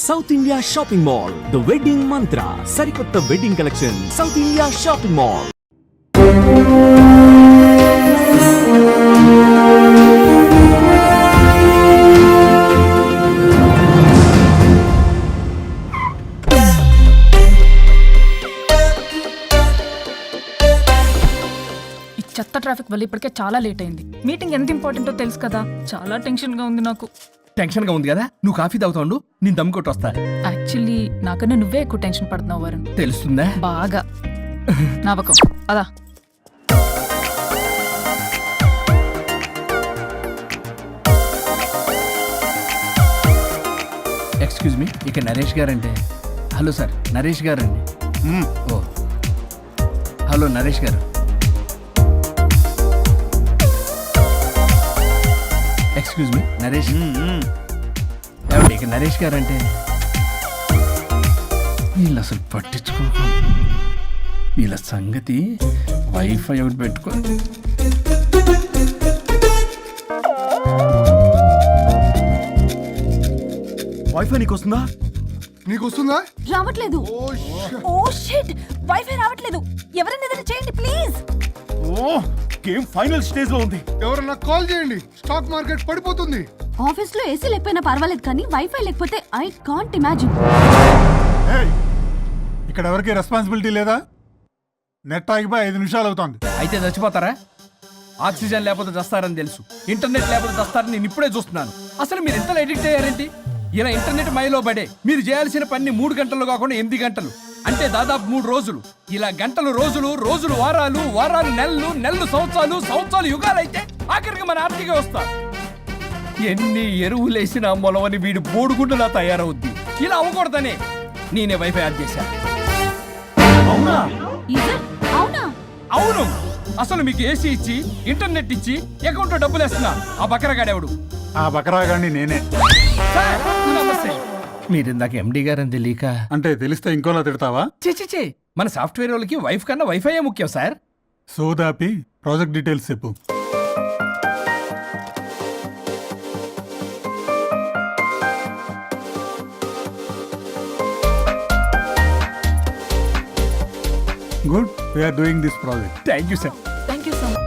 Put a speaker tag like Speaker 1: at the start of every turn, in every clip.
Speaker 1: South India shopping mall, the wedding మంత్ర, సరికొత్త wedding collection, south India shopping mall.
Speaker 2: చెత్త traffic వల్ల ఇప్పటికే చాలా లేట్ అయింది. మీటింగ్ ఎంత ఇంపార్టెంటో తెలుసు కదా, చాలా టెన్షన్ గా ఉంది నాకు.
Speaker 3: టెన్షన్ గా ఉంది కదా, నువ్వు కాఫీ తాగుతావు, నేను దమ్ కొట్టి వస్తా.
Speaker 2: యాక్చువల్లీ నాకన్నా నువ్వే ఎక్కువ టెన్షన్ పడుతున్నావు వరుణ్.
Speaker 3: తెలుస్తుందా?
Speaker 2: బాగా నవ్వకం అదా.
Speaker 3: ఎక్స్క్యూజ్ మీ, ఇక Naresh guarantee. Hello sir, Naresh గారండి. ఓ హలో నరేష్ గారు. Excuse me Naresh. ఏమండి, ఇక నరేష్ గారంటే వీళ్ళు అసలు పట్టించుకోక వీళ్ళ సంగతి. వైఫై ఒకటి పెట్టుకో.
Speaker 1: వైఫై నీకు వస్తుందా?
Speaker 4: నీకు వస్తుందా?
Speaker 2: రావట్లేదు. ఓ షిట్, వైఫై రావట్లేదు. ఎవరైనా ఏదైనా చేయండి ప్లీజ్.
Speaker 1: ఓ గేమ్ ఫైనల్ స్టేజ్ లో ఉంది.
Speaker 4: ఎవరన్నా కాల్ చేయండి, స్టాక్ మార్కెట్ పడిపోతుంది.
Speaker 5: ఆఫీస్ లో ఏసీ లేకపోయినా పర్వాలేదు కానీ వైఫై లేకపోతే ఐ కాంట్ ఇమాజిన్.
Speaker 4: ఇక్కడ ఎవరికి రెస్పాన్సిబిలిటీ లేదా? నెట్ ఆగిపోయి 5 నిమిషాలు అవుతుంది.
Speaker 3: అయితే చచ్చిపోతారా? ఆక్సిజన్ లేకపోతే చస్తారని తెలుసు, ఇంటర్నెట్ లేకపోతే చస్తారని నేను ఇప్పుడే చూస్తున్నాను. అసలు మీరు ఎంత ఎడిక్ట్ అయ్యారేంటి? ఇలా ఇంటర్నెట్ మైలో పడే మీరు చేయాల్సిన పని 3 గంటలు కాకుండా 8 గంటలు, అంటే దాదాపు 3 రోజులు. ఇలా గంటలు రోజులు, రోజులు వారాలు, వారాలు నెలలు, నెలలు సంవత్సరాలు, సంవత్సరాలు యుగాలైతే ఆఖరికి మన ఆర్థిక వ్యవస్థ ఎన్ని ఎరువులేసినా మొలవని వీడి బోడుగుండులా తయారవుద్ది. ఇలా అవ్వకూడదనే నేనే వైఫై ఆన్ చేశాను.
Speaker 1: అవునా?
Speaker 5: అవునా?
Speaker 3: అవును. అసలు మీకు ఏసీ ఇచ్చి ఇంటర్నెట్ ఇచ్చి అకౌంట్ లో డబ్బులు వేస్తున్నా ఆ బకరగాడెవడు?
Speaker 4: ఆ బకరాగాన్ని నేనే.
Speaker 3: మీరు ఇందాక ఎండి గారని తెలియక.
Speaker 4: అంటే తెలిస్తే ఇంకోలా తిడతావా?
Speaker 3: చే మన సాఫ్ట్వేర్ వాళ్ళకి వైఫ్ కన్నా వైఫై ముఖ్యం సార్.
Speaker 4: సోదాపి ప్రాజెక్ట్ డీటెయిల్స్ చెప్పు. Good, we're doing this project.
Speaker 3: Thank you sir.
Speaker 2: Thank you so much.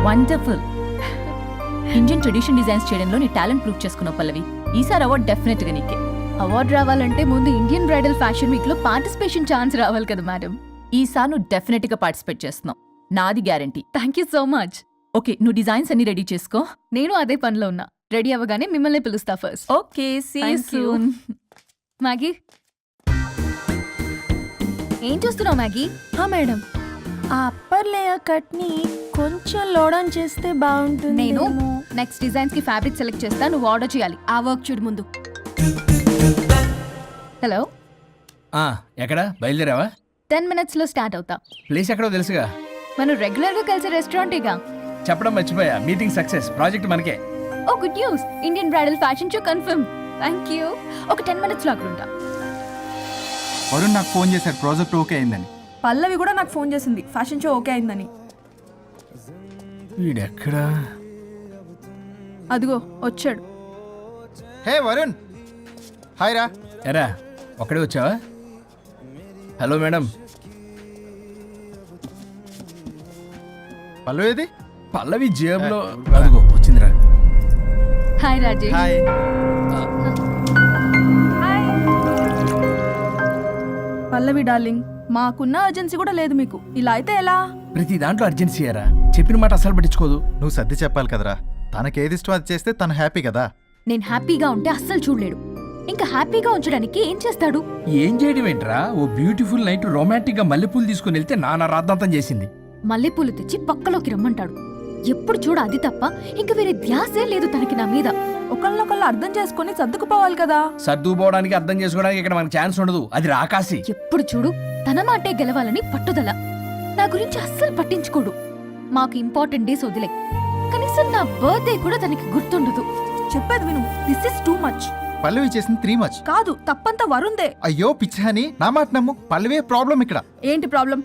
Speaker 5: Wonderful. Indian tradition designs చేయడంలో నీ టాలెంట్ ప్రూవ్ చేసుకున్నావు పల్లవి. ఈసారి అవార్డు డెఫినెట్ గా నీకే. అవార్డు రావాలంటే ముందు ఇండియన్ బ్రైడల్ ఫ్యాషన్ వీక్ లో పార్టిసిపేషన్ ఛాన్స్ రావాలి కదా మేడం. ఈసారి నువ్వు డెఫినెట్ గా పార్టిసిపేట్ చేస్తున్నావు, నాది guarantee. Thank you so much. Okay, నువ్వు డిజైన్స్ అన్ని రెడీ చేసుకో, నేను అదే పనిలో ఉన్నా. రెడీ అవ్వగానే మిమ్మల్ని పిలుస్తా first.
Speaker 2: Okay, see you soon.
Speaker 5: Maggie, ఏం చూస్తున్నావు మ్యాగీ?
Speaker 6: మేడం, ఆ అప్పర్ లేయర్ కట్ ని కొంచెం లోడౌన్ చేస్తే బాగుంటుంది.
Speaker 5: నేను నెక్స్ట్ డిజైన్స్ కి ఫ్యాబ్రిక్ సెలెక్ట్ చేస్తా, నువ్వు ఆర్డర్ చేయాలి. ఆ వర్క్ చూడు ముందు. హలో,
Speaker 3: ఎక్కడ బయలుదేరావా?
Speaker 5: 10 minutes లో స్టార్ట్ అవుతా.
Speaker 3: ప్లేస్ ఎక్కడో తెలుసుగా.
Speaker 5: మనం రెగ్యులర్ గా కలిసే రెస్టారెంటేగా.
Speaker 3: చెప్పడం మర్చిపోయా, మీటింగ్ సక్సెస్, ప్రాజెక్ట్ మనకే.
Speaker 5: Oh good news, Indian bridal fashion show confirm. Thank you. ఒక 10 minutes లో అక్కడ ఉంటా.
Speaker 7: వరుణ్ నాకు ఫోన్ చేశాడు, ప్రాజెక్ట్ ఓకే అయిందని.
Speaker 6: పల్లవి కూడా నాకు ఫోన్ చేసింది, ఫ్యాషన్ షో ఓకే అయిందని.
Speaker 3: వీడెక్కడా?
Speaker 6: అదిగో వచ్చాడు.
Speaker 7: హే వరుణ్, హాయ్ రా.
Speaker 3: ఎరా ఒక్కడే వచ్చావా? Hello madam.
Speaker 7: పల్లవేది?
Speaker 3: పల్లవి జేబులో. అదిగో వచ్చిందిరా.
Speaker 5: Hi Rajesh.
Speaker 7: Hi.
Speaker 6: Pallavi darling, మాకున్న అర్జెన్సీ కూడా లేదు మీకు. ఇలా అయితే ఎలా?
Speaker 3: ప్రతి దాంట్లో అర్జెన్సీ అరా, చెప్పిన మాట అసలు పట్టించుకోదు.
Speaker 7: నువ్వు సర్ది చెప్పాలి కదరా, తనకేది ఇష్టం అది చేస్తే తను హ్యాపీ కదా.
Speaker 5: నేను హ్యాపీగా ఉంటే అస్సలు చూడలేడు, ఇంకా హ్యాపీగా ఉంచడానికి ఏం చేస్తాడు?
Speaker 3: ఏం చేయడం ఏంట్రా, ఓ బ్యూటిఫుల్ నైట్ రొమాంటిక్ గా మల్లెపూలు తీసుకుని వెళ్తే నాన్న రాద్దాంతం చేసింది.
Speaker 5: మల్లెపూలు తెచ్చి పక్కలోకి రమ్మంటాడు. ఎప్పుడు చూడ అది తప్ప ఇంక వేరే ధ్యాసే లేదు తనకి నా మీద.
Speaker 6: ఒకళ్ళనొకళ్ళు అర్థం చేసుకుని సర్దుకుపోవాలి కదా.
Speaker 3: సర్దుకుపోవడానికి అర్థం చేసుకోవడానికి ఇక్కడ మనకి ఛాన్స్ ఉండదు. అది రాకాసి.
Speaker 5: ఎప్పుడు చూడు తన మాటే గెలవాలని పట్టుదల. నా గురించి అస్సలు పట్టించుకోడు. మాకు ఇంపార్టెంట్ డేస్ వదిలే, కనీసం నా బర్త్డే కూడా తనకి గుర్తుండదు.
Speaker 6: చెప్పేది విను, దిస్ ఇస్ టూ మచ్.
Speaker 7: పల్లవి చేసింది 3 మచ్.
Speaker 6: కాదు, తప్పంతా వరుణ్దే.
Speaker 7: అయ్యో పిచ్చాని, నా మాట నమ్ము. పల్లవే ప్రాబ్లం ఇక్కడ.
Speaker 6: ఏంటి ప్రాబ్లం?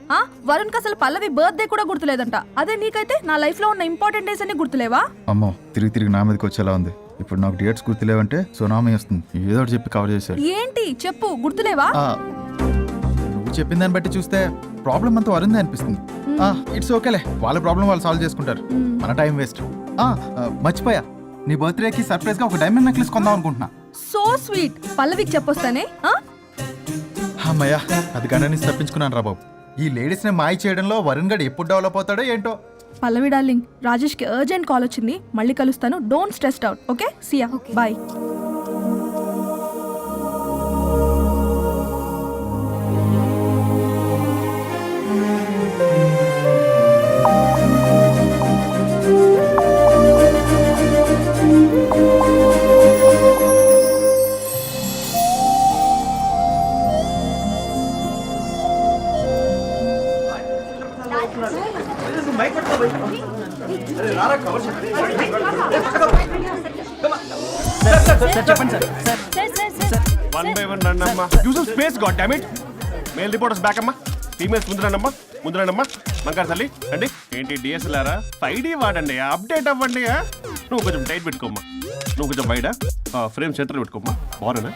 Speaker 6: వరుణ్కి అసలు పల్లవి బర్త్డే కూడా గుర్తులేదంట. అదే నీకైతే నా లైఫ్ లో ఉన్న ఇంపార్టెంట్ డేస్ అన్ని గుర్తులేవా?
Speaker 7: అమ్మో, తిరిగి నా మీదకి వచ్చేలా ఉంది. ఇప్పుడు నాకు డేట్స్ గుర్తులేవంటే సునామీ వస్తుంది. ఏదో ఒకటి చెప్పి కవర్ చేశాడు.
Speaker 6: ఏంటి చెప్పు, గుర్తులేవా?
Speaker 7: నువ్వు చెప్పిన దాన్ని బట్టి చూస్తే ప్రాబ్లం అంతా వరుందే అనిపిస్తుంది. ఇట్స్ ఓకేలే, వాళ్ళ ప్రాబ్లం వాళ్ళు సాల్వ్ చేసుకుంటారు. మన టైం వేస్ట్. మర్చిపోయా, నీ బర్త్డేకి సర్ప్రైజ్ గా ఒక డైమండ్ నెక్లెస్ కొందాం అనుకుంటున్నా.
Speaker 6: So sweet. పల్లవికి చెప్పొస్తానే.
Speaker 7: అమ్మయ్యా, అది గండని తప్పించుకున్నాను రా బాబు. ఈ లేడీస్ ని మాయ చేయడంలో వరుణ్ గడ్ ఎప్పుడు డెవలప్ అవుతాడో ఏంటో.
Speaker 6: పల్లవి డార్లింగ్, రాజేష్ కి అర్జెంట్ కాల్ వచ్చింది. మళ్ళీ కలుస్తాను. Don't stress out. Okay, see ya, bye.
Speaker 8: One by one రండమ్మా. Use space goddamn it. Male reporters back అమ్మా. ఫీమేల్స్ ముందు రండమ్మా. మంగారు తల్లి అండి. ఏంటి డిఎస్ఎల్ఆరా? 5D వాడండి, అప్డేట్ అవ్వండి. నువ్వు కొంచెం టైట్ పెట్టుకోమ్మా. నువ్వు కొంచెం వైడా ఫ్రేమ్ సెంటర్ పెట్టుకోమ్మా. బాగున్నా?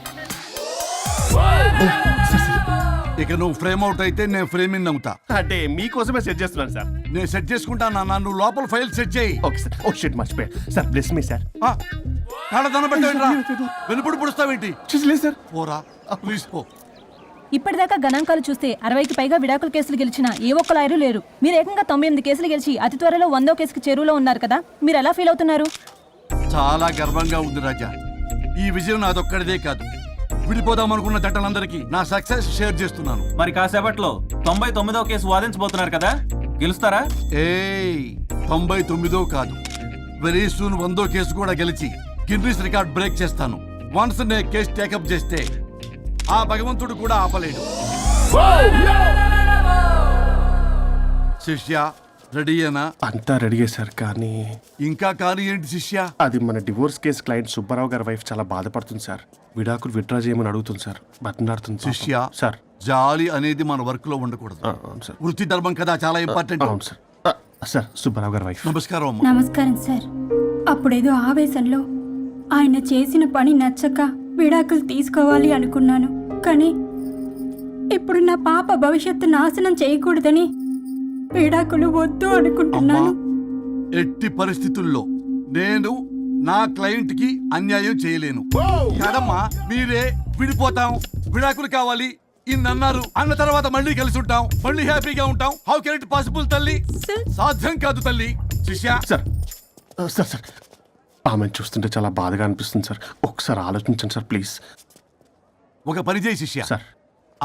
Speaker 9: ఇక నువ్వు ఫ్రేమ్ అవుట్ అయితే నేను ఫ్రేమింగ్ అవుతా.
Speaker 8: అంటే మీకోసమే సెట్ చేస్తున్నాను సార్.
Speaker 9: నేను సెట్ చేసుకుంటాను. నువ్వు లోపల ఫైల్ సెట్ చేయి.
Speaker 8: Okay sir. ఓ షిట్, మర్చిపోయా సార్. Bless me sir.
Speaker 9: కాళ్ళ పెట్టేరా, వెనుపుడు పుడుస్తావేంటి?
Speaker 8: చూసలేదు సార్.
Speaker 9: పోరా ప్లీజ్ పో.
Speaker 10: ఇప్పటిదాకా గణాంకాలు చూస్తే 60కి పైగా విడాకుల కేసులు గెలిచిన ఏ ఒక్క లాయరు లేరు. మీరు ఏకంగా 98 కేసులు గెలిచి అతి త్వరలో 100వ కేసుకి చెరువులో ఉన్నారు కదా. మీరు ఎలా ఫీల్ అవుతున్నారు?
Speaker 9: చాలా గర్వంగా ఉంది రాజా. ఈ విజయం నాదొక్కడిదే కాదు, విడిపోదాం అనుకున్న జంటలందరికీ నా సక్సెస్ షేర్ చేస్తున్నాను.
Speaker 11: మరి కాసేపట్లో 99వ కేసు వాదించబోతున్నారు కదా, గెలుస్తారా?
Speaker 9: 99 కాదు, వెరీ సూన్ 100వ కేసు కూడా గెలిచి గిన్నిస్ రికార్డ్ బ్రేక్ చేస్తాను. వన్స్ నే కేసు టేకప్ చేస్తే ఆ భగవంతుడు కూడా ఆపలేడు. శిష్య రెడీయేనా?
Speaker 8: అంతా రెడీయే సార్. కానీ
Speaker 9: ఇంకా కానీ ఏంటి శిష్య?
Speaker 8: అది మన డివోర్స్ కేసు క్లయింట్ సుబ్బారావు గారి వైఫ్ చాలా బాధపడుతుంది సార్. విడాకులు విత్డ్రా చేయమని అడుగుతుంది సార్. బతినాడుతుంది
Speaker 9: శిష్య.
Speaker 8: సార్,
Speaker 9: జాలి అనేది మన వర్క్ లో ఉండకూడదు.
Speaker 8: అవును సార్.
Speaker 9: వృత్తి ధర్మం కదా, చాలా ఇంపార్టెంట్.
Speaker 8: అవును సార్. సార్, సుబ్బారావు గారి వైఫ్.
Speaker 9: నమస్కారం అమ్మా.
Speaker 10: నమస్కారం సార్. అప్పుడేదో ఆవేశంలో ఆయన చేసిన పని నచ్చక విడాకులు తీసుకోవాలి అనుకున్నాను. కానీ ఇప్పుడు నా పాప భవిష్యత్తు నాశనం చేయకూడదని విడాకులు వద్దు అనుకుంటున్నాను.
Speaker 9: ఎట్టి పరిస్థితుల్లో నేను నా క్లయింట్ కి అన్యాయం చేయలేను కదమ్మా. మీరే విడిపోతాం, విడాకులు కావాలి ఇన్నన్నారు అన్న తర్వాత మళ్ళీ కలిసి ఉంటాం, మళ్ళీ హ్యాపీగా ఉంటాం. హౌ కెన్ ఇట్ పాసిబుల్ తల్లి? సాధ్యం కాదు తల్లి. శిష్య
Speaker 8: సార్ సార్ సార్ ఆమెను చూస్తుంటే చాలా బాధగా అనిపిస్తుంది సార్. ఒకసారి ఆలోచించండి సార్ ప్లీజ్.
Speaker 9: ఒక పని చేయి శిష్య,
Speaker 8: సార్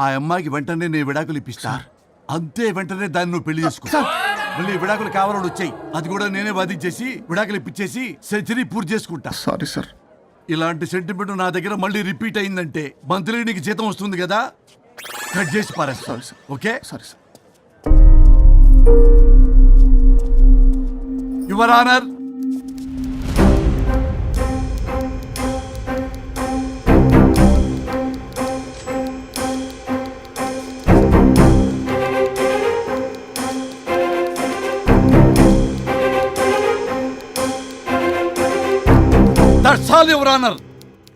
Speaker 9: ఆ అమ్మాయికి వెంటనే నేను విడాకులు ఇప్పిస్తా. అంతే, వెంటనే దాన్ని నువ్వు పెళ్లి చేసుకో. మళ్ళీ విడాకులు కావాలని వచ్చాయి, అది కూడా నేనే వాదించేసి విడాకులు ఇప్పించేసి సెంచరీ పూర్తి చేసుకుంటా.
Speaker 8: Sorry sir.
Speaker 9: ఇలాంటి సెంటిమెంట్ నా దగ్గర మళ్ళీ రిపీట్ అయిందంటే మంత్లీ నీకు జీతం వస్తుంది కదా, కట్ చేసి పారేస్తా.
Speaker 8: Sorry sir.
Speaker 9: Okay,
Speaker 8: sorry sir.
Speaker 9: Your honour,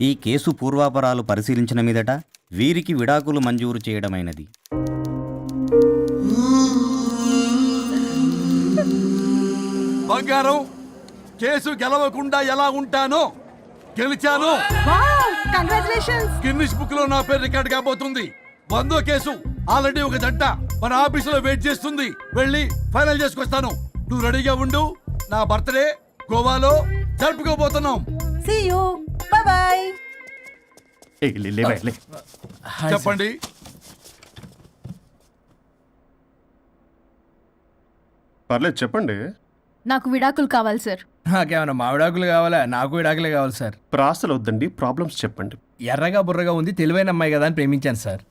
Speaker 12: ఈ కేసు పూర్వాపరాలు పరిశీలించిన మీదట వీరికి విడాకులు మంజూరు చేయడమైనది.
Speaker 9: బంగారం, కేసు గెలవకుండా ఎలా ఉంటానో గెలిచాను. గిన్నిస్ బుక్ లో నా పేరు రికార్డ్ కాబోతుంది. 100వ కేసు ఆల్రెడీ ఒక జంట మన ఆఫీసులో వెయిట్ చేస్తుంది. వెళ్ళి ఫైనల్ చేసుకొస్తాను. నువ్వు రెడీగా ఉండు. నా బర్త్డే గోవాలో జరుపుకోబోతున్నాం.
Speaker 6: See you. Bye bye.
Speaker 9: చెప్పండి.
Speaker 8: పర్లేదు చెప్పండి.
Speaker 5: నాకు విడాకులు కావాలి సార్.
Speaker 3: నాకేమన్నా మా విడాకులు కావాలా? నాకు విడాకులే కావాలి సార్.
Speaker 8: ప్రాసలు వద్దండి, ప్రాబ్లమ్స్ చెప్పండి.
Speaker 3: ఎర్రగా బుర్రగా ఉంది, తెలివైన అమ్మాయి కదా అని ప్రేమించాను సార్.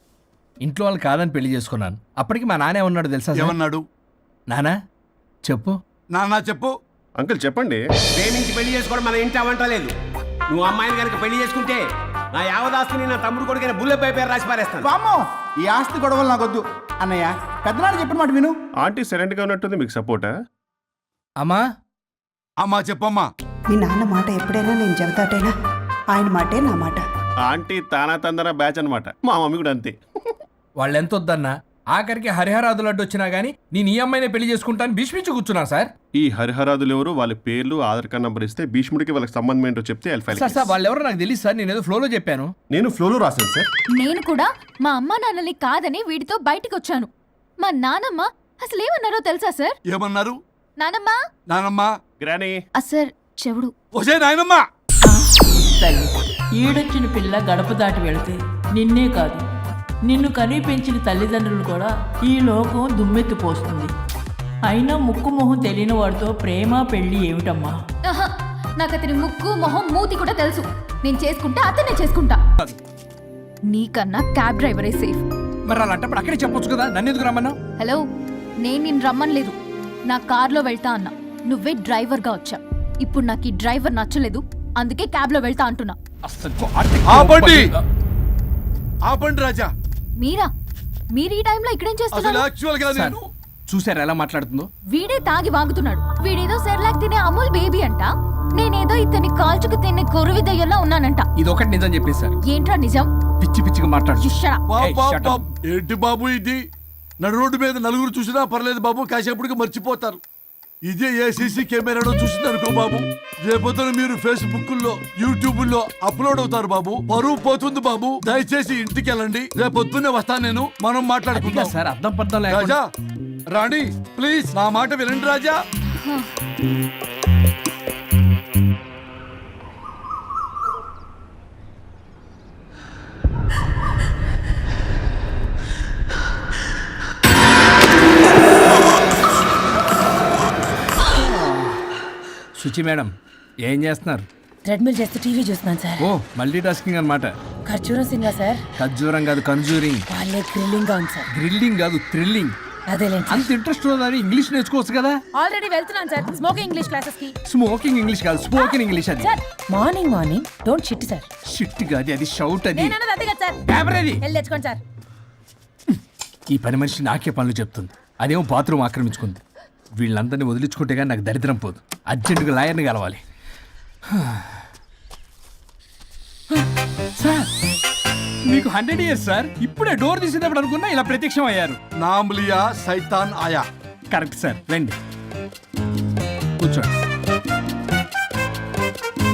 Speaker 3: ఇంట్లో వాళ్ళు కాదని పెళ్లి చేసుకున్నాను. అప్పటికి మా నాన్న ఉన్నాడు తెలుసా సార్?
Speaker 9: ఏమన్నాడు?
Speaker 3: నానా చెప్పు.
Speaker 9: నాన్న చెప్పు.
Speaker 8: అంకుల్ చెప్పండి.
Speaker 13: ప్రేమించి పెళ్లి చేసుకోవడం మన ఇంటి అవంటలేదు. నువ్వు అమ్మాయిని కనుక పెళ్లి చేసుకుంటే నా యావదాస్తిని నా తమ్ముడు కొడుకైన బుల్లెపై పేరు రాసి పారేస్తాను.
Speaker 7: వామ్మో, ఈ ఆస్తి గొడవలు నాకొద్దు. అన్నయ్య, పెద్దనాడు చెప్పిన మాట విను.
Speaker 8: ఆంటీ సైలెంట్గా ఉన్నట్టుంది, మీకు సపోర్టా?
Speaker 3: అమ్మా
Speaker 9: అమ్మా చెప్పమ్మా.
Speaker 6: మీ నాన్న మాట ఎప్పుడైనా నేను చెబుతాటేనా? ఆయన మాటే నా మాట.
Speaker 8: ఆంటీ తానా తందన బ్యాచ్ అనమాట. మా మమ్మీ కూడా అంతే.
Speaker 3: వాళ్ళు ఎంత వద్దన్నా ఆఖరికి హరిహరాదులు అడ్డు వచ్చినా గానీ నేను ఈ అమ్మాయినే పెళ్లి చేసుకుంటాను భీష్మించి కూర్చున్నా సార్.
Speaker 8: ఈ హరిహరాదులు ఎవరు, వాళ్ళ పేర్లు, ఆధార్ కార్డ్ నంబర్ ఇస్తే భీష్ముడికి వాళ్ళకి సంబంధం ఏంటో చెప్తే
Speaker 3: సార్ వాళ్ళు ఎవరో నాకు తెలియదు సార్. నేను ఏదో ఫ్లోలో చెప్పాను.
Speaker 8: నేను ఫ్లోలో రాశాను సార్.
Speaker 5: నేను కూడా మా అమ్మా నాన్నని కాదని వీడితో బయటికి వచ్చాను. మా నానమ్మ అసలు ఏమన్నారో తెలుసా సార్?
Speaker 9: ఏమన్నారు?
Speaker 5: నానమ్మ
Speaker 9: నానమ్మా.
Speaker 8: గ్రానీ.
Speaker 5: సార్ చెవుడు.
Speaker 9: ఒసే నాయనమ్మా.
Speaker 6: తల్లి ఈడొచ్చిన పిల్ల గడప దాటి వెళితే నిన్నే కాదు, నిన్ను కనీ పెంచిన తల్లిదండ్రులు కూడా ఈ లోకం దుమ్మెత్తిపోస్తుంది. అయినా ముక్కు మొహం తెలియని వాడితో ప్రేమ పెళ్లి ఏమిటమ్మా?
Speaker 5: ఆహా, నాకు అతని ముక్కు మొహం మూతి కూడా తెలుసు. నేను చేసుకుంటా, అతనే చేసుకుంటా. నీకన్నా క్యాబ్ డ్రైవరే సేఫ్.
Speaker 3: మరి అలాంటప్పుడు అక్కడే చెప్పొచ్చు కదా, నన్ను ఎందుకు రమ్మన్నా?
Speaker 5: హలో, నేను నిన్ను రమ్మనలేదు. నా కార్లో వెళ్తా అన్నా, నువ్వే డ్రైవర్గా వచ్చా. ఇప్పుడు నాకు ఈ డ్రైవర్ నచ్చలేదు, అందుకే క్యాబ్లో వెళ్తా అంటున్నా.
Speaker 9: ఆపండి, ఆపండి రాజా.
Speaker 5: మీరా? మీరు ఈ టైంలో ఇక్కడేం
Speaker 9: అసలు
Speaker 5: చేస్తున్నారు?
Speaker 9: యాక్చువల్ గా నేను
Speaker 3: చూసారా ఎలా మాట్లాడుతుందో?
Speaker 5: వీడే తాగి వాగుతున్నాడు. వీడేదో సెర్లాక్ తినే అమూల్ బేబీ అంట, నేనేదో ఇతని కాల్చుకు తినే కొరువి దయ్యంలో ఉన్నానంట.
Speaker 3: ఇది ఒకటి నిజం చెప్పేశారు.
Speaker 5: ఏంట్రా నిజం?
Speaker 3: పిచ్చి పిచ్చిగా మాట్లాడు.
Speaker 9: ఏంటి బాబు ఇది? నడు రోడ్డు మీద నలుగురు చూసినా పర్లేదు బాబు, కాసేపటికి మర్చిపోతారు. ఇదే ఏ సీసీ కెమెరాలో చూసింది అనుకో బాబు, రేపొద్దున మీరు ఫేస్బుక్ లో, యూట్యూబ్ లో అప్లోడ్ అవుతారు బాబు. పరువు పోతుంది బాబు. దయచేసి ఇంటికి వెళ్ళండి, రేపొద్దునే వస్తాను నేను, మనం మాట్లాడుకుందాం.
Speaker 3: సార్ అర్థం పర్థం
Speaker 9: రాజా రాణి ప్లీజ్ నా మాట వినండి రాజా.
Speaker 3: శుచి మేడం ఏం చేస్తున్నారు?
Speaker 6: ట్రెడ్మిల్ చేస్తూ టీవీ చూస్తున్నాను సార్.
Speaker 3: ఓ మల్టీ టాస్కింగ్ అనమాట.
Speaker 6: ఖర్జూరం సినిమా సార్.
Speaker 3: ఖర్జూరం కాదు, కన్జూరింగ్.
Speaker 6: వాళ్ళే థ్రిల్లింగ్ గా ఉంది సార్.
Speaker 3: గ్రిల్లింగ్ కాదు, థ్రిల్లింగ్.
Speaker 6: అదేలేండి.
Speaker 3: అంత ఇంట్రెస్ట్ ఉన్నదని ఇంగ్లీష్ నేర్చుకోవచ్చు కదా.
Speaker 6: ఆల్రెడీ వెళ్తున్నాను సార్ స్మోకింగ్ ఇంగ్లీష్ క్లాసెస్ కి.
Speaker 3: స్మోకింగ్ ఇంగ్లీష్ కాదు, స్పోకెన్ ఇంగ్లీష్. అది
Speaker 6: sir morning morning don't shit sir.
Speaker 3: Shit కాదు, అది షౌట్. అది
Speaker 6: నేనన్నది అదే కదా సార్.
Speaker 3: కెమెరాది.
Speaker 6: వెళ్ళి తెచ్చుకోండి సార్.
Speaker 3: ఈ పని మనిషి నాకే పనులు చెప్తుంది, అదేమో బాత్రూమ్ ఆక్రమించుకుంది. వీళ్ళందరినీ వదిలించుకుంటే కానీ నాకు దరిద్రం పోదు. అర్జెంటుగా లాయర్ని కలవాలి. సార్ మీకు 100 years సార్. ఇప్పుడే డోర్ తీసేటప్పుడు అనుకున్నా ఇలా ప్రత్యక్షం అయ్యారు.
Speaker 9: నామ్లియా సైతాన్ ఆయా.
Speaker 3: కరెక్ట్ సార్, రండి కూర్చోండి.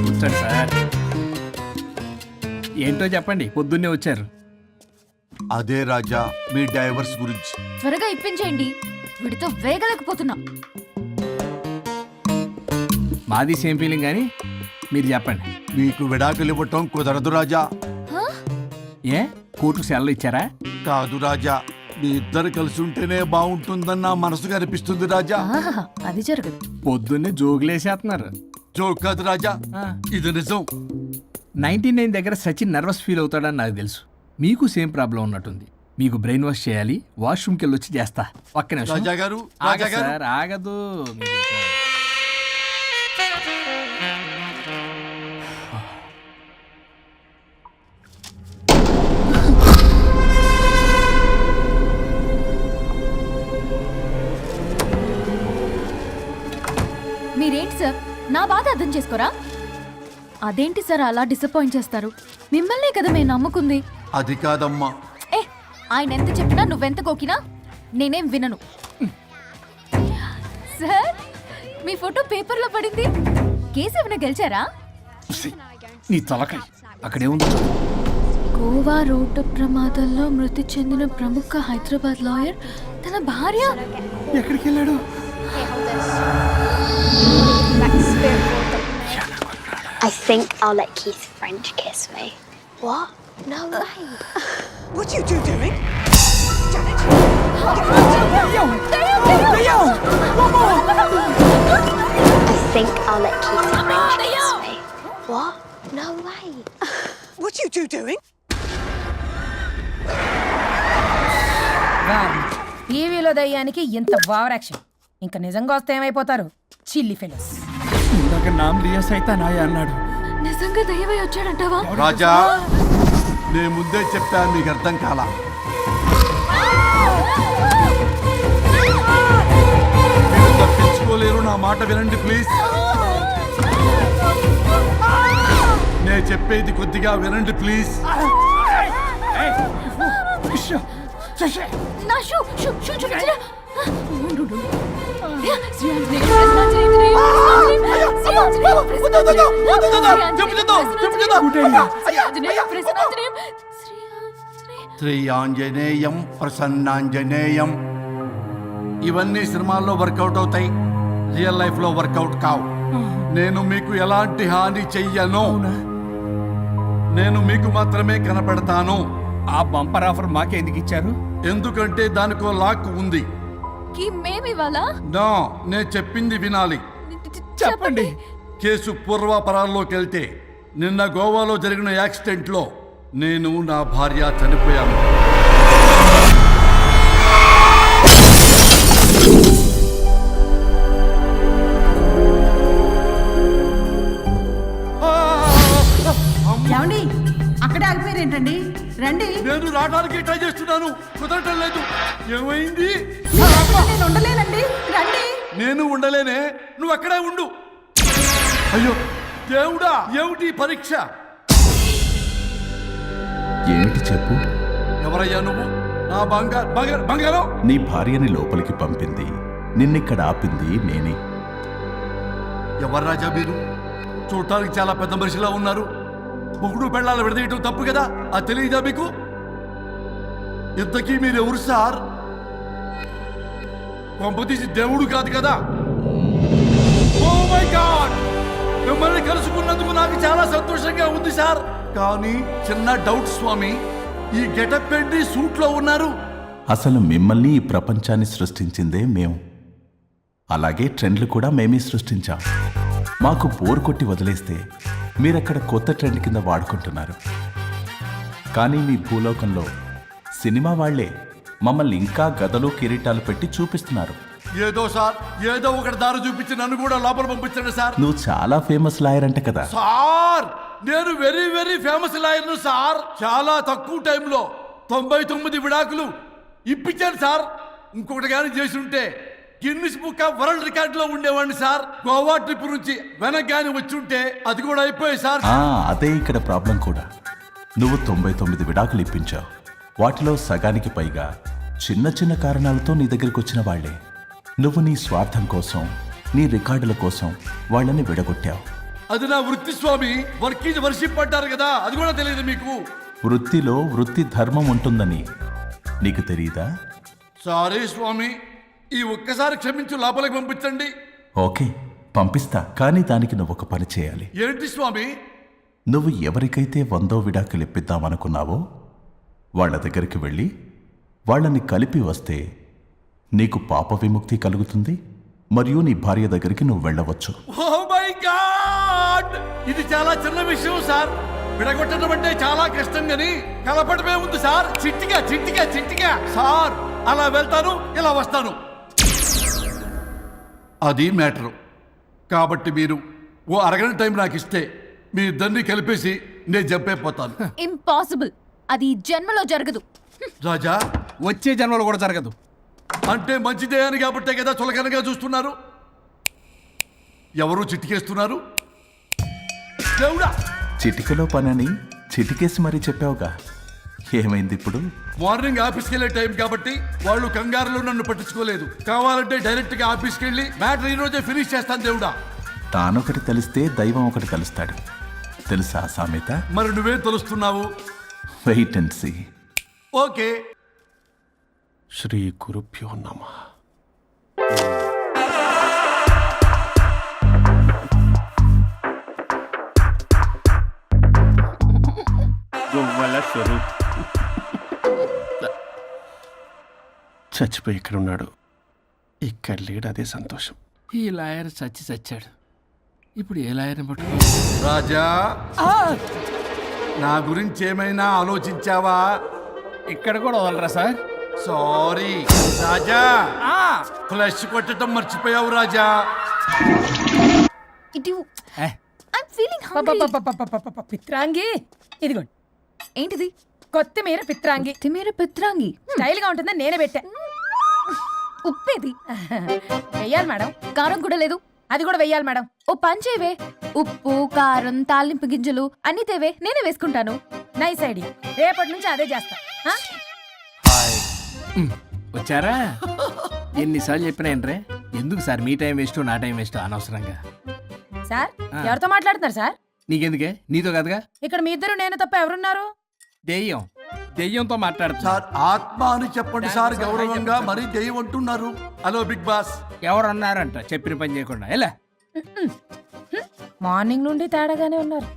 Speaker 3: కూర్చోండి సార్. ఏంటో చెప్పండి, పొద్దున్నే వచ్చారు.
Speaker 9: అదే రాజా మీ డైవర్స్ గురించి.
Speaker 5: త్వరగా ఇప్పించేయండి, వీడితో వేగలేకపోతున్నా.
Speaker 3: మాది సేమ్ ఫీలింగ్ కానీ మీరు చెప్పండి.
Speaker 9: మీకు విడాకులు ఇవ్వటం కుదరదు రాజా.
Speaker 3: ఏ కోర్టుకు సెలవు ఇచ్చారా?
Speaker 9: కాదు రాజా, మీ ఇద్దరు కలిసి ఉంటేనే బాగుంటుందన్న మనసుకు అనిపిస్తుంది రాజా.
Speaker 5: ఆహాహా, అది జరగదు.
Speaker 3: పొద్దున్నే జోగులేసేస్తున్నారు.
Speaker 9: జోక్ కాదు రాజా, ఇది నిజం.
Speaker 3: 99 దగ్గర సచిన్ నర్వస్ ఫీల్ అవుతాడని నాకు తెలుసు. మీకు సేమ్ ప్రాబ్లం ఉన్నట్టుంది. మీకు బ్రెయిన్ వాష్ చేయాలి, వాష్రూమ్కి వెళ్ళి వచ్చి చేస్తా. ఒక్క నిమిషం.
Speaker 9: రాజా గారు,
Speaker 3: ఆగదు
Speaker 9: రాజా గారు.
Speaker 3: సార్, ఆగదు.
Speaker 5: మీరేంటి సార్ నా బాధ అర్థం చేసుకోరా? అదేంటి సార్ అలా డిసప్పాయింట్ చేస్తారు? మిమ్మల్నే కదా మేము నమ్ముకుంది.
Speaker 9: అది కాదమ్మా.
Speaker 5: ఆయన ఎంత చెప్పినా నువ్వెంత కోకినా నేనేం వినను. సార్ మీ ఫోటో పేపర్లో పడింది. కేసు ఏమైనా గెలిచారా?
Speaker 3: నీ తలకాయ అక్కడే ఉంది.
Speaker 5: గోవా రోడ్డు ప్రమాదంలో మృతి చెందిన ప్రముఖ హైదరాబాద్ లాయర్ తన భార్య
Speaker 3: ఎక్కడికి వెళ్ళాడు?
Speaker 14: I think I'll let Keith French kiss me. What? No way.
Speaker 6: What are you doing?
Speaker 5: Janet!
Speaker 14: think I'll let Keith French kiss me. What? No way.
Speaker 15: What are you two doing?
Speaker 10: టీవీలో దయ్యానికి ఇంత over action. ఇంకా నిజంగా వస్తే ఏమైపోతారు? చిల్లి fellows.
Speaker 3: ఇందాక నామ్ లియా సైతానాయ అన్నాడు.
Speaker 5: నిజంగా దయ్యమై వచ్చాడంటావా?
Speaker 9: రాజా నేను ముందే చెప్పాను, మీకు అర్థం కాలా. మీరు తప్పించుకోలేరు, నా మాట వినండి ప్లీజ్. నేను చెప్పేది కొద్దిగా వినండి ప్లీజ్.
Speaker 5: నా షూ చూపించరా?
Speaker 9: శ్రీ ఆంజనేయం ప్రసన్నాంజనేయం. ఇవన్నీ సినిమాల్లో వర్కౌట్ అవుతాయి, రియల్ లైఫ్ లో వర్కౌట్ కావు. నేను మీకు ఎలాంటి హాని చెయ్యను, నేను మీకు మాత్రమే కనపడతాను.
Speaker 3: ఆ బంపర్ ఆఫర్ మాకే ఎందుకు ఇచ్చారు?
Speaker 9: ఎందుకంటే దానికో లాక్ ఉంది.
Speaker 5: మేమివాలా?
Speaker 9: నో, నేను చెప్పింది వినాలి.
Speaker 3: చెప్పండి.
Speaker 9: కేసు పూర్వాపరాల్లోకి వెళ్తే నిన్న గోవాలో జరిగిన యాక్సిడెంట్ లో నేను నా భార్య చనిపోయాను.
Speaker 15: ఏమండి అక్కడే ఆగిపోయారేంటండి? రండి.
Speaker 9: నేను రావడానికి ట్రై చేస్తున్నాను, కుదరటం లేదు. ఏమైంది?
Speaker 15: నేను ఉండలేనండి, రండి.
Speaker 9: నేను ఉండలేనే, నువ్వు అక్కడే ఉండు. అయ్యో దేవుడా, ఏమిటి ఈ పరీక్ష?
Speaker 7: ఏమిటి చెప్పు?
Speaker 9: ఎవరయ్యా నువ్వు? నా బంగారం.
Speaker 7: నీ భార్యని లోపలికి పంపింది, నిన్నిక్కడ ఆపింది నేనే.
Speaker 9: ఎవరు రాజా మీరు? చూడటానికి చాలా పెద్ద మనిషిలా ఉన్నారు. మొగుడు పెళ్ళాల విడదీయటం తప్పు కదా, అది తెలియదా మీకు? ఇంతకీ మీరు ఎవరు సార్? పంపతీసి దేవుడు కాదు కదా? ఓ మై గాడ్, మిమ్మల్ని కలుసుకున్నందుకు నాకు చాలా సంతోషంగా ఉంది సార్. కానీ చిన్న డౌట్ స్వామి, ఈ గెటప్ పెట్టి సూట్ లో ఉన్నారు.
Speaker 7: అసలు మిమ్మల్ని ఈ ప్రపంచాన్ని సృష్టించిందే మేము, అలాగే ట్రెండ్లు కూడా మేమే సృష్టించాం. మాకు బోర్ కొట్టి వదిలేస్తే మీరక్కడ కొత్త ట్రెండ్ కింద వాడుకుంటున్నారు. కానీ మీ భూలోకంలో సినిమా వాళ్లే మమ్మల్ని ఇంకా గదలు కిరీటాలు పెట్టి చూపిస్తున్నారు.
Speaker 9: ఏదో సార్, ఏదో ఒకటి దారి చూపించి నన్ను కూడా లోపల పంపించండి సార్.
Speaker 7: నువ్వు చాలా ఫేమస్ లాయర్ అంట కదా?
Speaker 9: సార్ నేను వెరీ వెరీ ఫేమస్ లాయర్ను సార్. చాలా తక్కువ టైంలో 99 విడాకులు ఇప్పించాను సార్. ఇంకొకటి కానీ చేసి ఉంటే Guinness book of world record లో ఉండేవాడిని సార్. గోవా ట్రిప్ నుంచి వెనక్ గాని వచ్చి ఉంటే అది కూడా అయిపోయాయి సార్.
Speaker 7: అదే ఇక్కడ ప్రాబ్లం కూడా. నువ్వు 99 విడాకులు ఇప్పించావు. వాటిలో సగానికి పైగా చిన్న చిన్న కారణాలతో నీ దగ్గరికి వచ్చిన వాళ్లే. నువ్వు నీ స్వార్థం కోసం, నీ రికార్డుల కోసం వాళ్ళని విడగొట్టావు.
Speaker 9: అది నా వృత్తి స్వామి. వర్క్ ఈజ్ వర్షిప్ అంటారు కదా, అది కూడా తెలియదు మీకు?
Speaker 7: వృత్తిలో వృత్తి ధర్మం ఉంటుందని నీకు తెలియదా?
Speaker 9: సారీ స్వామి, ఈ ఒక్కసారి క్షమించు, లోపలికి పంపించండి.
Speaker 7: ఓకే, పంపిస్తా. కానీ దానికి నువ్వు ఒక పని చేయాలి.
Speaker 9: ఏంటి స్వామి?
Speaker 7: నువ్వు ఎవరికైతే 100వ విడాకులు ఇప్పిద్దామనుకున్నావో వాళ్ళ దగ్గరికి వెళ్ళి వాళ్ళని కలిపి వస్తే నీకు పాప విముక్తి కలుగుతుంది, మరియు నీ భార్య దగ్గరికి నువ్వు వెళ్ళవచ్చు.
Speaker 9: ఓ మై గాడ్, ఇది చాలా చిన్న విషయం సార్. విడగొట్టడం అంటే చాలా కష్టం గని కలపడమే ఉంది సార్. చిట్టిగా చిట్టిగా చిట్టిగా సార్. అలా వెళ్తాను, ఇలా వస్తాను, అది మ్యాటరు. కాబట్టి మీరు ఓ అరగంట టైం నాకు ఇస్తే మీ ఇద్దరిని కలిపేసి నేను జంపైపోతాను.
Speaker 5: ఇంపాసిబుల్, అది ఈ జన్మలో జరగదు.
Speaker 9: రాజా,
Speaker 3: వచ్చే జన్మలో కూడా జరగదు.
Speaker 9: అంటే మంచిదే అని కాబట్టే కదా చులకనగా చూస్తున్నారు. ఎవరు చిట్టికేస్తున్నారు? దేవుడా,
Speaker 7: చిటికలో పనని చిటికేసి మరీ చెప్పావుగా, ఏమైంది ఇప్పుడు?
Speaker 9: మార్నింగ్ ఆఫీస్కి వెళ్ళే టైం కాబట్టి వాళ్ళు కంగారులో నన్ను పట్టించుకోలేదు. కావాలంటే డైరెక్ట్ గా ఆఫీస్కి వెళ్ళి మ్యాటర్ ఈ రోజే ఫినిష్ చేస్తాను. దేవుడా,
Speaker 7: తానొకటి తెలిస్తే దైవం ఒకటి కలుస్తాడు, తెలుసా సామెత?
Speaker 9: మరి నువ్వేం తెలుస్తున్నావు?
Speaker 7: Wait and see.
Speaker 9: ఓకే.
Speaker 8: శ్రీ గురుభ్యో నమః. చచ్చిపోయి ఇక్కడ ఉన్నాడు, ఇక్కడ లేడు, అదే సంతోషం.
Speaker 3: ఈ లాయర్ చచ్చాడు. ఇప్పుడు ఏ లాయర్ని పట్టు
Speaker 9: రాజా నా గురించి ఏమైనా ఆలోచించావా?
Speaker 3: ఇక్కడ కూడా వదలరా సార్?
Speaker 9: సారీ రాజా, ఫ్లష్ కొట్టడం మర్చిపోయావు రాజా.
Speaker 5: ఇటు
Speaker 3: ఏ.
Speaker 5: ఐమ్ ఫీలింగ్
Speaker 15: పిత్రాంగి ఇదిగోండి.
Speaker 5: ఏంటిది?
Speaker 15: కొత్తిమీర పిత్రాంగి.
Speaker 5: తిమేర పిత్రాంగి
Speaker 15: స్టైల్ గా ఉంటుందని నేనే పెట్టా.
Speaker 5: ఉప్పేది?
Speaker 15: వెయ్యాలి మేడం.
Speaker 5: కారం కూడా లేదు.
Speaker 15: అది కూడా వెయ్యాలి మేడం.
Speaker 5: ఓ పంచేవే, ఉప్పు కారం తాలింపు గింజలు అన్ని తేవే, నేనే వేసుకుంటాను.
Speaker 15: Nice idea. రేపటి నుంచి అదే చేస్తా. ఆ?
Speaker 3: వచ్చారా? ఎన్నిసార్లు చెప్పినా ఏంట్రే, ఎందుకు సార్ మీ టైం వేస్ట్ నా టైం వేస్ట్ అనవసరంగా?
Speaker 15: సార్ ఎవరితో మాట్లాడుతున్నారు సార్?
Speaker 3: నీకెందుకే, నీతో కదగా.
Speaker 15: ఇక్కడ మీ ఇద్దరు నేను తప్ప ఎవరున్నారు?
Speaker 3: దెయ్యంతో మాట్లాడుతా.
Speaker 9: సార్ ఆత్మ అని చెప్పండి సార్, గౌరవంగా. మరీ దెయ్యం అంటున్నారు. Hello big boss.
Speaker 3: ఎవరు అన్నారంట చెప్పిన పని చేయకుండా? ఎలా
Speaker 15: మార్నింగ్ నుండి తేడాగానే ఉన్నారు.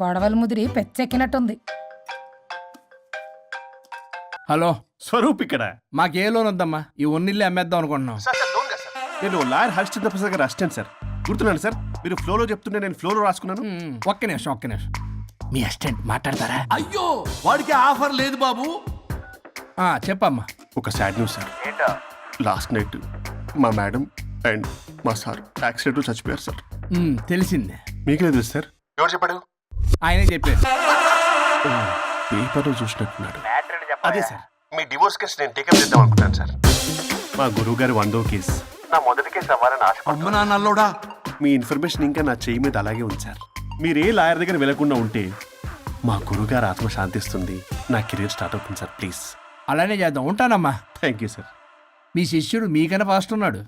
Speaker 15: గొడవల ముదిరి పెచ్చెక్కినట్టుంది.
Speaker 3: హలో
Speaker 8: స్వరూప్ ఇక్కడ.
Speaker 3: మాకే లోన్ వద్దమ్మా, ఈ ఒన్నిల్లు అమ్మేద్దాం అనుకుంటున్నాం.
Speaker 8: నేను లాయర్ హరిశ్చంద్ర ప్రసాద్ గారు అసిస్టెంట్ సార్. గుర్తున్నాను సార్, మీరు ఫ్లోలో చెప్తుంటే నేను ఫ్లోలో రాసుకున్నాను.
Speaker 3: ఒక్క నిమిషం. మీ అసిస్టెంట్ మాట్లాడతారా?
Speaker 9: అయ్యో, వాడికి ఆఫర్ లేదు బాబు.
Speaker 3: చెప్పమ్మా.
Speaker 8: ఒక sad news sir. Last night మా మేడం అండ్ మా సార్ యాక్సిడెంట్ చచ్చిపోయారు సార్.
Speaker 3: తెలిసిందే.
Speaker 8: మీకే తెలుసు సార్. ఎవరు చెప్పాడు?
Speaker 3: ఆయనే చెప్పారు.
Speaker 8: పేపర్లో చూసినట్టున్నాడు. అదే సార్, మీ డివోర్స్ కేసు నేను టేకప్ చేద్దాం అనుకుంటాను సార్. మా గురువు గారి 100వ కేసు నా మొదటి కేసు అవ్వాలని ఆశ.
Speaker 9: అమ్మ నాన్నల్లోడా,
Speaker 8: మీ ఇన్ఫర్మేషన్ ఇంకా నా చెయ్యి మీద అలాగే ఉంచారు. మీరు ఏ లాయర్ దగ్గర వెళ్లకుండా ఉంటే మా గురువుగారు ఆత్మ శాంతిస్తుంది, నా కెరీర్ స్టార్ట్ అవుతుంది సార్. ప్లీజ్
Speaker 3: అలానే చేద్దాం. ఉంటానమ్మా.
Speaker 8: Thank you sir.
Speaker 3: మీ శిష్యుడు మీకన్నా ఫాస్ట్ ఉన్నాడు.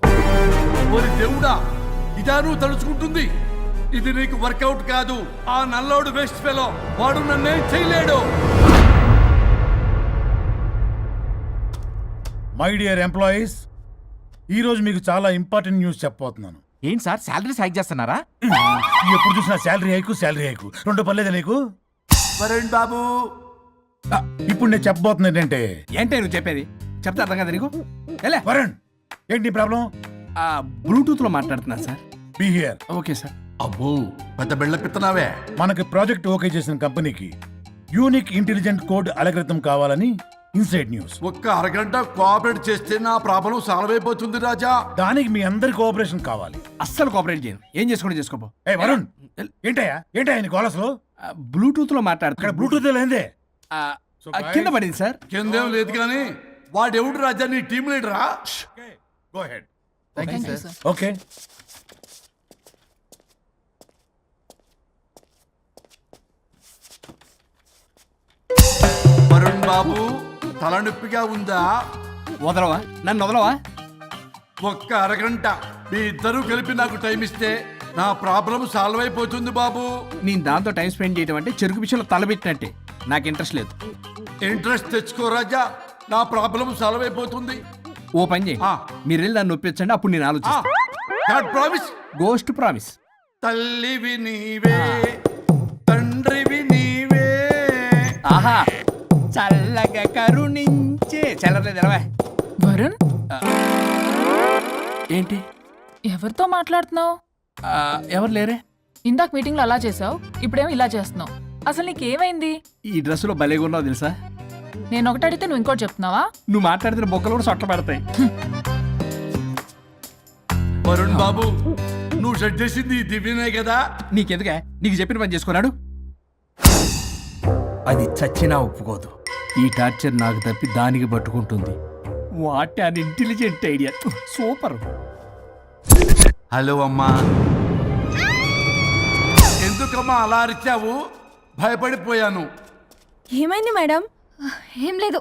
Speaker 9: ఓరి దేవుడా, ఇదా నువ్వు తలుచుకుంటుంది? ఇది నీకు వర్కౌట్ కాదు. ఆ నల్లోడు బెస్ట్ ఫెలో, వాడు నన్నేం చేయలేడు.
Speaker 4: మై డియర్ ఎంప్లాయీస్, ఈరోజు మీకు చాలా ఇంపార్టెంట్ న్యూస్ చెప్పబోతున్నాను.
Speaker 7: ఏంటి సార్, శాలరీస్ హైక్ చేస్తున్నారా?
Speaker 4: ఎప్పుడు చూసినా శాలరీ హైకు రెండు పర్లేదా నీకు?
Speaker 9: వరుణ్ బాబు,
Speaker 4: ఇప్పుడు నేను చెప్పబోతున్నా ఏంటంటే,
Speaker 3: ఏంటే నువ్వు చెప్పేది? చెప్తే అర్థం కదా నీకు? ఎలా
Speaker 4: వరుణ్, ఏంటి నీ ప్రాబ్లం?
Speaker 3: బ్లూటూత్ లో మాట్లాడుతున్నాను sir.
Speaker 4: Be here.
Speaker 3: Okay sir.
Speaker 9: అబ్బో, పెద్ద బిళ్ళ పిత్తనావే.
Speaker 4: మనకి ప్రాజెక్ట్ ఓకే చేసిన కంపెనీకి యూనిక్ ఇంటెలిజెంట్ కోడ్ అలకృతం కావాలని ఇన్సైడ్ న్యూస్.
Speaker 9: ఒక్క అరగంట కోఆపరేట్ చేస్తే నా ప్రాబ్లం సాల్వ్ అయిపోతుంది రాజా.
Speaker 4: దానికి మీ అందరి కోఆపరేషన్ కావాలి.
Speaker 3: అస్సలు కోఆపరేట్ చేయను. ఏం చేసుకోండి చేసుకోపో.
Speaker 4: ఏ వరుణ్, ఏంటయ్యా నీ గోలస్లో?
Speaker 3: బ్లూటూత్ లో
Speaker 4: ఇక్కడ
Speaker 3: మాట్లాడుతున్నా.
Speaker 4: బ్లూటూత్ లేదే.
Speaker 3: కింద పడింది సార్.
Speaker 9: కిందేం లేదు కానీ వాడెవడు రాజా, నీ టీం లీడరా?
Speaker 4: Go ahead.
Speaker 7: Thank you sir.
Speaker 4: Okay.
Speaker 9: Varun బాబు, తలనొప్పిగా ఉందా?
Speaker 3: వదలవా? నన్ను వదలవా?
Speaker 9: ఒక్క అరగంట మీ ఇద్దరు కలిపి నాకు టైం ఇస్తే నా ప్రాబ్లం సాల్వ్ అయిపోతుంది బాబు.
Speaker 3: నేను దాంతో టైం స్పెండ్ చేయడం అంటే చెరుకు విషయంలో తలబెట్టినట్టే. నాకు ఇంట్రెస్ట్ లేదు.
Speaker 9: ఇంట్రెస్ట్ తెచ్చుకో రాజా, నా ప్రాబ్లం సాల్వ్ అయిపోతుంది.
Speaker 3: ఓ పని చేయండి, మీరు వెళ్ళి దాన్ని నొప్పించండి, అప్పుడు నేను ఆలోచిస్తాను.
Speaker 9: ప్రామిస్.
Speaker 3: Ghost promise.
Speaker 9: తల్లివి నీవే, తండ్రివి నీవే.
Speaker 3: ఆహా, చల్లగా కరుణించే. చల్లలేదు ఎలవా.
Speaker 2: వరుణ్,
Speaker 3: ఏంటి?
Speaker 2: ఎవరితో మాట్లాడుతున్నావు?
Speaker 3: ఎవరు లేరే.
Speaker 2: ఇందాక మీటింగ్ లో అలా చేసావు, ఇప్పుడేమో ఇలా చేస్తున్నావు. అసలు నీకేమైంది?
Speaker 3: ఈ డ్రెస్సులో భలేగా ఉన్నావు తెలుసా?
Speaker 2: నేను ఒకటి అడిగితే నువ్వు ఇంకోటి చెప్తున్నావా?
Speaker 3: నువ్వు మాట్లాడితే బొక్కలు కూడా సొట్ట పడతాయి.
Speaker 9: వరుణ్ బాబు, నువ్వు సెట్ చేసింది ఈ దివ్యనే కదా?
Speaker 3: నీకెందుకే? నీకు చెప్పిన పని చేసుకున్నాడు. అది చచ్చినా ఒప్పుకోదు. ఈ టార్చర్ నాకు తప్పి దానికి పట్టుకుంటుంది. What an intelligent idea. Super.
Speaker 9: Hello అమ్మా. ఎందుకమ్మా అలా అరిచావు? భయపడిపోయాను.
Speaker 10: ఏమైంది మేడం?
Speaker 5: ఏం లేదు.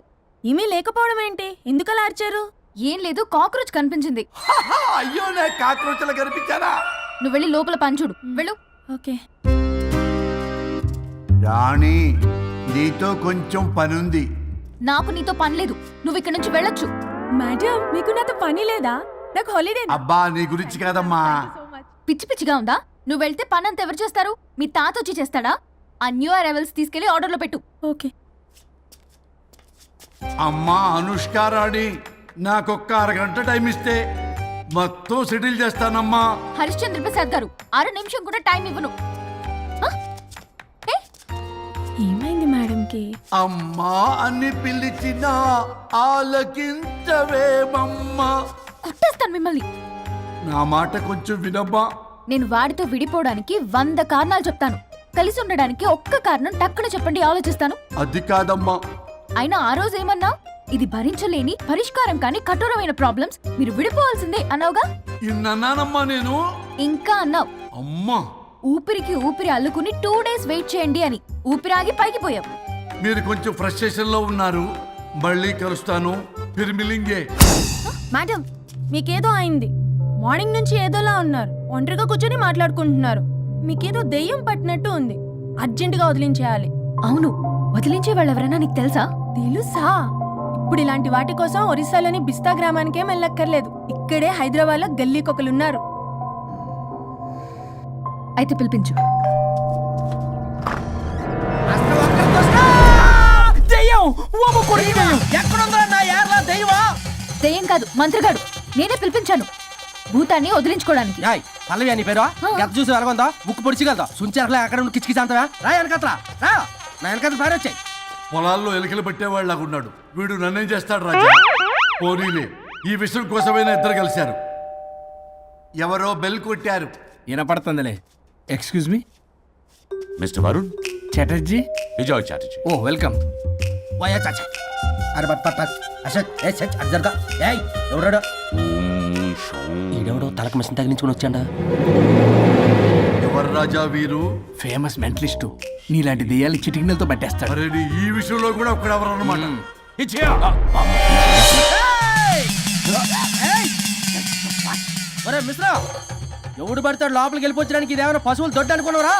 Speaker 10: ఏమీ లేకపోవడం ఏంటి? ఎందుకు అలా అరిచారు?
Speaker 5: ఏం లేదు, కాక్రోచ్ కనిపించింది.
Speaker 9: అయ్యో, నేను కాక్రోచ్లు కనిపించానా?
Speaker 5: నువ్వు వెళ్ళి లోపల పని చూడు. వెళ్ళు.
Speaker 10: ఓకే.
Speaker 9: రాణి, నీతో కొంచెం పనుంది.
Speaker 5: నాకు నీతో పని లేదు. నువ్వు ఇక్కడ నుంచి వెళ్ళొచ్చు.
Speaker 10: మేడం, మీకు నాతో పని లేదా? నాకు హాలిడే.
Speaker 9: అబ్బా, నీ గురించి కాదమ్మా.
Speaker 5: పిచ్చి పిచ్చిగా ఉందా? నువ్వు వెళ్తే పని అంతా ఎవరు చేస్తారు? మీ తాత వచ్చి చేస్తాడా? ఆ న్యూ అరైవల్స్ తీసుకెళ్లి ఆర్డర్లో పెట్టు.
Speaker 10: ఓకే.
Speaker 9: అమ్మా అనుష్క రాణి, నాకొక్క అరగంట టైం ఇస్తే మొత్తం సెటిల్ చేస్తానమ్మా.
Speaker 5: హరిశ్చంద్ర ప్రసాద్ గారు 6 నిమిషం కూడా టైం ఇవ్వను.
Speaker 10: ఏమైంది మేడంకి?
Speaker 9: అమ్మా అని పిలిచిన ఆలకించవేమమ్మా.
Speaker 5: కొట్టేస్తాను మిమ్మల్ని.
Speaker 9: నా మాట కొంచెం వినమ్మా.
Speaker 5: నేను వాడితో విడిపోవడానికి 100 కారణాలు చెప్తాను. కలిసి ఉండడానికి ఒక్క కారణం టక్కున చెప్పండి, ఆలోచిస్తాను.
Speaker 9: అది కాదమ్మా.
Speaker 5: అయినా ఆ రోజు ఏమన్నా, ఇది భరించలేని పరిష్కారం కాని కఠోరమైన ప్రాబ్లమ్స్, మీరు విడిపోవాల్సిందే అన్నావుగా.
Speaker 9: ఇన్నానమ్మా నేను.
Speaker 5: ఇంకా అన్నావు,
Speaker 9: అమ్మా
Speaker 5: ఊపిరికి ఊపిరి అల్లుకుని 2 days వెయిట్ చేయండి అని. ఊపిరాగి పైకి పోయావు.
Speaker 9: మీరు కొంచెం ఫ్రస్ట్రేషన్ లో ఉన్నారు. మళ్ళీ కలుస్తాను. ఫిర్మిలింగే.
Speaker 10: మేడం మీకేదో అయింది. మార్నింగ్ నుంచి ఏదోలా ఉన్నారు. ఒంటరిగా కూర్చొని మాట్లాడుకుంటున్నారు. మీకేదో దెయ్యం పట్టినట్టు ఉంది. అర్జెంటుగా వదిలించేయాలి.
Speaker 5: అవును, వదిలించే వాళ్ళెవరైనా నీకు తెలుసా?
Speaker 10: తెలుసా? ఇప్పుడు ఇలాంటి వాటి కోసం ఒరిస్సాలోని బిస్తా గ్రామానికేం వెళ్ళక్కర్లేదు. ఇక్కడే హైదరాబాద్ లో గల్లీకొకలున్నారు.
Speaker 5: అయితే పిలిపించు. దెయ్యం కాదు, మంత్రగాడు. నేనే పిలిపించాను భూతాన్ని వదిలించుకోవడానికి.
Speaker 3: పల్లవి అని పేరు గత చూసి వెలగొందా ముక్కు పొడిచిగలదా సుంచరలే అక్కడ ఉండి కిచకిచ అంతవా రా వెనకత్రా రా నా వెనకత్ర పేరు వచ్చాయి.
Speaker 9: పొలాల్లో ఎలికలు పట్టేవాళ్ళగా ఉన్నాడు వీడు. నన్నేం చేస్తాడు రాజా? పోనీలే, ఈ విషయం కోసమైనా ఇద్దరు కలిశారు. ఎవరో బెల్ కొట్టారు.
Speaker 3: వినపడుతుందిలే. Excuse me
Speaker 8: mister Varun
Speaker 3: Chatterjee.
Speaker 8: Vijay Chatterjee.
Speaker 3: Oh welcome. అరే బట్ పట్ అశోక్ ఏ సచ్ అర్జర్గా ఏయ్ ఎవరాడు? ఈడెవడో తలకు మిషన్ తగిలించుకుని వచ్చాడా?
Speaker 9: ఎవరు రాజా వీరు?
Speaker 3: Famous mentalist. నీలాంటి దెయ్యాలు చిటికినలతో పట్టేస్తాడు.
Speaker 9: అరే ఈ విషయంలో కూడా ఒకడెవరు అన్నమాట.
Speaker 3: ఒరే మిశ్రా, ఎవడు పడతాడు లోపలికి వెళ్ళిపోవడానికి? ఇదేమైనా పశువులు దొడ్డు అనుకున్నారా?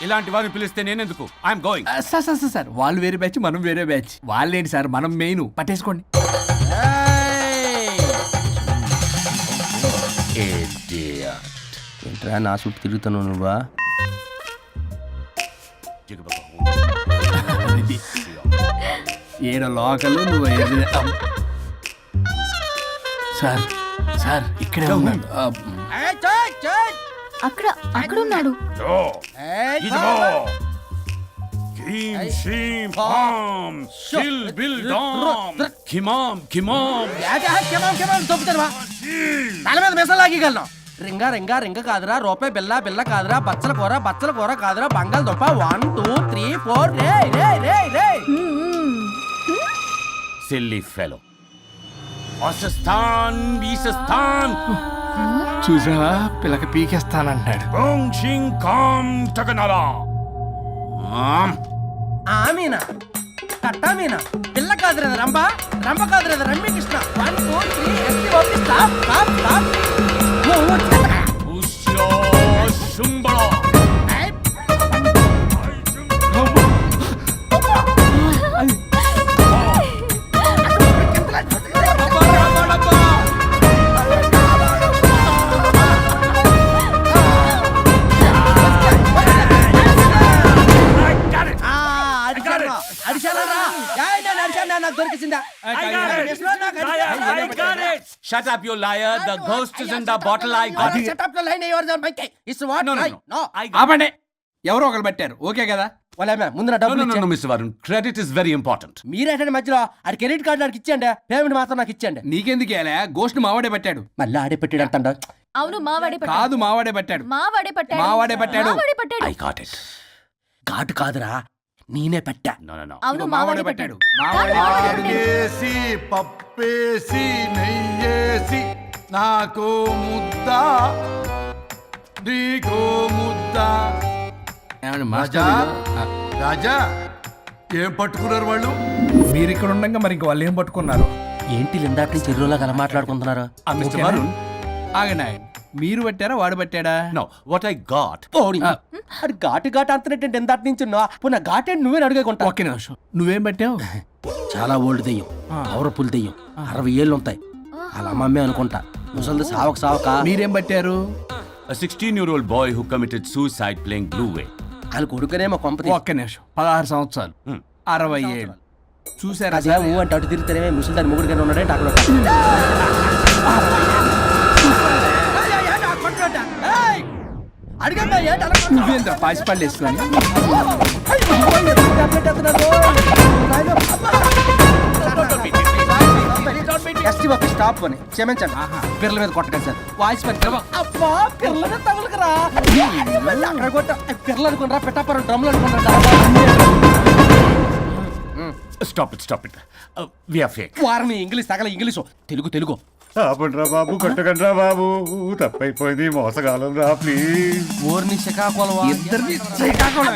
Speaker 11: ఇలాంటి వారిని పిలిస్తే నేనెందుకు? I'm going.
Speaker 3: సార్ వాళ్ళు వేరే బ్యాచ్, మనం వేరే బ్యాచ్. వాళ్ళేంటి సార్, మనం మెయిన్. పట్టేసుకోండి. ఏంట్రా నా చుట్టూ తిరుగుతున్నావు నువ్వా? ఏడ లోకలు నువ్వు. సార్ సార్ ఇక్కడే ఉన్నాడు.
Speaker 5: అక్కడ అక్కడ ఉన్నాడు.
Speaker 3: తల మీద మెసలాగలను. రింగా రింగా రింగ కాదురా, రూపాయి బిల్ల బిల్ల కాదురా, బచ్చల కూర కాదురా, బంగాళదుంప 1 2 3 4. రే రే రే రే
Speaker 11: సిల్లీ ఫెలో. ఈసస్థాన్
Speaker 3: చూసా పిల్లకి పీకేస్తానంటాడు. ఆమీనా కట్టామీనా పిల్ల కాదురా రంభ, రంభ కాదురా Ramya Krishna. 1 2 3 ST OP stop stop stop.
Speaker 11: Shut up, you liar. The ghost is in the bottle. I got it.
Speaker 3: Shut up the line. Yours are my case. It's what?
Speaker 11: No.
Speaker 3: ఆపండి. ఎవరో ఒకరు పెట్టారు. Okay కదా? వాళ్ళ ముందు నా డబ్బులు
Speaker 11: No, Mr. Varun. Credit is very important.
Speaker 3: మీరేంటండి మధ్యలో? ఆడి క్రెడిట్ కార్డు నాకు ఇచ్చేయండి, పేమెంట్ మాత్రం నాకు ఇచ్చేయండి. నీకెందుకు ఇవ్వాలా? గోస్ట్ మావాడే పెట్టాడు. మళ్ళీ ఆడే పెట్టాడు అంటాడు.
Speaker 5: అవును, మావాడే పట్టాడు.
Speaker 3: కాదు మావాడే పెట్టాడు.
Speaker 5: మావాడే పట్టాడు.
Speaker 3: మావాడే పట్టాడు.
Speaker 5: మావాడే పట్టాడు.
Speaker 11: I got it.
Speaker 3: ఘాటు కాదురా, నేనే పెట్టా.
Speaker 11: No.
Speaker 5: అవును, మావాడే పట్టాడు.
Speaker 9: ఆకేసి పప్పేసి నెయ్యేసి నాకు ముద్ద నీకో ముద్ద. రాజా రాజా ఏం పట్టుకున్నారు వాళ్ళు?
Speaker 3: మీరు ఇక్కడ ఉండగా మరి ఇంక వాళ్ళు ఏం పట్టుకున్నారు? ఏంటి ఇందాక చెరువులా కల మాట్లాడుకుంటున్నారు?
Speaker 11: Mr. Varun.
Speaker 3: ఆగండి. మీరు పట్టారా వాడు పట్టాడా?
Speaker 11: No, what I got.
Speaker 3: అది ఘాటు అంతనేటంటే ఎంత నుంచి నా ఘాటే నువ్వే అడిగేకుంటా. ఒకే నిమిషం. నువ్వేం పట్టావు? చాలా ఓల్డ్ దెయ్యం, పవర్ఫుల్ దెయ్యం, 60 ఏళ్ళు ఉంటాయి. అలా అమ్మమ్మే అనుకుంటా. ముసలిది సావక. మీరేం పట్టారు?
Speaker 11: A 16-year-old boy who committed suicide playing Blue Whale.
Speaker 3: వాళ్ళ కొడుకునేమో కొంపతి. ఒక్క నిమిషం. 16 సంవత్సరాలు, 60 ఏళ్ళు. చూసారా
Speaker 13: అదే ఊ అంటే అటు తిరిగితేనే ముసలి దాని ముగ్గురు ఉన్నాడే అక్కడ
Speaker 3: నువ్వేంద్ర పాసిపళ్ళు వేసుకొని
Speaker 13: స్టాప్ అని క్షమించండి పిల్లల మీద కొట్టకండి సార్ వాయిస్ అబ్బా పిల్లల మీద తగులుకురా అక్కడ కొట్ట పిల్లలు అనుకున్నారా పెట్టాపరం డ్రమ్లు అనుకున్నారా
Speaker 8: stop it we are fake.
Speaker 13: వారిని ఇంగ్లీష్ తగల ఇంగ్లీషు తెలుగు
Speaker 8: ఆపండ్రా బాబు, కొట్టకండ్రా బాబు, తప్పైపోయింది, మోసగాలం రా ప్లీజ్.
Speaker 13: ఊరిని శ్రీకాకుళం
Speaker 3: ఇద్దరిని శ్రీకాకుళం.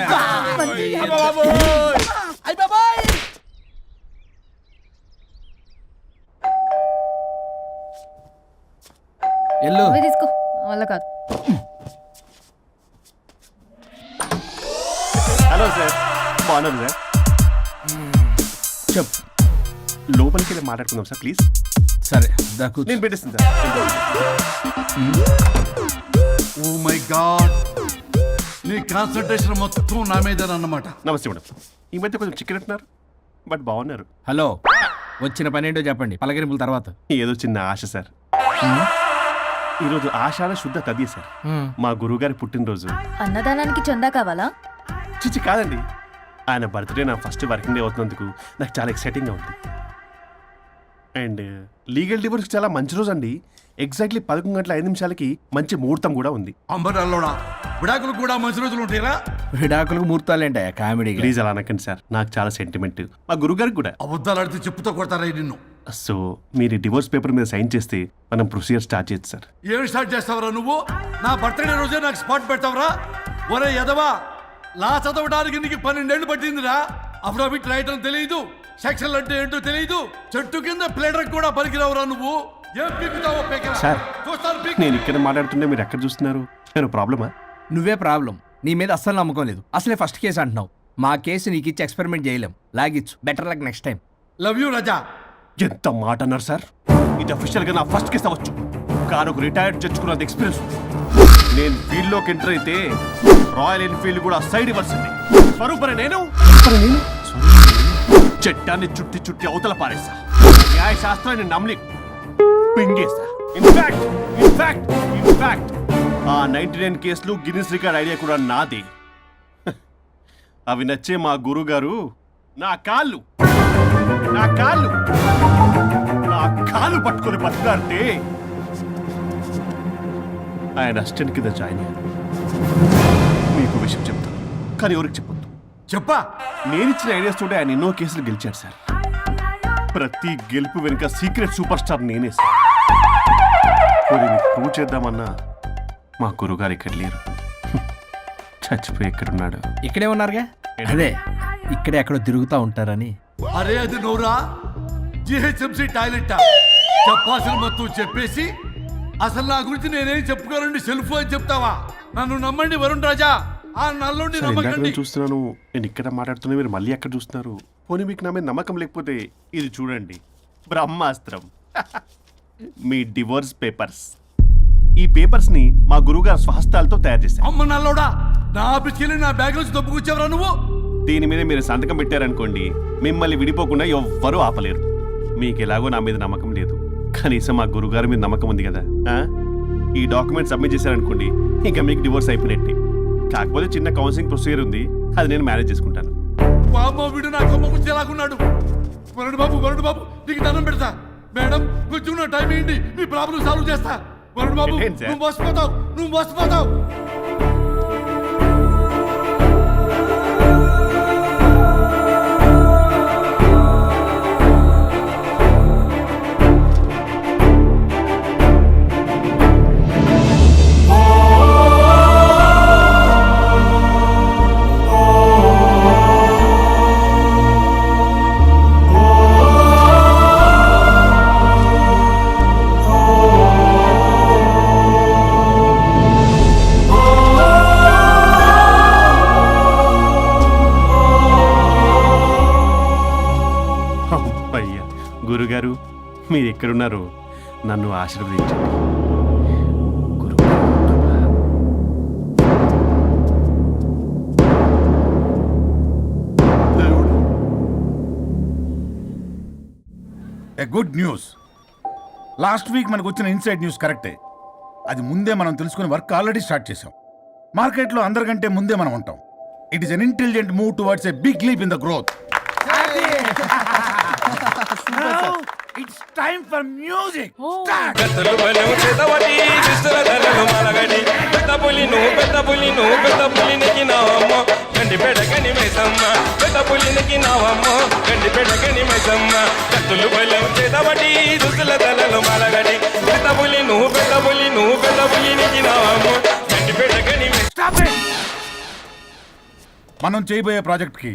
Speaker 3: ఎల్లు
Speaker 5: తీసుకో వల్ల కాదు.
Speaker 8: హలో సార్, బాగున్నాను సార్.
Speaker 3: చెప్పు.
Speaker 8: లోపలికి వెళ్ళి మాట్లాడుకుందాం సార్ ప్లీజ్.
Speaker 3: సరే దాకు
Speaker 8: నేను పెట్టేస్తాను సార్.
Speaker 9: ఓ మై గాడ్, నీ కాన్సన్ట్రేషన్ మొత్తం నా మీద అన్నమాట.
Speaker 8: నమస్తే మేడం. ఈ మధ్య కొంచెం చికెన్ అంటున్నారు, బట్ బాగున్నారు.
Speaker 3: హలో, వచ్చిన పని ఏంటో చెప్పండి, పలకరింపుల తర్వాత.
Speaker 8: ఏదో చిన్న ఆశ సార్. ఈరోజు ఆషాఢ శుద్ధ తది సార్, మా గురువుగారి పుట్టినరోజు.
Speaker 5: అన్నదానానికి చందా కావాలా?
Speaker 8: చిచ్చి కాదండి, ఆయన బర్త్డే నా ఫస్ట్ వర్కింగ్ డే అవుతున్నందుకు నాకు చాలా ఎక్సైటింగ్గా ఉంది. అండ్ లీగల్ డివోర్స్కి చాలా మంచి రోజు అండి. ఎగ్జాక్ట్లీ 11:05 మంచి ముహూర్తం కూడా ఉంది.
Speaker 9: అంబరాల్లోడా విడాకులు కూడా మంచి రోజులు ఉంటాయిరా?
Speaker 3: విడాకులకు ముహూర్తాలు ఏంటా కామెడీ?
Speaker 8: ప్లీజ్ అలా అనకండి సార్, నాకు చాలా సెంటిమెంట్, మా గురుగారికి కూడా.
Speaker 9: అబద్ధాలు ఆడితే చెప్పుతో కొడతారా నిన్ను?
Speaker 8: సో మీరు డివోర్స్ పేపర్ మీద సైన్ చేస్తే మనం ప్రొసీజర్ స్టార్ట్ చేయొచ్చు సార్.
Speaker 9: ఏమి స్టార్ట్ చేస్తావరా నువ్వు? నా బర్త్డే రోజే నాకు స్పాట్ పెడతావరా? ఒరే ఎదవా, లా చదవడానికి నీకు 12 ఏళ్ళు పట్టిందిరా. అఫిడవిట్ రాయటం తెలియదు, సెక్షన్లు అంటే ఏంటో తెలియదు, చెట్టు కింద ప్లేడర్ కూడా పలికిరావురా నువ్వు. ఏం పీకుతావో పీకరా.
Speaker 8: సార్,
Speaker 9: చూస్తాను పీకు.
Speaker 8: నేను ఇక్కడ మాట్లాడుతుంటే మీరు ఎక్కడ చూస్తున్నారు? నేను ప్రాబ్లమా?
Speaker 3: నువ్వే ప్రాబ్లం. నీ మీద అస్సలు నమ్మకం లేదు. అసలే ఫస్ట్ కేసు అంటున్నావు. మా కేసు నీకు ఇచ్చి ఎక్స్పెరిమెంట్ చేయలేం. లాగిచ్చు. Better luck next time.
Speaker 9: Love you Raja.
Speaker 8: ఎంత మాట అన్నారు సార్? ఇది అఫీషియల్గా నా ఫస్ట్ కేసు అవ్వచ్చు, కానీ ఒక రిటైర్డ్ జడ్జ్కున్నంత ఎక్స్పీరియన్స్. నేను ఫీల్డ్లోకి ఎంటర్ అయితే రాయల్ ఎన్ఫీల్డ్ కూడా సైడ్ ఇవ్వాల్సింది. స్వరూపరే నేను చట్టాన్ని చుట్టి అవతల పారేసా. న్యాయ శాస్త్రాన్ని నమ్మి పింగేసా. ఇన్ఫాక్ట్ ఆ 99 కేసులు గిన్నిస్ రికార్డ్ ఐడియా కూడా నాదే. అవి నచ్చే మా గురువు గారు నా కాళ్ళు పట్టుకొని బతుకారంటే ఆయన అసిస్టెంట్ కింద జాయిన్ అయ్యాను. మీకు విషయం చెప్తాను, కానీ ఎవరికి చెప్పొద్దు.
Speaker 9: చెప్పా.
Speaker 8: నేనిచ్చిన ఐడియాస్ తోటి ఆయన ఎన్నో కేసులు గెలిచాడు సార్. ప్రతి గెలుపు వెనుక సీక్రెట్ సూపర్ స్టార్ నేనే సార్. ప్రూవ్ చేద్దామన్నా మా గురుగారు ఇక్కడ లేరు. చచ్చిపోయి ఎక్కడున్నాడు?
Speaker 3: ఇక్కడే ఉన్నారుగా. అదే ఇక్కడే ఎక్కడో తిరుగుతూ ఉంటారని.
Speaker 9: అరే అది నోరా, జిహెచ్ఎంసీ టాయిలెట్ చెప్పాల్సిన మొత్తం చెప్పేసి అసలు నా గురించి నేనేం చెప్పుకోరండి సెల్ఫ్ అని చెప్తావా? నన్ను నమ్మండి వరుణ్ రాజా, ఆ నల్లుండి నమ్మకండి.
Speaker 8: చూస్తున్నాను, నేను ఇక్కడ మాట్లాడుతున్నా, మీరు మళ్ళీ ఎక్కడ చూస్తున్నారు? పోనీ మీకు నా మీద నమ్మకం లేకపోతే ఇది చూడండి, బ్రహ్మాస్త్రం. మీ డివోర్స్ పేపర్స్. ఈ పేపర్స్ ని మా గురువుగారు స్వహస్తాలతో తయారు చేశారు.
Speaker 9: అమ్మ నల్లోడా, నా ఆఫీస్కి వెళ్ళి నా బ్యాగ్ నుంచి దొబ్బుకొచ్చావరా నువ్వు?
Speaker 8: దీని మీద మీరు సంతకం పెట్టారనుకోండి, మిమ్మల్ని విడిపోకుండా ఎవ్వరూ ఆపలేరు. మీకు ఎలాగో నా మీద నమ్మకం లేదు, కనీసం మా గురుగారి మీద నమ్మకం ఉంది కదా. ఈ డాక్యుమెంట్ సబ్మిట్ చేశారనుకోండి, ఇంకా మీకు డివోర్స్ అయిపోయినట్టే. కాకపోతే చిన్న కౌన్సిలింగ్ ప్రొసీజర్ ఉంది, అది నేను మేనేజ్ చేసుకుంటాను.
Speaker 9: వీడు నా కొమ్మ గురించి ఎలాగున్నాడు? వరుణ్ బాబు నీకు దండం పెడతా. మేడం కొంచెం నా టైం ఏంటి, మీ ప్రాబ్లం సాల్వ్ చేస్తా. వరుణ్ బాబు నువ్వు మోసపోతావు.
Speaker 8: గురుగారు, మీరు ఎక్కడున్నారు? నన్ను ఆశీర్వదించండి.
Speaker 4: A good news. Last week మనకు వచ్చిన ఇన్సైడ్ న్యూస్ కరెక్టే. అది ముందే మనం తెలుసుకుని వర్క్ ఆల్రెడీ స్టార్ట్ చేసాం. మార్కెట్లో అందరికంటే ముందే మనం ఉంటాం. It is an intelligent move towards a big leap in the growth. It's time for music. మనం చేయబోయే ప్రాజెక్ట్ కి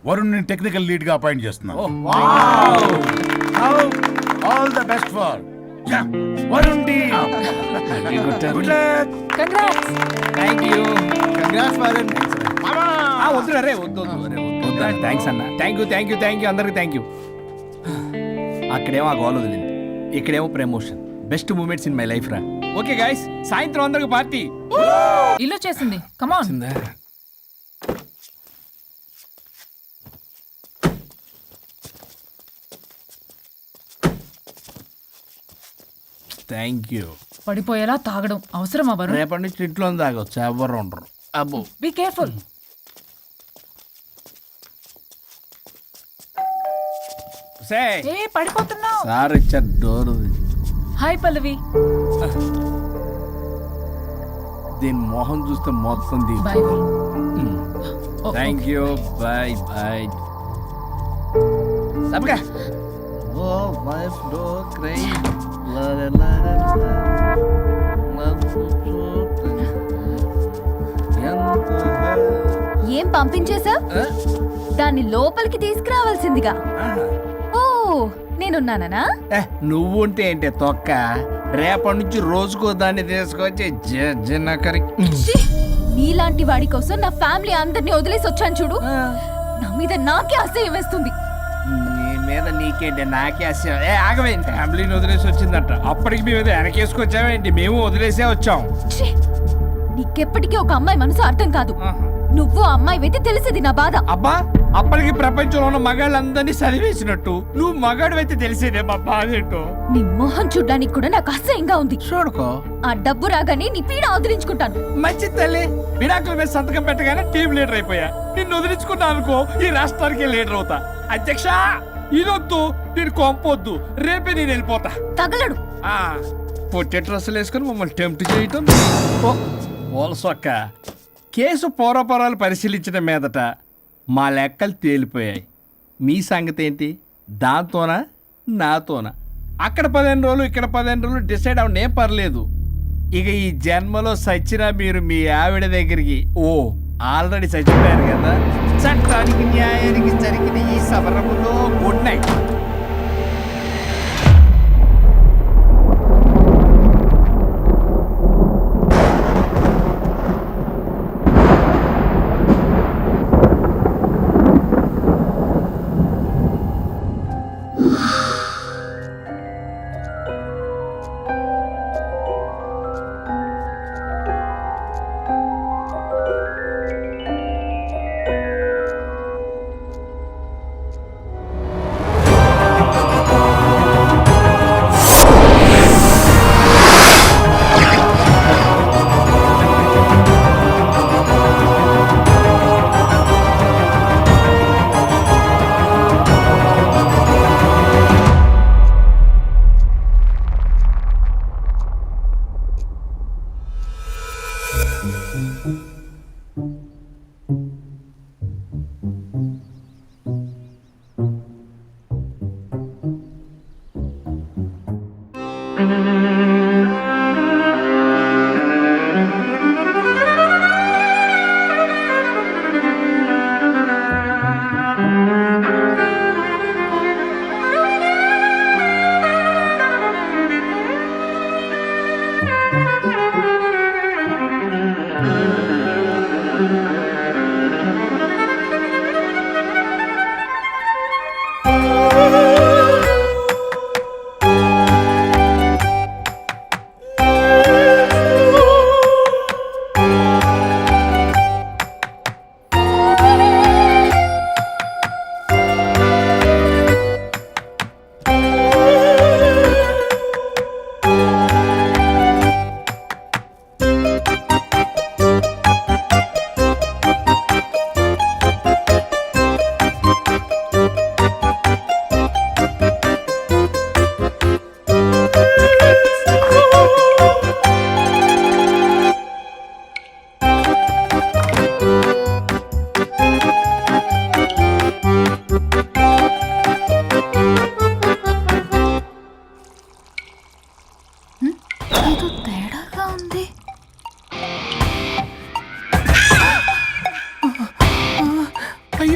Speaker 4: వరుణ్ టెక్నికల్ లీడ్ గా అపాయింట్ చేస్తున్నాం. All the best for Varun team. Good luck.
Speaker 2: Congrats.
Speaker 3: Thank you. Congrats Varun. వద్దు రే వద్దు thanks అన్న. Thank you అందరికి థ్యాంక్ యూ. అక్కడేమో ఆ గోల్ వదిలింది, ఇక్కడేమో promotion. Best moments in my life రా. ఓకే గైస్, సాయంత్రం అందరికి పార్టీ.
Speaker 2: ఇల్లు చేసింది, కమాన్.
Speaker 3: Thank you.
Speaker 2: పడిపోయేలా తాగడం అవసరమా వరుణ్?
Speaker 3: రేపటి నుంచి ఇంట్లో తాగొచ్చు, ఎవరు ఉండరు. అబ్బో,
Speaker 2: బీ కేర్ఫుల్. ఏ పడిపోతున్నావు.
Speaker 3: సార్ ఇచ్చారు డోర్.
Speaker 2: హాయ్ పల్లవి.
Speaker 3: దీని మొహం చూస్తే మొత్తం
Speaker 2: బాయ్.
Speaker 3: Thank you. Bye bye. సబ్గా ఓ వైఫ్ డో క్రై
Speaker 5: ఏం పంపించేశా? దాన్ని లోపలికి తీసుకురావాల్సిందిగా. ఓ నేనున్నానా?
Speaker 3: నువ్వు ఉంటే ఏంటి తొక్క. రేపటి నుంచి రోజుకో దాన్ని తీసుకొచ్చి జనకరి.
Speaker 5: నీలాంటి వాడి కోసం నా ఫ్యామిలీ అందరినీ వదిలేసి వచ్చాను చూడు. నా మీద నాకే అసహ్యం వేస్తుంది.
Speaker 3: నీ మీద నీకేంటి, నాకే అసహ్యం. ఆగవేంటి, ఫ్యామిలీని వదిలేసి వచ్చిందంట. అప్పటికి మేము వెనకేసుకొచ్చామేంటి? మేము వదిలేసే వచ్చాం.
Speaker 5: నీకెప్పటికీ ఒక అమ్మాయి మనసు అర్థం కాదు. నువ్వు అమ్మాయి అయితే తెలిసేది నా బాధ.
Speaker 3: అబ్బా, అప్పటికి ప్రపంచంలో ఉన్న మగాళ్ళందరినీ చదివేసినట్టు నువ్వు మగాడు అయితే తెలిసేదే మా బాధ ఏంటో.
Speaker 5: నీ మొహం చూడ్డానికి కూడా నాకు అసహ్యంగా ఉంది.
Speaker 3: చూడుకో,
Speaker 5: ఆ డబ్బు రాగానే నీ పీడ వదిలించుకుంటాను.
Speaker 3: మంచి తల్లి. విడాకుల మీద సంతకం పెట్టగానే టీం లీడర్ అయిపోయా. నిన్ను వదిలించుకున్నా అనుకో, ఈ రాష్ట్రానికి లీడర్ అవుతా. అధ్యక్ష, ఇదొద్దు, నేను కొంపొద్దు. రేపే నేను వెళ్ళిపోతా.
Speaker 5: తగలడు.
Speaker 3: పొట్టె డ్రెస్సులు వేసుకుని మమ్మల్ని టెంప్ట్ చేయటం. ఓలసొక్క. కేసు పూర్వపరాలు పరిశీలించడం మీదట మా లెక్కలు తేలిపోయాయి. మీ సంగతి ఏంటి? దాంతోనా నాతోనా? అక్కడ 15 రోజులు, ఇక్కడ 15 రోజులు డిసైడ్ అవనే పర్లేదు. ఇక ఈ జన్మలో సచ్చినా మీరు మీ ఆవిడ దగ్గరికి ఆల్రెడీ చచ్చిపోయారు కదా. చట్టానికి న్యాయానికి జరిగిన ఈ సమరములో గుడ్ నైట్.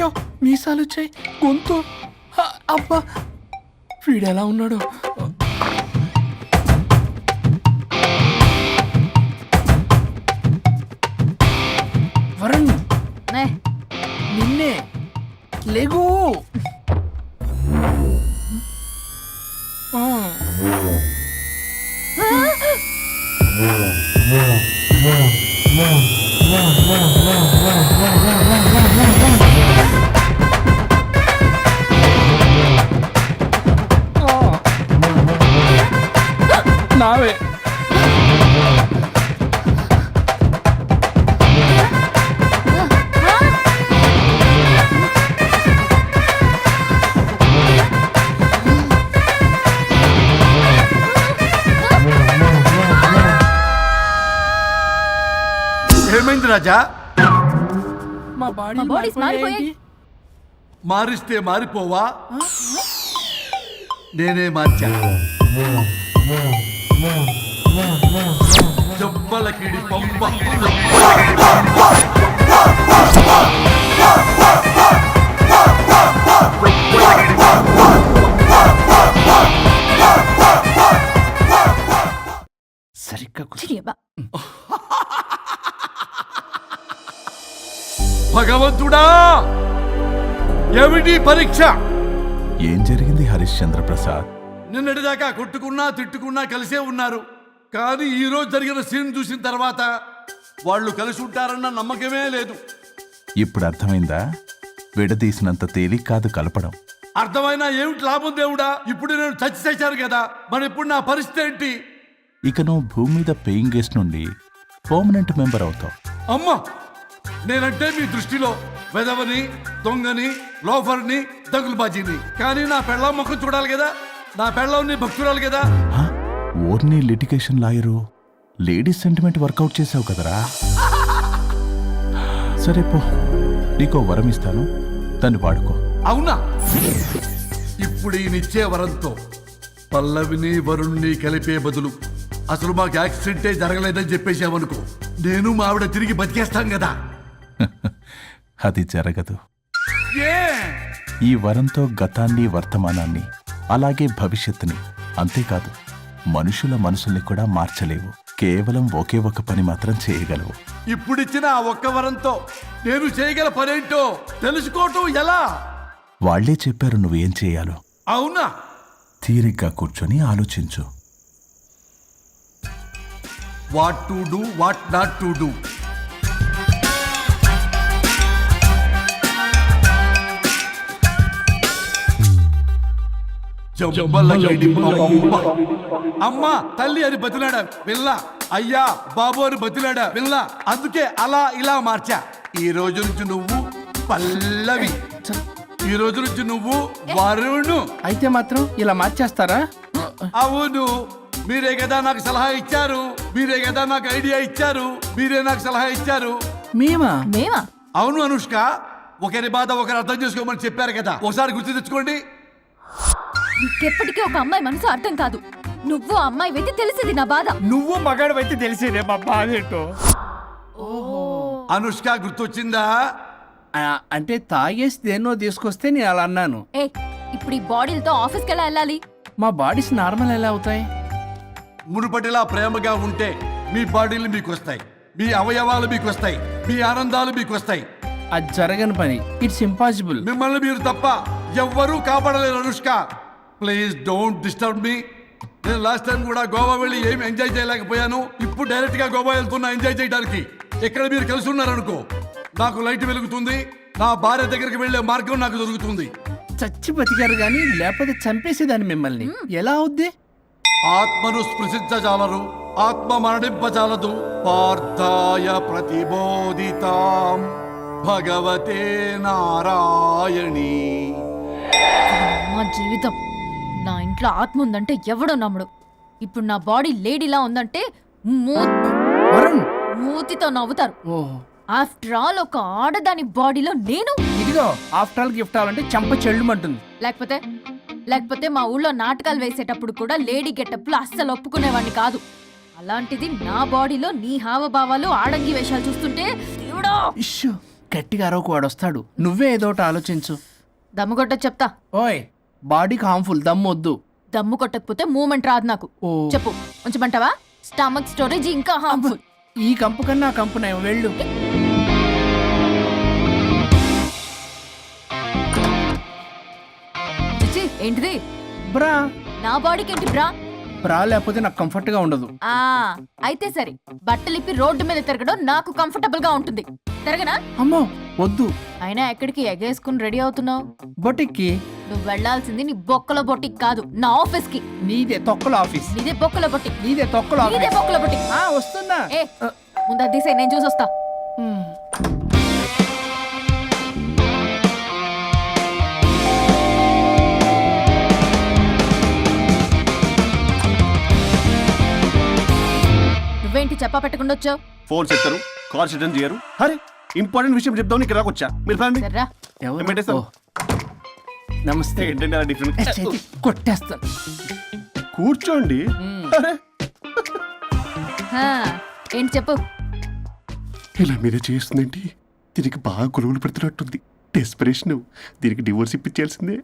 Speaker 3: అయ్యో మీసాలు వచ్చాయి, గొంతు అబ్బా, వీడు ఎలా ఉన్నాడు? వరుణ్, నిన్నే లేగు. నావే
Speaker 9: ఏమైంది రాజా?
Speaker 3: మా బాడీ
Speaker 9: మారిస్తే మారిపోవా? నేనే మార్చా. జబ్బలకిడి పంప.
Speaker 3: సరిగ్గా
Speaker 9: భగవంతుడా, ఏమిటి పరీక్ష?
Speaker 4: ఏం జరిగింది హరిశ్చంద్ర ప్రసాద్?
Speaker 9: నిన్నటిదాకా కొట్టుకున్నా తిట్టుకున్నా కలిసే ఉన్నారు, కానీ ఈ రోజు జరిగిన సీన్ చూసిన తర్వాత వాళ్ళు కలిసి ఉంటారన్న నమ్మకమే లేదు.
Speaker 4: ఇప్పుడు అర్థమైందా? విడదీసినంత తేలిక కాదు కలపడం.
Speaker 9: అర్థమైనా ఏమిటి లాభం దేవుడా? ఇప్పుడు నేను చచ్చాను కదా, మరి ఇప్పుడు నా పరిస్థితి ఏంటి?
Speaker 4: ఇక నువ్వు భూమి మీద పేయింగ్ గెస్ట్ నుండి పర్మనెంట్ మెంబర్ అవుతావు.
Speaker 9: అమ్మా, నేనంటే మీ దృష్టిలో వెదవని, దొంగని, లోఫర్ని, దగులుబాజీని. కానీ నా పెళ్ళం ముఖం చూడాలి కదా, నా పెళ్ళం నీ భక్తురాలు కదా.
Speaker 4: ఓర్ని litigation lawyer, ladies sentiment work out చేసావు కదరా. సరే పో, నీకో వరం ఇస్తాను, దాన్ని వాడుకో.
Speaker 9: అవునా? ఇప్పుడు ఈయనిచ్చే వరంతో పల్లవిని వరుణ్ణి కలిపే బదులు అసలు మాకు యాక్సిడెంటే జరగలేదని చెప్పేసామనుకో, నేను మా ఆవిడ తిరిగి బతికేస్తాం కదా.
Speaker 4: అది జరగదు.
Speaker 9: ఏ?
Speaker 4: ఈ వరంతో గతాన్ని, వర్తమానాన్ని, అలాగే భవిష్యత్తుని, అంతేకాదు మనుషుల మనసుల్ని కూడా మార్చలేవు. కేవలం ఒకే ఒక పని మాత్రం చేయగలవు.
Speaker 9: ఇప్పుడిచ్చిన ఆ ఒక్క వరంతో నేను చేయగల పనేంటో తెలుసుకోవటం ఎలా?
Speaker 4: వాళ్లే చెప్పారు నువ్వేం చేయాలో.
Speaker 9: అవునా?
Speaker 4: తీరిగ్గా కూర్చొని ఆలోచించు.
Speaker 9: What to do, what not to do. అమ్మా తల్లి అని బతిలాడా పిల్ల, అయ్యా బాబు అని బతిలాడా పిల్ల. అందుకే అలా ఇలా మార్చా. ఈ రోజు నుంచి నువ్వు పల్లవి, ఈ రోజు నుంచి నువ్వు వరుణు.
Speaker 3: అయితే మాత్రం ఇలా మార్చేస్తారా?
Speaker 9: అవును, మీరే కదా నాకు సలహా ఇచ్చారు, మీరే కదా నాకు ఐడియా ఇచ్చారు, మీరే నాకు సలహా ఇచ్చారు.
Speaker 3: మేమా?
Speaker 9: అవును అనుష్క, ఒకరి బాధ ఒకరు అర్థం చేసుకోమని చెప్పారు కదా, ఒకసారి గుర్తు తెచ్చుకోండి.
Speaker 5: నీకెప్పటికీ ఒక అమ్మాయి మనసు అర్థం కాదు. నువ్వు అమ్మాయి వెతి తెలిసింది నా బాధ.
Speaker 3: నువ్వు మగాడు అయితే తెలిసేదే మా బాధ ఏంటో.
Speaker 9: అనుష్క గుర్తొచ్చిందా?
Speaker 3: అంటే తాగేసి దేన్నో తీసుకొస్తే నేను అలా అన్నాను.
Speaker 5: ఏ, ఇప్పుడు ఈ బాడీలతో ఆఫీస్కి ఎలా వెళ్ళాలి?
Speaker 3: మా బాడీస్ నార్మల్ ఎలా అవుతాయి?
Speaker 9: మునుపటిలా ప్రేమగా ఉంటే మీ బాడీలు మీకు వస్తాయి, మీ అవయవాలు మీకు వస్తాయి, మీ ఆనందాలు మీకు వస్తాయి.
Speaker 3: అది జరగని పని. It's impossible.
Speaker 9: మిమ్మల్ని మీరు తప్ప ఎవ్వరూ కాపాడలేరు Anushka. Please don't disturb me. నేను లాస్ట్ టైం కూడా గోవా వెళ్ళి ఏమి ఎంజాయ్ చేయలేకపోయాను. ఇప్పుడు డైరెక్ట్ గా గోవా వెళ్తున్నా ఎంజాయ్ చేయడానికి. ఇక్కడ మీరు కలిసి ఉన్నారనుకో, నాకు లైట్ వెలుగుతుంది, నా భార్య దగ్గరికి వెళ్లే మార్గం నాకు దొరుకుతుంది.
Speaker 3: చచ్చి బతికారు గాని లేకపోతే చంపేసేదాన్ని మిమ్మల్ని. ఎలా అవుద్ది?
Speaker 9: ఆత్మను స్పృశించజాలరు, ఆత్మ మరణింపజాలదు. పార్థాయ ప్రతిబోధితాం భగవతే నారాయణి.
Speaker 5: మా జీవితం, నా ఇంట్లో ఆత్మ ఉందంటే ఎవడో నమ్ముడు. ఇప్పుడు నా బాడీ లేడీలా ఉందంటే మూతితో నవ్వుతారు. ఆఫ్టర్ ఆల్ ఒక ఆడదాని బాడీలో నేను.
Speaker 3: ఇదిగో ఆఫ్టర్ ఆల్ గిఫ్ట్ అవ్వాలంటే చంప చెల్లుమంటుంది.
Speaker 5: లేకపోతే మా ఊళ్ళో నాటకాలు వేసేటప్పుడు కూడా లేడీ గెటప్లు అస్సలు ఒప్పుకునేవాడిని కాదు. అలాంటిది నా బాడీలో నీ హావభావాలు, ఆడంగి వేషాలు చూస్తుంటే దేవుడా.
Speaker 13: గట్టిగా అరవకు వాడు వస్తాడు. నువ్వే ఏదో ఒకటి ఆలోచించు.
Speaker 5: దమ్ము కొట్ట చెప్తా.
Speaker 13: ఓయ్ బాడీకి హార్మ్ఫుల్, దమ్మొద్దు.
Speaker 5: దమ్ము కొట్టకపోతే మూమెంట్ రాదు నాకు.
Speaker 13: ఓ
Speaker 5: చెప్పు, ఉంచమంటావా? స్టమక్ స్టోరేజ్ ఇంకా హార్మ్ఫుల్.
Speaker 13: ఈ కంపు కన్నా ఆ కంపు నయం, వెళ్ళు.
Speaker 5: చిచి, ఏంటిది?
Speaker 13: బ్రా.
Speaker 5: నా బాడీకి ఏంటి బ్రా?
Speaker 13: బ్రా లేకపోతే నాకు కంఫర్ట్ గా ఉండదు.
Speaker 5: ఆ అయితే సరే, బట్టలిప్పి రోడ్డు మీద తిరగడం నాకు కంఫర్టబుల్ గా ఉంటుంది. తిరగనా?
Speaker 13: అమ్మో వద్దు.
Speaker 5: అయినా ఎక్కడికి ఎగేసుకుని రెడీ అవుతున్నావు?
Speaker 13: బొటిక్కి.
Speaker 5: నువ్వు వెళ్లాల్సింది నీ బొక్కల బొట్టికి కాదు, నా ఆఫీస్ కి.
Speaker 13: నీదే తొక్కల ఆఫీస్.
Speaker 5: నీదే బొక్కల బొట్టి.
Speaker 13: నీదే తొక్కల
Speaker 5: నీదే
Speaker 13: ఆఫీస్.
Speaker 5: బొక్కల బొట్టి.
Speaker 13: వస్తున్నా.
Speaker 5: ఏ ముందు అది తీసేయ్, నేను చూసొస్తా. నువ్వేంటి చెప్పా పెట్టకుండా వచ్చావు?
Speaker 8: ఫోన్ చెప్తారు, కాల్ అటెండ్ చేయరు. అరే ఇంపార్టెంట్ విషయం చెప్దాం ఇక్కడ వచ్చా. మీరు పదండి.
Speaker 5: సర్రా.
Speaker 13: ఎవరు?
Speaker 8: పెట్టేస్తాను.
Speaker 13: నమస్తే.
Speaker 8: ఏంటండి అలా డిఫరెంట్?
Speaker 13: కొట్టేస్తాను.
Speaker 8: కూర్చోండి. అరే
Speaker 5: హా, ఏంటి చెప్పు.
Speaker 8: ఇలా మీరే చేస్తుందేంటి? దీనికి బాగా గొలుగులు పెడుతున్నట్టుంది. డెస్పిరేషన్. దీనికి డివోర్స్ ఇప్పించాల్సిందే.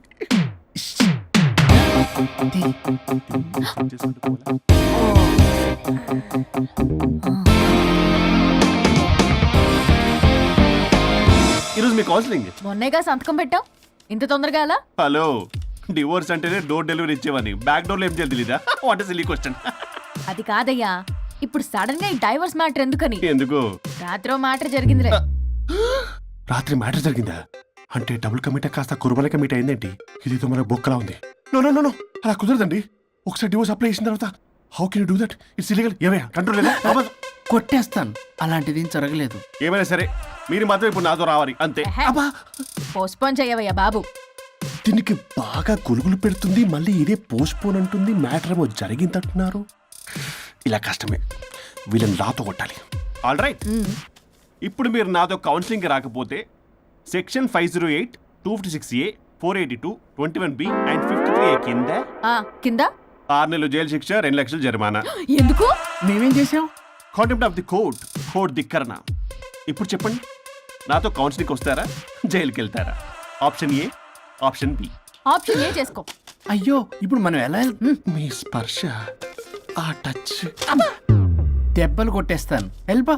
Speaker 8: ఈరోజు మీ కౌన్సిలింగ్.
Speaker 5: మొన్నేగా సంతకం పెట్టావు, ఇంత తొందరగా అలా?
Speaker 8: హలో, డివోర్స్ అంటేనే డోర్ డెలివరీ ఇచ్చేవని, బ్యాక్ డోర్ లో ఏం చేయాలి తెలీదా? What is silly question.
Speaker 5: అది కాదయ్యా, ఇప్పుడు సడన్ గా ఈ డైవర్స్ మ్యాటర్ ఎందుకని?
Speaker 8: ఎందుకు?
Speaker 5: రాత్రో మ్యాటర్ జరిగిందిలే.
Speaker 8: రాత్రి మ్యాటర్ జరిగిందా? అంటే డబుల్ కమిటా కాస్త కుర్బల కమిట్ అయిందేంటి? ఇదేదో మన బొక్కలా ఉంది. నో నో నో నో, అలా కుదరదండి. ఒకసారి డివోర్స్ అప్లై చేసిన తర్వాత how can you do that? It's illegal. ఏమయ్యా కంట్రోల్ లేదా?
Speaker 13: కొట్టేస్తాను. అలాంటిది ఏం జరగలేదు.
Speaker 8: ఏమైనా సరే మీరు మాత్రం ఇప్పుడు నాతో రావాలి అంతే.
Speaker 5: పోస్ట్పోన్ చెయ్యవయ్యా బాబు.
Speaker 8: దీనికి బాగా గొలుగులు పెడుతుంది, మళ్ళీ ఇదే పోస్ట్పోన్ అంటుంది. మ్యాటర్ ఏమో జరిగిందంటున్నారు. ఇలా కష్టమే, వీళ్ళని నాతో కొట్టాలి. ఆల్ రైట్, ఇప్పుడు మీరు నాతో కౌన్సిలింగ్కి రాకపోతే section 508, 256A, 482, 21B and 53A కింద
Speaker 5: కింద
Speaker 8: 6 నెలలు జైలు శిక్ష, 2 లక్షలు జరిమానా.
Speaker 5: ఎందుకు?
Speaker 13: మేమేం చేసాం?
Speaker 8: Contempt of the court, court ధిక్కరణ. ఇప్పుడు చెప్పండి, నాతో కౌన్సిలింగ్కి వస్తారా, జైలుకి వెళ్తారా? Option A, option B.
Speaker 5: Option A చేసుకో.
Speaker 13: అయ్యో ఇప్పుడు మనం ఎలా
Speaker 8: మీ స్పర్శ, ఆ టచ్.
Speaker 13: దెబ్బలు కొట్టేస్తాను. వెళ్ళిపో.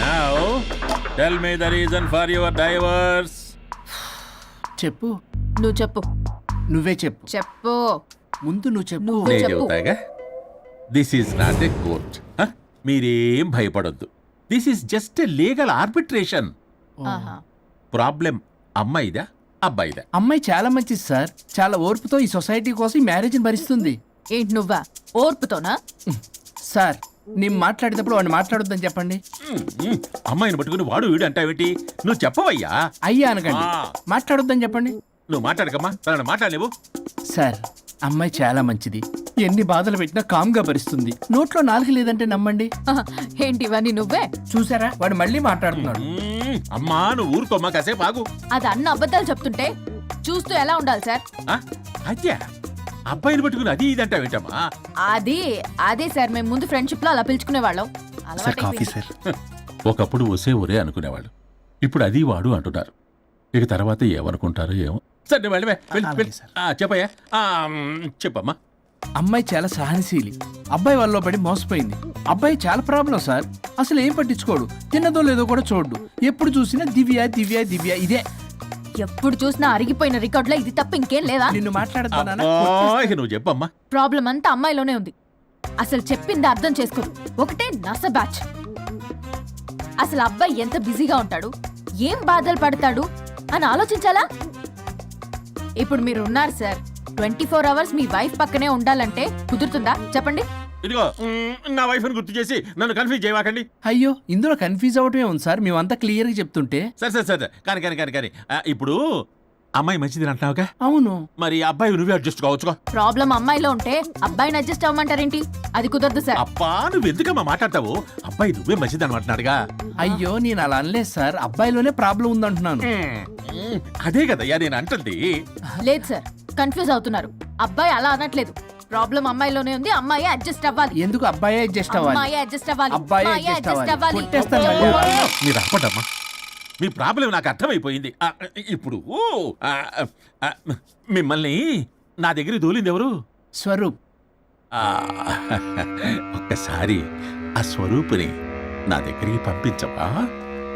Speaker 16: Now, tell me the reason for your divorce.
Speaker 13: చెప్పు.
Speaker 5: నువ్వు చెప్పు.
Speaker 13: నువ్వే చెప్పు.
Speaker 5: చెప్పు.
Speaker 13: ముందు నువ్వు చెప్పు.
Speaker 5: నువ్వే
Speaker 16: నేను
Speaker 5: చెప్పు.
Speaker 16: చెబుతాగా. This is not a court. మీరేం భయపడొద్దు. This is just a legal arbitration.
Speaker 5: ఆహా.
Speaker 16: ప్రాబ్లం అమ్మాయిదా అబ్బాయిదా?
Speaker 13: అమ్మాయి చాలా మంచిది సార్. చాలా ఓర్పుతో ఈ సొసైటీ కోసం ఈ మ్యారేజ్ని భరిస్తుంది.
Speaker 5: ఏంటి నువ్వా ఓర్పుతోనా?
Speaker 13: సార్ నేను మాట్లాడేటప్పుడు వాడిని మాట్లాడొద్దని చెప్పండి.
Speaker 16: అమ్మాయిని పట్టుకుని వాడు వీడు అంటావేటి? నువ్వు చెప్పవయ్యా.
Speaker 13: అయ్యా అనకండి. మాట్లాడొద్దని చెప్పండి.
Speaker 16: నువ్వు మాట్లాడకమ్మా, తనని మాట్లాడలేవు.
Speaker 13: సార్ అమ్మాయి చాలా మంచిది. ఎన్ని బాధలు పెట్టినా కామ్గా భరిస్తుంది. నోట్లో నాలుగు లేదంటే నమ్మండి.
Speaker 5: ఏంటి ఇవన్నీ నువ్వే
Speaker 13: చూసారా, వాడు మళ్ళీ మాట్లాడుతున్నాడు.
Speaker 16: అమ్మా నువ్వు ఊరుకోమ్మా, కాసేపు ఆగు.
Speaker 5: అది అన్న అబద్ధాలు చెప్తుంటే చూస్తూ ఎలా ఉండాలి సార్?
Speaker 16: అద్యా అబ్బాయిని పట్టుకుని అది ఇది అంటావేంటమ్మా?
Speaker 5: అదే సార్, మేము ముందు ఫ్రెండ్షిప్ లో అలా పిలుచుకునే వాళ్ళం.
Speaker 16: ఒకప్పుడు ఒసే ఒరే అనుకునేవాళ్ళు, ఇప్పుడు అది వాడు అంటున్నారు. ఇక తర్వాత ఏమనుకుంటారో ఏమో. సరే వెళ్ళవే, చెప్పయ్యా. చెప్పమ్మా.
Speaker 13: అమ్మాయి చాలా సహనశీలి. అబ్బాయి వాళ్ళలో పడి మోసపోయింది. అబ్బాయి చాలా ప్రాబ్లం సార్. అసలు ఏం పట్టించుకోడు. తిన్నదో లేదో కూడా చూడు. ఎప్పుడు చూసినా దివ్య దివ్య దివ్య ఇదే.
Speaker 5: ఎప్పుడు చూసినా అరిగిపోయిన రికార్డ్ లో ఇది తప్ప ఇంకేం లేదా?
Speaker 13: నిన్ను మాట్లాడుతున్నా.
Speaker 16: నువ్వు చెప్పమ్మా.
Speaker 5: ప్రాబ్లం అంతా అమ్మాయిలోనే ఉంది. అసలు చెప్పింది అర్థం చేసుకోదు. ఒకటే నస బ్యాచ్. అసలు అబ్బాయి ఎంత బిజీగా ఉంటాడు, ఏం బాధలు పడతాడు అని ఆలోచించాలా? ఇప్పుడు మీరు ఉన్నారు సార్, 24 hours మీ వైఫ్ పక్కనే ఉండాలంటే కుదురుతుందా చెప్పండి?
Speaker 16: ఇదిగో నా వైఫ్ ని గుర్తు చేసి నన్ను కన్ఫ్యూజ్ చేయవాకండి.
Speaker 13: అయ్యో ఇందులో కన్ఫ్యూజ్ అవటమే ఉంది సార్, మేమంతా క్లియర్ గా చెప్తుంటే.
Speaker 16: సరే కానీ ఇప్పుడు అమ్మాయి మంచిది అంటున్నావుగా?
Speaker 13: అవును.
Speaker 16: మరి అబ్బాయి నువ్వే అడ్జస్ట్ కావచ్చుగా.
Speaker 5: ప్రాబ్లం అమ్మాయిలో ఉంటే అబ్బాయిని అడ్జస్ట్ అవ్వమంటారేంటి? అది కుదరదు సార్.
Speaker 16: అబ్బా నువ్వు ఎందుకమ్మా మాట్లాడతావు? అబ్బాయి నువ్వే మంచిది అనమాటున్నాడుగా.
Speaker 13: అయ్యో నేను అలా అనలేదు సార్, అబ్బాయిలోనే ప్రాబ్లం ఉందంటున్నాను.
Speaker 16: అదే కదయ్యా నేను అంటుంది.
Speaker 5: లేదు సార్, కన్ఫ్యూజ్ అవుతున్నారు. అబ్బాయి అలా అనట్లేదు, ప్రాబ్లం అమ్మాయిలోనే ఉంది, అమ్మాయి అడ్జస్ట్ అవ్వాలి.
Speaker 13: ఎందుకు అబ్బాయి అడ్జస్ట్ అవ్వాలి?
Speaker 5: అమ్మాయి అడ్జస్ట్ అవ్వాలి.
Speaker 13: అబ్బాయి
Speaker 5: అమ్మాయి
Speaker 13: adjust
Speaker 5: adjust
Speaker 13: అవ్వాలి.
Speaker 5: అవ్వాలి.
Speaker 13: కొట్టేస్తాను మళ్ళీ.
Speaker 16: మీరు అప్పటమ్మా, మీ ప్రాబ్లం నాకు అర్థమైపోయింది. ఇప్పుడు మిమ్మల్ని నా దగ్గర దూలింది ఎవరు?
Speaker 13: స్వరూప్.
Speaker 16: ఒక్కసారి ఆ స్వరూపుని నా దగ్గరికి పంపించవా?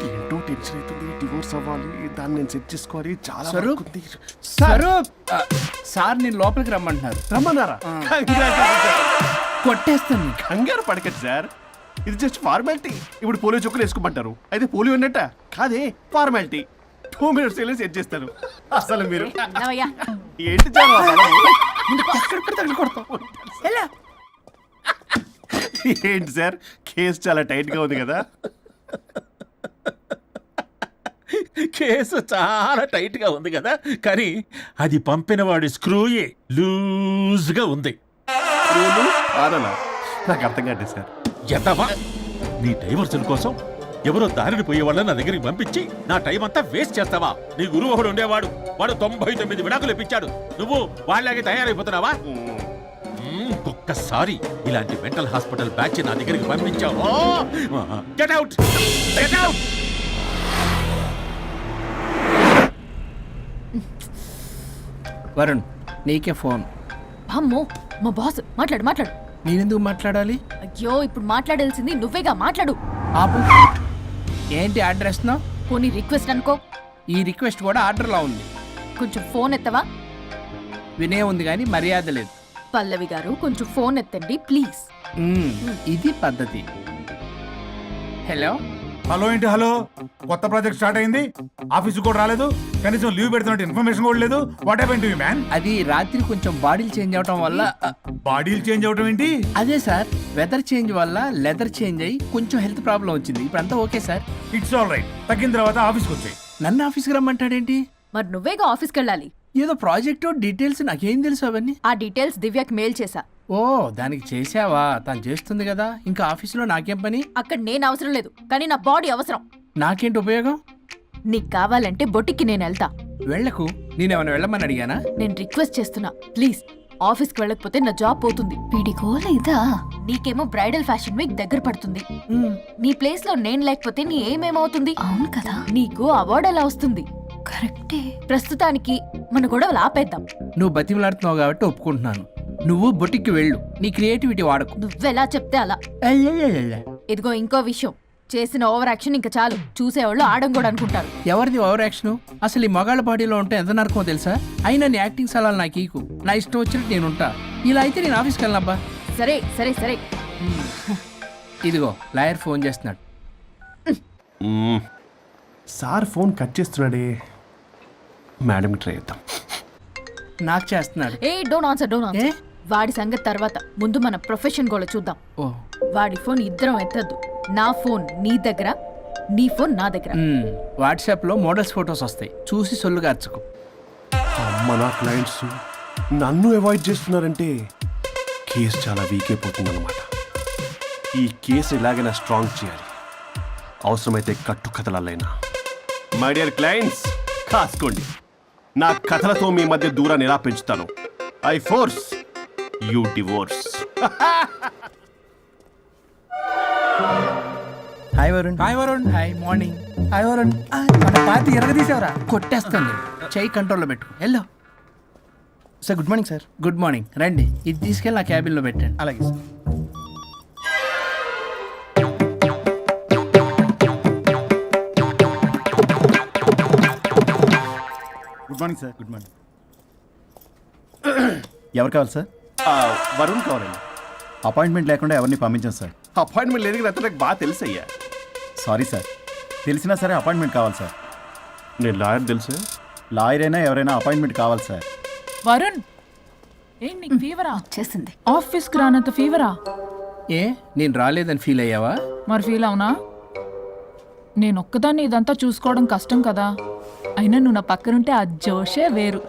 Speaker 8: ఏంటో టెన్షన్ అవుతుంది, డివోర్స్ అవ్వాలి, దాన్ని నేను సెట్ చేసుకోవాలి, చాలా
Speaker 13: స్వరూప్.
Speaker 8: work ఉంది.
Speaker 13: స్వరూప్ సార్ నేను లోపలికి రమ్మంటున్నారు.
Speaker 8: రమ్మన్నారా?
Speaker 13: కొట్టేస్తాను.
Speaker 8: కంగారు పడకండి సార్, ఇది జస్ట్ ఫార్మాలిటీ. ఇప్పుడు పోలియో చుక్కలు వేసుకోమంటారు, అయితే పోలియో ఉన్నట్ట కాదే, ఫార్మాలిటీ. 2 minutes వెళ్ళి సెట్ చేస్తారు. అసలు మీరు
Speaker 5: నవయ్య,
Speaker 8: ఏంటి చాలా ఏంటి సార్, కేసు చాలా టైట్ గా ఉంది కదా?
Speaker 16: కేసు చాలా టైట్ గా ఉంది కదా, కానీ అది పంపిన వాడి స్క్రూయే లూజ్ గా ఉంది.
Speaker 8: ఆనలా నాకు అర్థం కాదు సార్.
Speaker 16: ఎదవా, నీ డైవర్సన్ కోసం ఎవరో దారిని పోయే వాళ్ళని నా దగ్గరికి పంపించి నా టైం అంతా వేస్ట్ చేస్తావా? నీ గురువు ఒకడు ఉండేవాడు, వాడు 99 విడాకులు ఇప్పించాడు. నువ్వు వాళ్ళకి తయారైపోతున్నావా? ఒక్కసారి ఇలాంటి మెంటల్ హాస్పిటల్ బ్యాచ్ నా దగ్గరికి పంపించావు, get out, get out.
Speaker 13: Varun నీకే ఫోన్.
Speaker 5: అమ్మో మా బాస్. మాట్లాడు మాట్లాడు.
Speaker 13: నేనెందుకు మాట్లాడాలి?
Speaker 5: అయ్యో ఇప్పుడు మాట్లాడాల్సింది నువ్వేగా, మాట్లాడు.
Speaker 13: ఆపు. ఏంటి ఆర్డర్ ఇస్తున్నావు?
Speaker 5: పోనీ రిక్వెస్ట్ అనుకో.
Speaker 13: ఈ రిక్వెస్ట్ కూడా ఆర్డర్లో ఉంది.
Speaker 5: కొంచెం ఫోన్ ఎత్తవా?
Speaker 13: వినే ఉంది కానీ మర్యాద లేదు.
Speaker 5: పల్లవి గారు కొంచెం ఫోన్ ఎత్తండి ప్లీజ్.
Speaker 13: ఇది పద్ధతి. హలో.
Speaker 4: హలో ఏంటి హలో? కొత్త ప్రాజెక్ట్ స్టార్ట్ అయింది, ఆఫీసు కూడా రాలేదు, కనీసం లీవ్ పెడుతున్నట్టు ఇన్ఫర్మేషన్ కూడా లేదు. What happened to you man?
Speaker 13: అది రాత్రి కొంచెం బాడీలు చేంజ్ అవటం వల్ల.
Speaker 4: బాడీలు చేంజ్ అవటం ఏంటి?
Speaker 13: అదే సార్, వెదర్ చేంజ్ వల్ల లెదర్ చేంజ్ అయ్యి కొంచెం హెల్త్ ప్రాబ్లం వచ్చింది. ఇప్పుడు అంతా okay sir.
Speaker 4: It's all right. తగ్గిన తర్వాత ఆఫీస్కి వచ్చాయి.
Speaker 13: నన్ను ఆఫీస్కి రమ్మంటాడేంటి?
Speaker 5: మరి నువ్వేగా ఆఫీస్కి వెళ్ళాలి.
Speaker 13: ఏదో ప్రాజెక్ట్ డీటెయిల్స్ నాకేం తెలుసు అవన్నీ.
Speaker 5: ఆ డీటెయిల్స్ దివ్యకి మెయిల్ చేశా.
Speaker 13: ఓ దానికి చేసావా? తను చేస్తుంది కదా, ఇంకా ఆఫీసులో నాకేం పని?
Speaker 5: అక్కడ నేను అవసరం లేదు, కానీ నా బాడీ అవసరం.
Speaker 13: నాకేంటి ఉపయోగం?
Speaker 5: నీకు కావాలంటే బొట్టికి నేను వెళ్తా.
Speaker 13: వెళ్ళకు. నేనేమైనా వెళ్ళమని అడిగానా?
Speaker 5: నేను రిక్వెస్ట్ చేస్తున్నా ప్లీజ్. ఆఫీస్కి వెళ్ళకపోతే నా జాబ్ పోతుంది. ఇదా నీకేమో బ్రైడల్ ఫ్యాషన్ వీక్ దగ్గర పడుతుంది. నీ ప్లేస్ లో నేను లేకపోతే నీ ఏమేమవుతుంది? అవును కదా. నీకు అవార్డు ఎలా వస్తుంది? కరెక్టే. ప్రస్తుతానికి మన గొడవలు ఆపేద్దాం.
Speaker 13: నువ్వు బతిమలాడుతున్నావు కాబట్టి ఒప్పుకుంటున్నాను. నువ్వు బొటిక్కి వెళ్ళు, నీ క్రియేటివిటీ వాడకు.
Speaker 5: నువ్వెలా చెప్తే అలా. ఇదిగో ఇంకో విషయం, చేసిన ఓవర్ యాక్షన్ ఇంకా చాలు. చూసేవాళ్ళు ఆడం కూడా అనుకుంటారు.
Speaker 13: ఎవరిది ఓవర్ యాక్షన్? అసలు ఈ మగాళ్ళ బాడీలో ఉంటే ఎంత నరకమో తెలుసా? అయినా నీ యాక్టింగ్ సలాలు నాకు ఈకు. నా ఇష్టం వచ్చినట్టు నేను ఉంటా. ఇలా అయితే నేను ఆఫీస్కి వెళ్ళనబ్బా.
Speaker 5: సరే సరే సరే.
Speaker 13: ఇదిగో లాయర్ ఫోన్ చేస్తున్నాడు.
Speaker 8: సార్ ఫోన్ కట్ చేస్తున్నాడే, మేడం ట్రై చేద్దాం.
Speaker 13: నాకు చేస్తున్నాడు.
Speaker 5: ఏ డోంట్ ఆన్సర్, డోంట్ ఆన్సర్. వాడి సంగతి తర్వాత, ముందు మన ప్రొఫెషన్ గోల చూద్దాం. వాడి ఫోన్ ఇద్దరం ఎత్తద్దు. నా ఫోన్ నీ దగ్గర, నీ ఫోన్ నా దగ్గర.
Speaker 13: వాట్సాప్ లో మోడల్స్ ఫొటోస్ వస్తాయి, చూసి సొల్లుగా అర్చుకో.
Speaker 8: అమ్మ నా క్లయింట్స్ నన్ను అవాయిడ్ చేస్తున్నారంటే కేసు చాలా వీక్ అయిపోతుంది అనమాట. ఈ కేసు ఎలాగైనా స్ట్రాంగ్ చేయాలి, అవసరమైతే కట్టు కథలైనా. మై డియర్ క్లయింట్స్, కాసుకోండి. నా కథలతో మీ మధ్య దూరాన్ని ఎలా పెంచుతాను. I force you divorce.
Speaker 13: Hi Varun. Hi Varun. Hi morning. Hi Varun. మన పార్టీ ఎరగదీసావరా? కొట్టేస్తాను. చెయ్యి కంట్రోల్లో పెట్టు. Hello sir. Good morning sir. Good morning. రండి, ఇది తీసుకెళ్ళి నా క్యాబిన్లో పెట్టండి. అలాగే sir.
Speaker 7: Good morning sir. Good morning. ఎవరు కావాలి సార్?
Speaker 8: వరుణ్ కావాలండి.
Speaker 7: అపాయింట్మెంట్ లేకుండా ఎవరిని పంపించాం సార్.
Speaker 8: అపాయింట్మెంట్ లేదు కదా, నాకు బాగా తెలుసు అయ్యా.
Speaker 7: సారీ సార్, తెలిసినా సరే అపాయింట్మెంట్ కావాలి సార్.
Speaker 8: నేను లాయర్ తెలుసు.
Speaker 7: లాయర్ అయినా ఎవరైనా అపాయింట్మెంట్ కావాలి సార్.
Speaker 2: వరుణ్, ఏం నీకు ఫీవరా?
Speaker 5: చేసింది.
Speaker 2: ఆఫీస్కి రానంత ఫీవరా?
Speaker 13: ఏ నేను రాలేదని ఫీల్ అయ్యావా?
Speaker 2: మరి ఫీల్ అవునా? నేను ఒక్కదాన్ని ఇదంతా చూసుకోవడం కష్టం కదా. అయినా నువ్వు నా పక్కనుంటే ఆ జోషే వేరు.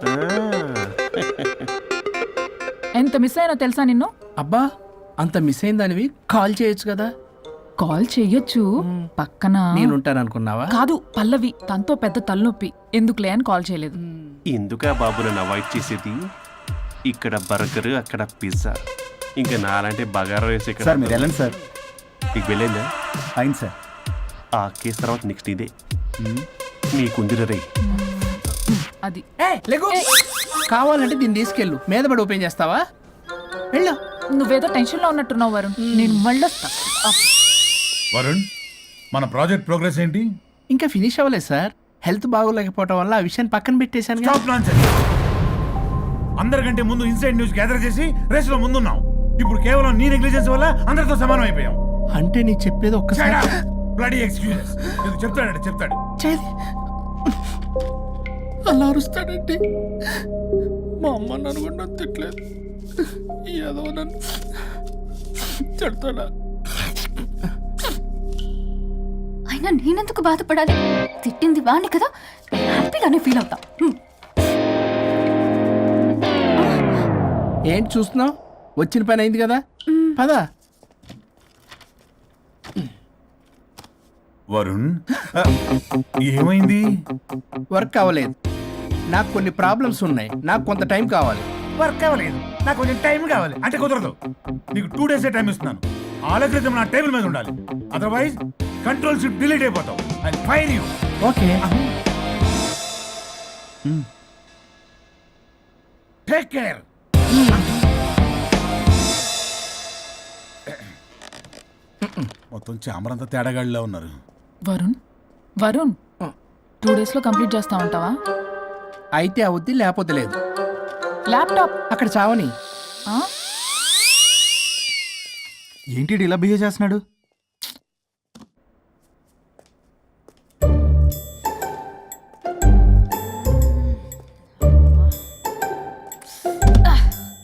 Speaker 2: ఎంత మిస్ అయినా తెలుసా నిన్ను?
Speaker 13: అబ్బా, అంత మిస్ అయిందానివి కాల్ చేయొచ్చు కదా.
Speaker 2: కాల్ చెయ్యొచ్చు, పక్కన
Speaker 13: నేనుంటాను అనుకున్నావా?
Speaker 2: కాదు, పల్లవి తనతో పెద్ద తలనొప్పి, ఎందుకులే అని కాల్ చేయలేదు.
Speaker 8: ఎందుకా బాబు నన్ను అవాయిడ్ చేసేది? ఇక్కడ బర్గర్, అక్కడ పిజ్జా. ఇంకా నాలంటే బగారా రైస్ ఇక్కడ.
Speaker 7: సార్ మీరు వెళ్ళండి సార్.
Speaker 8: నీకు వెళ్ళిందా?
Speaker 7: అయింది సార్.
Speaker 8: ఆ కేసు తర్వాత నెక్స్ట్ ఇదే నీకుందిర రే.
Speaker 2: అది
Speaker 13: లేకు కావాలంటే దీన్ని తీసుకెళ్ళు, మీద పడి ఓపెన్ చేస్తావా? వెళ్ళు.
Speaker 2: నువ్వేదో టెన్షన్లో ఉన్నట్టున్నావు వరుణ్, నేను మళ్ళొస్తా.
Speaker 4: వరుణ్, మన ప్రాజెక్ట్ ప్రోగ్రెస్ ఏంటి?
Speaker 13: ఇంకా ఫినిష్ అవ్వలేదు సార్. హెల్త్ బాగోలేకపోవడం వల్ల ఆ విషయాన్ని పక్కన పెట్టేశాను.
Speaker 4: Stop nonsense. అందరికంటే ముందు ఇన్సైడ్ న్యూస్ గ్యాదర్ చేసి రేస్ లో ముందున్నాం. ఇప్పుడు కేవలం నీ నెగ్లిజెన్స్ వల్ల అందరితో సమానం అయిపోయాం.
Speaker 13: అంటే నీకు చెప్పేది ఒక్కసారి.
Speaker 4: Bloody excuses. చెప్తాడంటే చెప్తాడు.
Speaker 13: అలా అరుస్తాడండి. మా అమ్మ నన్ను కూడా తిట్టలేదు, ఏదో నన్ను తిడతాడా?
Speaker 5: అయినా నేనెందుకు బాధపడాలి? తిట్టింది వాణ్ణి కదా, హ్యాపీగానే ఫీల్ అవుతా.
Speaker 13: ఏంటి చూస్తున్నావు? వచ్చిన పని అయింది కదా, పదా.
Speaker 4: వరుణ్, ఏమైంది?
Speaker 13: వర్క్ అవ్వలేదు. నాకు కొన్ని ప్రాబ్లమ్స్ ఉన్నాయి, నాకు కొంత టైం కావాలి.
Speaker 4: వర్క్ అవ్వలేదు, నాకు కొంచెం టైం కావాలి అంటే కుదరదు. నీకు 2 days టైం ఇస్తున్నాను. ఆలోచించడం నా టేబుల్ మీద ఉండాలి. అదర్వైజ్ కంట్రోల్ షిప్ డిలీట్ అయిపోతావు. I fire you.
Speaker 13: Okay.
Speaker 4: Take care. మొత్తం చామరంతా తేడాగాడిలా ఉన్నారు.
Speaker 2: వరుణ్ వరుణ్ 2 daysలో కంప్లీట్ చేస్తా ఉంటావా?
Speaker 13: అయితే అవుద్ది, లేకపోతే లేదు.
Speaker 2: ల్యాప్టాప్
Speaker 13: అక్కడ చావని.
Speaker 7: ఏంటి ఇలా బిహేవ్ చేస్తున్నాడు?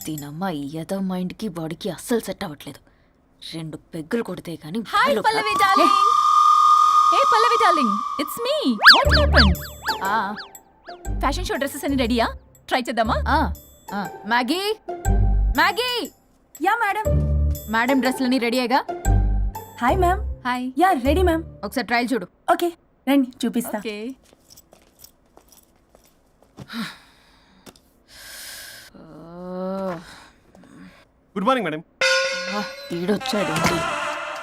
Speaker 5: దీనమ్మ ఏదో మైండ్కి బాడీకి అస్సలు సెట్ అవ్వట్లేదు. 2 పెగ్గులు కొడితే కానీ.
Speaker 2: Hi Pallavi darling. Hey Pallavi darling, it's me. What happened? Fashion show dresses అన్ని రెడీయా? ట్రై చేద్దామా?
Speaker 5: Maggie, Maggie.
Speaker 10: Yeah madam.
Speaker 5: Madam డ్రెస్లన్నీ రెడీయేగా?
Speaker 10: Hi ma'am.
Speaker 2: Hi.
Speaker 10: Yeah ready ma'am.
Speaker 5: ఒకసారి ట్రయల్ చూడు.
Speaker 10: ఓకే రండి చూపిస్తా.
Speaker 2: ఓకే.
Speaker 8: Good morning madam.
Speaker 5: ఈడొచ్చాడు.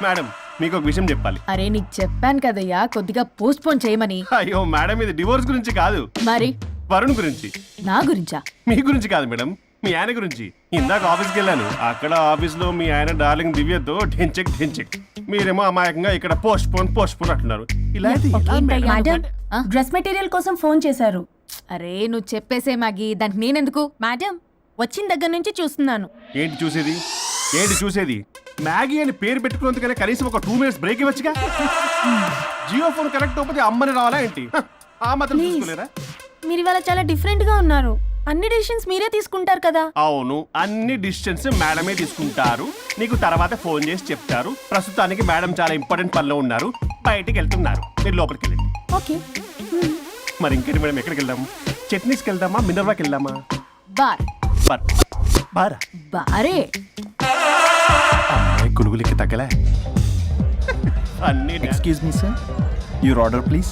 Speaker 8: మేడం మీకు ఒక విషయం చెప్పాలి.
Speaker 5: అరే నీకు చెప్పాను కదయ్యా కొద్దిగా పోస్ట్ పోన్ చేయమని.
Speaker 8: అయ్యో మేడం, ఇది డివోర్స్ గురించి కాదు,
Speaker 5: మరి
Speaker 8: వరుణ్ గురించి.
Speaker 5: నా గురించా?
Speaker 8: మీ గురించి కాదు మేడం, మీ ఆయన గురించి. ఇందాక ఆఫీస్కి వెళ్ళాను. అక్కడ ఆఫీస్లో మీ ఆయన డార్లింగ్ దివ్యతో ఢెంచెక్ ఢెంచెక్, మీరేమో అమాయకంగా ఇక్కడ పోస్ట్ పోన్ అంటున్నారు. ఇలాంటి
Speaker 10: మేడం డ్రెస్ మెటీరియల్ కోసం ఫోన్ చేశారు.
Speaker 5: అరే నువ్వు చెప్పేసే మ్యాగీ, దానికి నేనెందుకు?
Speaker 10: మేడం వచ్చిన దగ్గర నుంచి చూస్తున్నాను.
Speaker 8: ఏంటి చూసేది? ఏంటి చూసేది? మ్యాగీ అని పేరు పెట్టుకున్నందుకనే కనీసం ఒక 2 minutes బ్రేక్ ఇవ్వచ్చుగా. జియో ఫోన్ కనెక్ట్ అవ్వకపోతే అమ్మని రావాలా ఏంటి? ఆ మాత్రం చూసుకోలేరా?
Speaker 10: మీరు ఇవాళ చాలా డిఫరెంట్ గా ఉన్నారు. అన్ని డిసిషన్స్ మీరే తీసుకుంటారు కదా.
Speaker 8: అవును, అన్ని డిసిషన్స్ మేడమే తీసుకుంటారు. నీకు తర్వాత ఫోన్ చేసి చెప్తారు. ప్రస్తుతానికి మేడం చాలా ఇంపార్టెంట్ పనిలో ఉన్నారు, బయటికి వెళ్తున్నారు. మీరు లోపలికి వెళ్ళండి.
Speaker 10: ఓకే.
Speaker 8: మరి ఇంకేంటి మేడం, ఎక్కడికి వెళ్దాము? చట్నీస్కి వెళ్దామా, మినర్వాకి వెళ్దామా?
Speaker 5: బార్.
Speaker 8: బారా?
Speaker 5: బారే.
Speaker 8: అమ్మాయి కొలుగులకి తగ్గలే. అన్ని
Speaker 7: excuse me sir, your order please.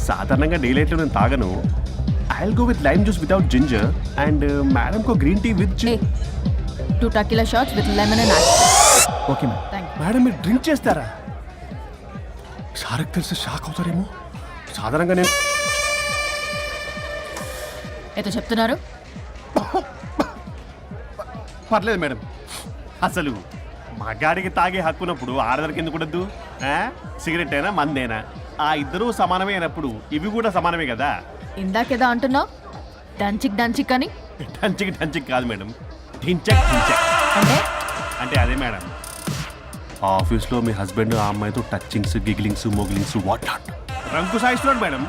Speaker 8: సాధారణంగా డే లైట్లో నేను తాగను. I'll go with lime juice without ginger and madam కో green tea with
Speaker 5: 2 tequila shots with lemon and ice.
Speaker 7: Okay ma'am.
Speaker 8: Madam మీరు డ్రింక్ చేస్తారా? షారుక్ తెలిసి షాక్ అవుతారేమో. సాధారణంగా నేను
Speaker 5: ఏదో చెప్తున్నారు.
Speaker 8: పర్లేదు మేడం. అసలు మగాడికి తాగే హక్కున్నప్పుడు ఆడదానికి ఎందుకు ఉండద్దు? సిగరెట్ అయినా మందేనా ఆ ఇద్దరూ సమానమే అయినప్పుడు ఇవి కూడా సమానమే కదా.
Speaker 5: ఇందాకేదో అంటున్నావు, డంచిక్ డంచిక్ అని.
Speaker 8: డంచిక్ కాదు మేడం, ఢించక్ ఢించక్ అంటే అదే మేడం. ఆఫీస్లో మీ హస్బెండ్ ఆ అమ్మాయితో టచ్చింగ్స్, గిగ్లింగ్స్, మోగ్లింగ్స్, వాట్ నాట్ రంకు సాయిస్తున్నాడు మేడం.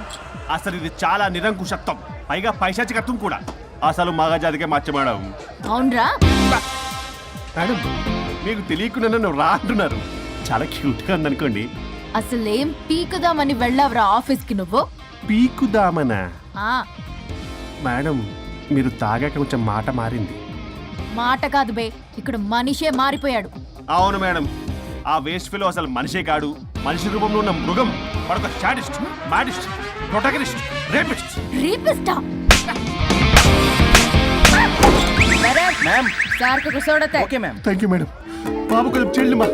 Speaker 8: అసలు ఇది చాలా నిరంకుశత్వం, పైగా పైశాచికత్వం కూడా. అసలు మగజాతికే మచ్చ మేడం.
Speaker 5: అవునరా
Speaker 8: మేడం, మీకు తెలియకుండా నన్ను రా అంటున్నారు. చాలా క్యూట్గా ఉందనుకోండి.
Speaker 5: అసలేం పీకుదామని వెళ్ళావురా ఆఫీస్కి నువ్వు?
Speaker 8: పీకుదామనా?
Speaker 5: ఆ
Speaker 8: మేడం, మీరు తాగాక కొంచెం మాట మారింది.
Speaker 5: మాట కాదు బే, ఇక్కడ మనిషే మారిపోయాడు.
Speaker 8: అవును మేడం, ఆ వేస్ట్ ఫెలో అసలు మనిషే కాడు, మనిషి రూపంలో ఉన్న మృగం. మరొక షాడిస్ట్, మాడిస్ట్, ప్రొటగనిస్ట్, రేపిస్ట్.
Speaker 5: రేపిస్టా?
Speaker 13: మ్యామ్
Speaker 15: సార్ కు సోడతే
Speaker 13: okay ma'am.
Speaker 8: Thank you madam. బాబు కొంచెం చెల్లిమా.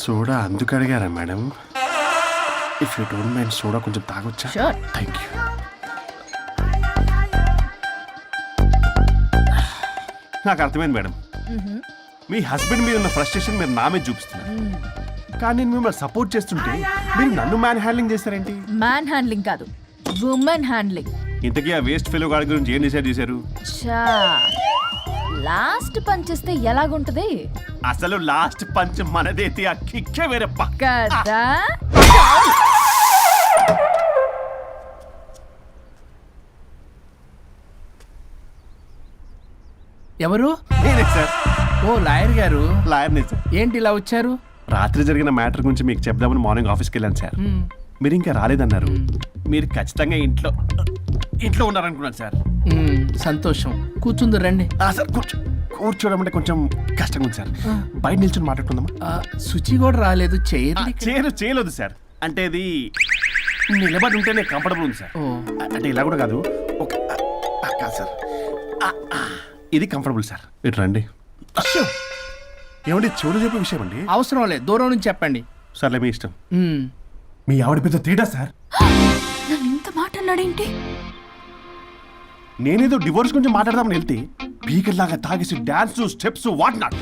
Speaker 8: సోడా అందుకు అడిగారా madam? If you don't mind soda కొంచెం తాగొచ్చా?
Speaker 5: Sure.
Speaker 8: Thank you. నాకు అర్థమైంది మేడం. మీ హస్బెండ్ మీద ఉన్న ఫ్రస్ట్రేషన్ మీరు నా మీద చూపిస్తున్నారు. కానీ నేను మిమ్మల్ని సపోర్ట్ చేస్తుంటే మీరు నన్ను మ్యాన్ హ్యాండ్లింగ్ చేస్తారేంటి?
Speaker 5: మ్యాన్ హ్యాండ్లింగ్ కాదు, ఉమెన్ హ్యాండ్లింగ్.
Speaker 8: ఇంతకీ ఆ వేస్ట్ ఫెలో గాడి గురించి ఏం డిసైడ్ చేశారు?
Speaker 5: చా లాస్ట్ పంచేస్తే ఎలాగుంటది
Speaker 8: అసలు లాస్ట్ పంచ్ మనదైతే ఆ కిక్కే వేరప్ప
Speaker 5: కదా?
Speaker 13: ఎవరు?
Speaker 8: నేనే సార్.
Speaker 13: ఓ లాయర్ గారు.
Speaker 8: లాయర్నే సార్.
Speaker 13: ఏంటి ఇలా వచ్చారు?
Speaker 8: రాత్రి జరిగిన మ్యాటర్ గురించి మీకు చెప్దామని మార్నింగ్ ఆఫీస్కి వెళ్ళాను సార్. మీరు ఇంకా రాలేదన్నారు. మీరు ఖచ్చితంగా ఇంట్లో ఉన్నారనుకున్నాను సార్.
Speaker 13: సంతోషం. కూర్చుంది రండి.
Speaker 8: సార్ కూర్చోవడం అంటే కొంచెం కష్టంగా ఉంది సార్. బయట నిల్చొని మాట్లాడుకుందామా?
Speaker 13: శుచి కూడా రాలేదు.
Speaker 8: చేయలేదు సార్. అంటే ఇది నిలబడి ఉంటేనే కంఫర్టబుల్ ఉంది సార్. అంటే ఇలా కూడా కాదు. కాదు సార్, ఇది కంఫర్టబుల్ సార్. ఇటు రండి. ఏమండి చెవులు చెప్పే విషయం అండి?
Speaker 13: అవసరం లేదు, దూరం నుంచి చెప్పండి.
Speaker 8: సర్లే మీ ఇష్టం. మీ ఆవిడ పెద్ద తేడా సార్.
Speaker 5: నన్ను ఇంత మాట అన్నాడేంటి?
Speaker 8: నేనేదో డివోర్స్ గురించి మాట్లాడదామని వెళ్తే పీకర్ లాగా తాగేసి డాన్స్ స్టెప్స్ వాట్ నాట్.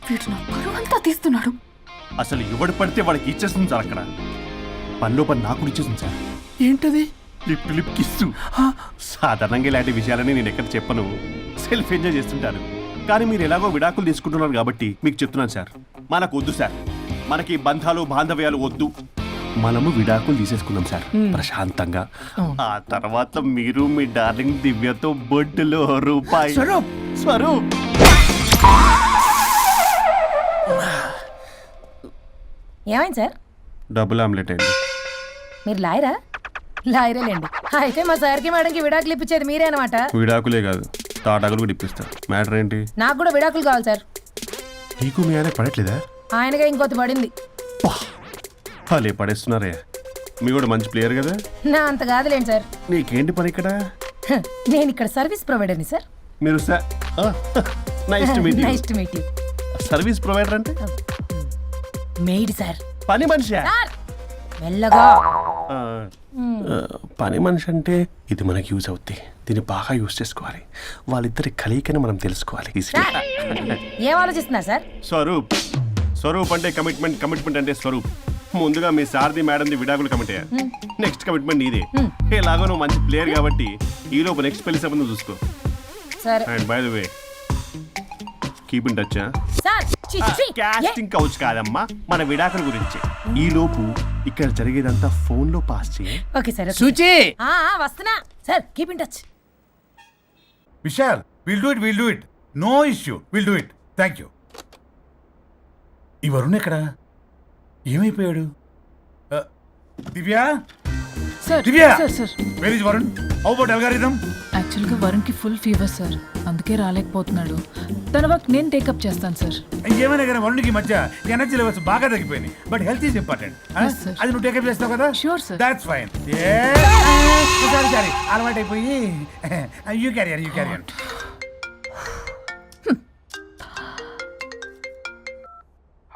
Speaker 5: వీడు నా పరువంతా తీస్తున్నాడు.
Speaker 8: అసలు ఎవడు పడితే వాడికి ఇచ్చేస్తుంది సార్. అక్కడ పనిలో పని నాకు ఇచ్చేస్తుంది సార్.
Speaker 13: ఏంటది?
Speaker 8: Lip to lip kiss. సాధారణంగా ఇలాంటి విషయాలని నేను ఎక్కడ చెప్పను. సెల్ఫ్ ఎంజాయ్ చేస్తుంటాను. కానీ మీరు ఎలాగో విడాకులు తీసుకుంటున్నారు కాబట్టి మీకు చెప్తున్నాను సార్, మనకు వద్దు సార్. మనకి బంధాలు బాంధవ్యాలు వద్దు. మనము విడాకులు తీసేసుకుందాం సార్ ప్రశాంతంగా. ఆ తర్వాత మీరు మీ డార్లింగ్ దివ్యతో బొడ్డులో రూపాయి. స్వరూప్
Speaker 15: ఏమైంది సార్?
Speaker 8: డబుల్ ఆమ్లెట్ అయింది.
Speaker 15: మీరు లాయరా? లాయరేలేండి. అయితే మా సార్కి మేడంకి విడాకులు ఇప్పించేది మీరే అనమాట.
Speaker 8: విడాకులే కాదు, తాటాకులు కూడా ఇప్పిస్తారు. మ్యాటర్ ఏంటి?
Speaker 15: నాకు కూడా విడాకులు కావాలి సార్.
Speaker 8: నీకు మీ ఆయన పడట్లేదా?
Speaker 15: ఆయనగా ఇంకోటి పడింది.
Speaker 8: వాళ్ళే పడేస్తున్నారే. మీ కూడా మంచి ప్లేయర్ కదా.
Speaker 15: నా అంత కాదులేండి సార్.
Speaker 8: నీకేంటి పని ఇక్కడ?
Speaker 15: నేను ఇక్కడ సర్వీస్ ప్రొవైడర్ని సార్.
Speaker 8: మీరు nice to meet you.
Speaker 15: Nice to meet you.
Speaker 8: Service provider అంటే
Speaker 15: మెయిడ్ సార్.
Speaker 8: పని మనిషి.
Speaker 15: మెల్లగా.
Speaker 8: పని మనిషి అంటే ఇది మనకి యూజ్ అవుద్ది. దీన్ని బాగా యూజ్ చేసుకోవాలి. వాళ్ళిద్దరి కలయికని మనం తెలుసుకోవాలి.
Speaker 15: ఏం ఆలోచిస్తున్నారు సార్?
Speaker 8: స్వరూప్ అంటే కమిట్మెంట్ అంటే స్వరూప్. ముందుగా మీ సారథి మేడంది విడాకులు కమిట్ అయ్యారు. నెక్స్ట్ కమిట్మెంట్ నీదే. ఎలాగో నువ్వు మంచి ప్లేయర్ కాబట్టి ఈ లోపు నెక్స్ట్ పెళ్లి సంబంధం చూసుకో.
Speaker 15: సరే.
Speaker 8: And by the way keep in touch. Casting couch కాదమ్మా, మన విడాకుల గురించి. ఈ లోపు ఇక్కడ జరిగేదంతా ఫోన్ లో పాస్ చేయి.
Speaker 15: Okay sir.
Speaker 13: శుచి
Speaker 15: వస్తున్నా sir. Keep in touch.
Speaker 4: Vishal, will do it. No issue, will do it. Thank you. ఈ వరుణ్ ఎక్కడ? ఏమైపోయాడు? Divya,
Speaker 2: sir
Speaker 4: Divya,
Speaker 2: sir
Speaker 4: where is Varun? How about algorithm?
Speaker 2: యాక్చువల్గా వరుణ్కి ఫుల్ ఫీవర్ సార్, అందుకే రాలేకపోతున్నాడు. తన వర్క్ నేను టేకప్ చేస్తాను సార్.
Speaker 4: ఇంకేమైనా కానీ వరుణ్కి మధ్య ఎనర్జీ లెవెల్స్ బాగా తగ్గిపోయినాయి. But health is important. అది నువ్వు టేకప్ చేస్తావు కదా?
Speaker 2: Sure sir.
Speaker 4: That's fine. Sorry అలవాటు అయిపోయి. You carrier.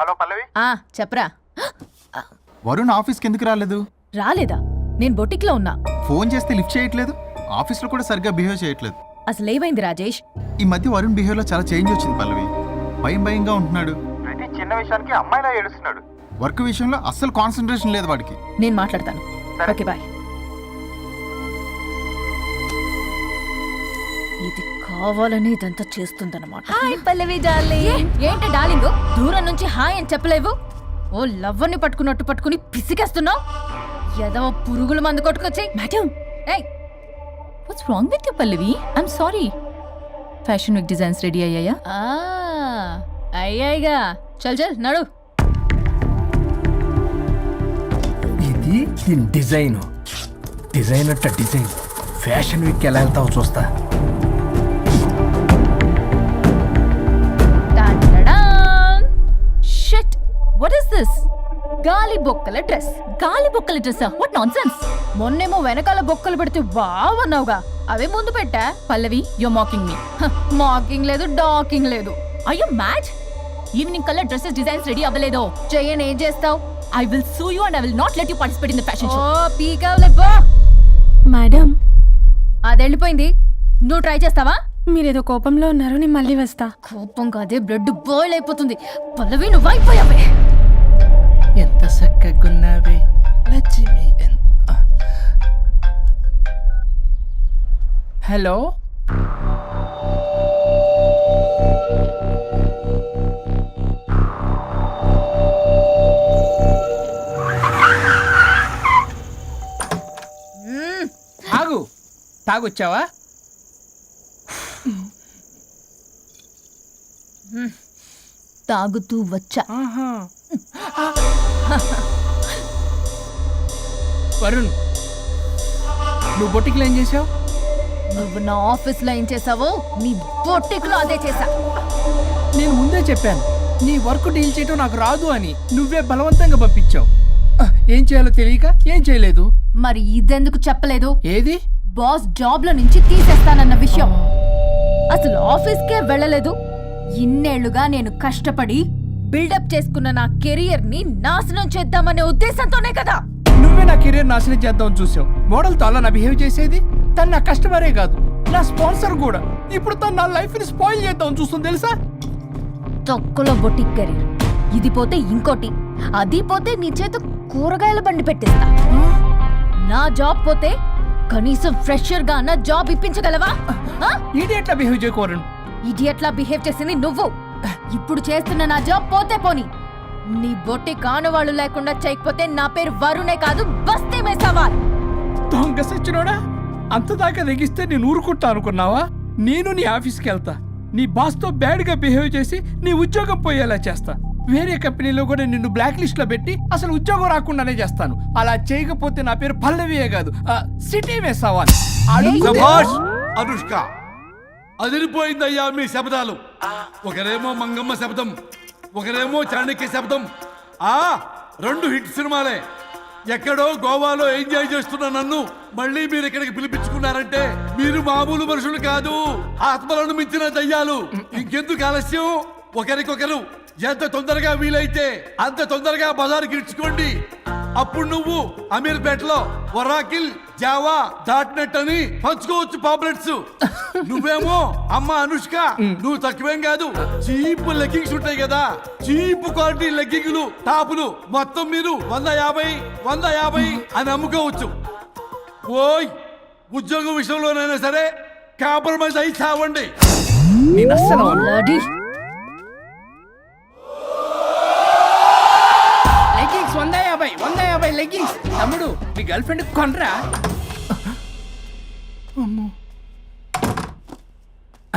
Speaker 7: హలో పల్లవి.
Speaker 5: చెప్పరా.
Speaker 7: వరుణ్ ఆఫీస్కి ఎందుకు రాలేదు?
Speaker 5: రాలేదా? నేను బొటిక్లో ఉన్నా.
Speaker 7: ఫోన్ చేస్తే లిఫ్ట్ చేయట్లేదు. ఆఫీస్లో కూడా సరిగ్గా బిహేవ్ చేయట్లేదు.
Speaker 5: అసలు ఏమైంది రాజేష్?
Speaker 7: ఈ మధ్య వరుణ్ బిహేవ్లో చాలా చేంజ్ వచ్చింది పల్లవి. భయంగా ఉంటున్నాడు. ప్రతి చిన్న విషయానికి అమ్మాయిలా ఏడుస్తున్నాడు. వర్క్ విషయంలో అస్సలు కాన్సన్ట్రేషన్ లేదు వాడికి.
Speaker 5: నేను మాట్లాడతాను. Okay bye. ఇది కావాలని ఇదంతా చేస్తుందన్నమాట. Hi Pallavi darling. ఏంటి డార్లింగ్ దూరం నుంచి హాయ్ అని చెప్పలేవు? ఓ లవ్వర్ని పట్టుకుని పిసికేస్తున్నావు. ఏదో పురుగుల మందు కొట్టుకొచ్చాయి. Madam, what's wrong with you Pallavi? I'm sorry. Fashion week designs ready అయ్యాయా? అయ్యాయిగా. చల్ నడు.
Speaker 13: ఇది దీని డిజైన్ అట్ట డిజైన్. ఫ్యాషన్ వీక్ ఎలా వెళ్తావు చూస్తా.
Speaker 5: Shit! What is this? గాలి బొక్కల డ్రెస్.
Speaker 2: గాలి బొక్కల డ్రెస్సా? What nonsense.
Speaker 5: మొన్నేమో వెనకాల బొక్కలు పెడితే వావ్ అన్నావుగా, అవే ముందు పెట్టా.
Speaker 2: Pallavi, you mocking me.
Speaker 5: Mocking లేదు, డాకింగ్ లేదు.
Speaker 2: Are you mad? ఈవినింగ్ కల్లా డ్రెస్సెస్ డిజైన్స్ రెడీ అవ్వలేదో
Speaker 5: చెయ్యని ఏం చేస్తావు?
Speaker 2: I will sue you and I will not let you participate in the fashion show.
Speaker 5: ఓ పీకావులే పో.
Speaker 10: మేడం,
Speaker 5: అది వెళ్ళిపోయింది, నువ్వు ట్రై చేస్తావా?
Speaker 10: మీరేదో కోపంలో ఉన్నారు, నేను మళ్ళీ వస్తా.
Speaker 5: కోపం కాదే, బ్లడ్ బాయిల్ అయిపోతుంది. పల్లవి నువ్వు అయిపోయావే.
Speaker 13: ఎంత చక్కగున్నావే లక్ష్మి. హలో, ఆగు. తాగొచ్చావా?
Speaker 5: తాగుతూ వచ్చా.
Speaker 13: వరుణ్, నువ్వు బొటిక్లో ఏం చేసావు?
Speaker 5: నువ్వు నా ఆఫీస్ లో ఏం చేసావో నీ బొట్టిక్ లో అదే చేసా.
Speaker 13: నేను ముందే చెప్పాను నీ వర్క్ డీల్ చేయటం నాకు రాదు అని. నువ్వే బలవంతంగా పంపించావు. ఏం చేయాలో తెలియక ఏం చేయలేదు.
Speaker 5: మరి ఇదెందుకు చెప్పలేదు?
Speaker 13: ఏది?
Speaker 5: బాస్ జాబ్ లో నుంచి తీసేస్తానన్న విషయం. అసలు ఆఫీస్కే వెళ్ళలేదు. ఇన్నేళ్లుగా నేను కష్టపడి బిల్డప్ చేసుకున్న నా కెరియర్ ని నాశనం చేద్దామనే ఉద్దేశంతోనే కదా.
Speaker 13: నువ్వే నా కెరీర్ నాశనం చేద్దామని చూసావు. మోడల్ తో అలా నా బిహేవ్ చేసేది. తను నా కస్టమరే కాదు, నా స్పాన్సర్ కూడా. ఇప్పుడు తను నా లైఫ్ ని స్పాయిల్ చేద్దామని చూస్తుంది తెలుసా?
Speaker 5: తొక్కలో బొటిక్ కెరీర్. ఇది పోతే ఇంకోటి, అది పోతే నీ చేత కూరగాయల బండి పెట్టిస్తా. నా జాబ్ పోతే కనీసం ఫ్రెషర్ గా నా జాబ్ ఇప్పించగలవా?
Speaker 13: ఇడియట్లా బిహేవ్ చేయకూడదు.
Speaker 5: ఇడియట్లా బిహేవ్ చేసింది నువ్వు. ఇప్పుడు చేస్తున్న నా జాబ్ పోతే పోని, నీ బొట్టి కానువాళ్ళు లేకుండా చేయకపోతే నా పేరు వరుణే కాదు, బస్తీ మే సవాల్.
Speaker 13: దొంగ సచ్చినోడా, అంత దాకా తెగిస్తే నేను ఊరుకుంటా అనుకున్నావా? నేను నీ ఆఫీస్కి వెళ్తా, నీ బాస్ తో బ్యాడ్ గా బిహేవ్ చేసి నీ ఉద్యోగం పోయేలా చేస్తా. వేరే కంపెనీలో కూడా నిన్ను బ్లాక్ లిస్ట్ లో పెట్టి అసలు ఉద్యోగం రాకుండానే చేస్తాను. అలా చేయకపోతే నా పేరు పల్లవియే కాదు, సిటీ మే సవాల్.
Speaker 9: అనుష్క, అదిరిపోయిందయ్యా మీ శబ్దాలు. ఒకరేమో మంగమ్మ శబ్దం, ఒకరేమో చాణక్య శబ్దం. రెండు హిట్ సినిమాలే. ఎక్కడో గోవాలో ఎంజాయ్ చేస్తున్న నన్ను మళ్ళీ మీరు ఇక్కడికి పిలిపించుకున్నారంటే మీరు మామూలు మనుషులు కాదు, ఆత్మలను మించిన దయ్యాలు. ఇంకెందుకు ఆలస్యం? ఒకరికొకరు ఎంత తొందరగా వీలైతే అంత తొందరగా బజారుకి ఇడ్చుకోండి. అప్పుడు నువ్వు అమీర్పేటలో ఒరాకిల్, జావా, డాట్నెట్ అని పంచుకోవచ్చు పాంప్లెట్స్. నువ్వేమో అమ్మ అనుష్క, నువ్వు తక్కువేం కాదు. చీప్ లెగ్గింగ్స్ ఉంటాయి కదా, చీప్ క్వాలిటీ లెగ్గింగ్లు, టాపులు మొత్తం మీరు 150 అని అమ్ముకోవచ్చు. ఓయ్, ఉద్యోగం విషయంలోనైనా సరే కాంప్రమైజ్ అయి చావండి.
Speaker 13: Leggings 150 leggings. తమ్ముడు, మీ గర్ల్ ఫ్రెండ్ కొనరా?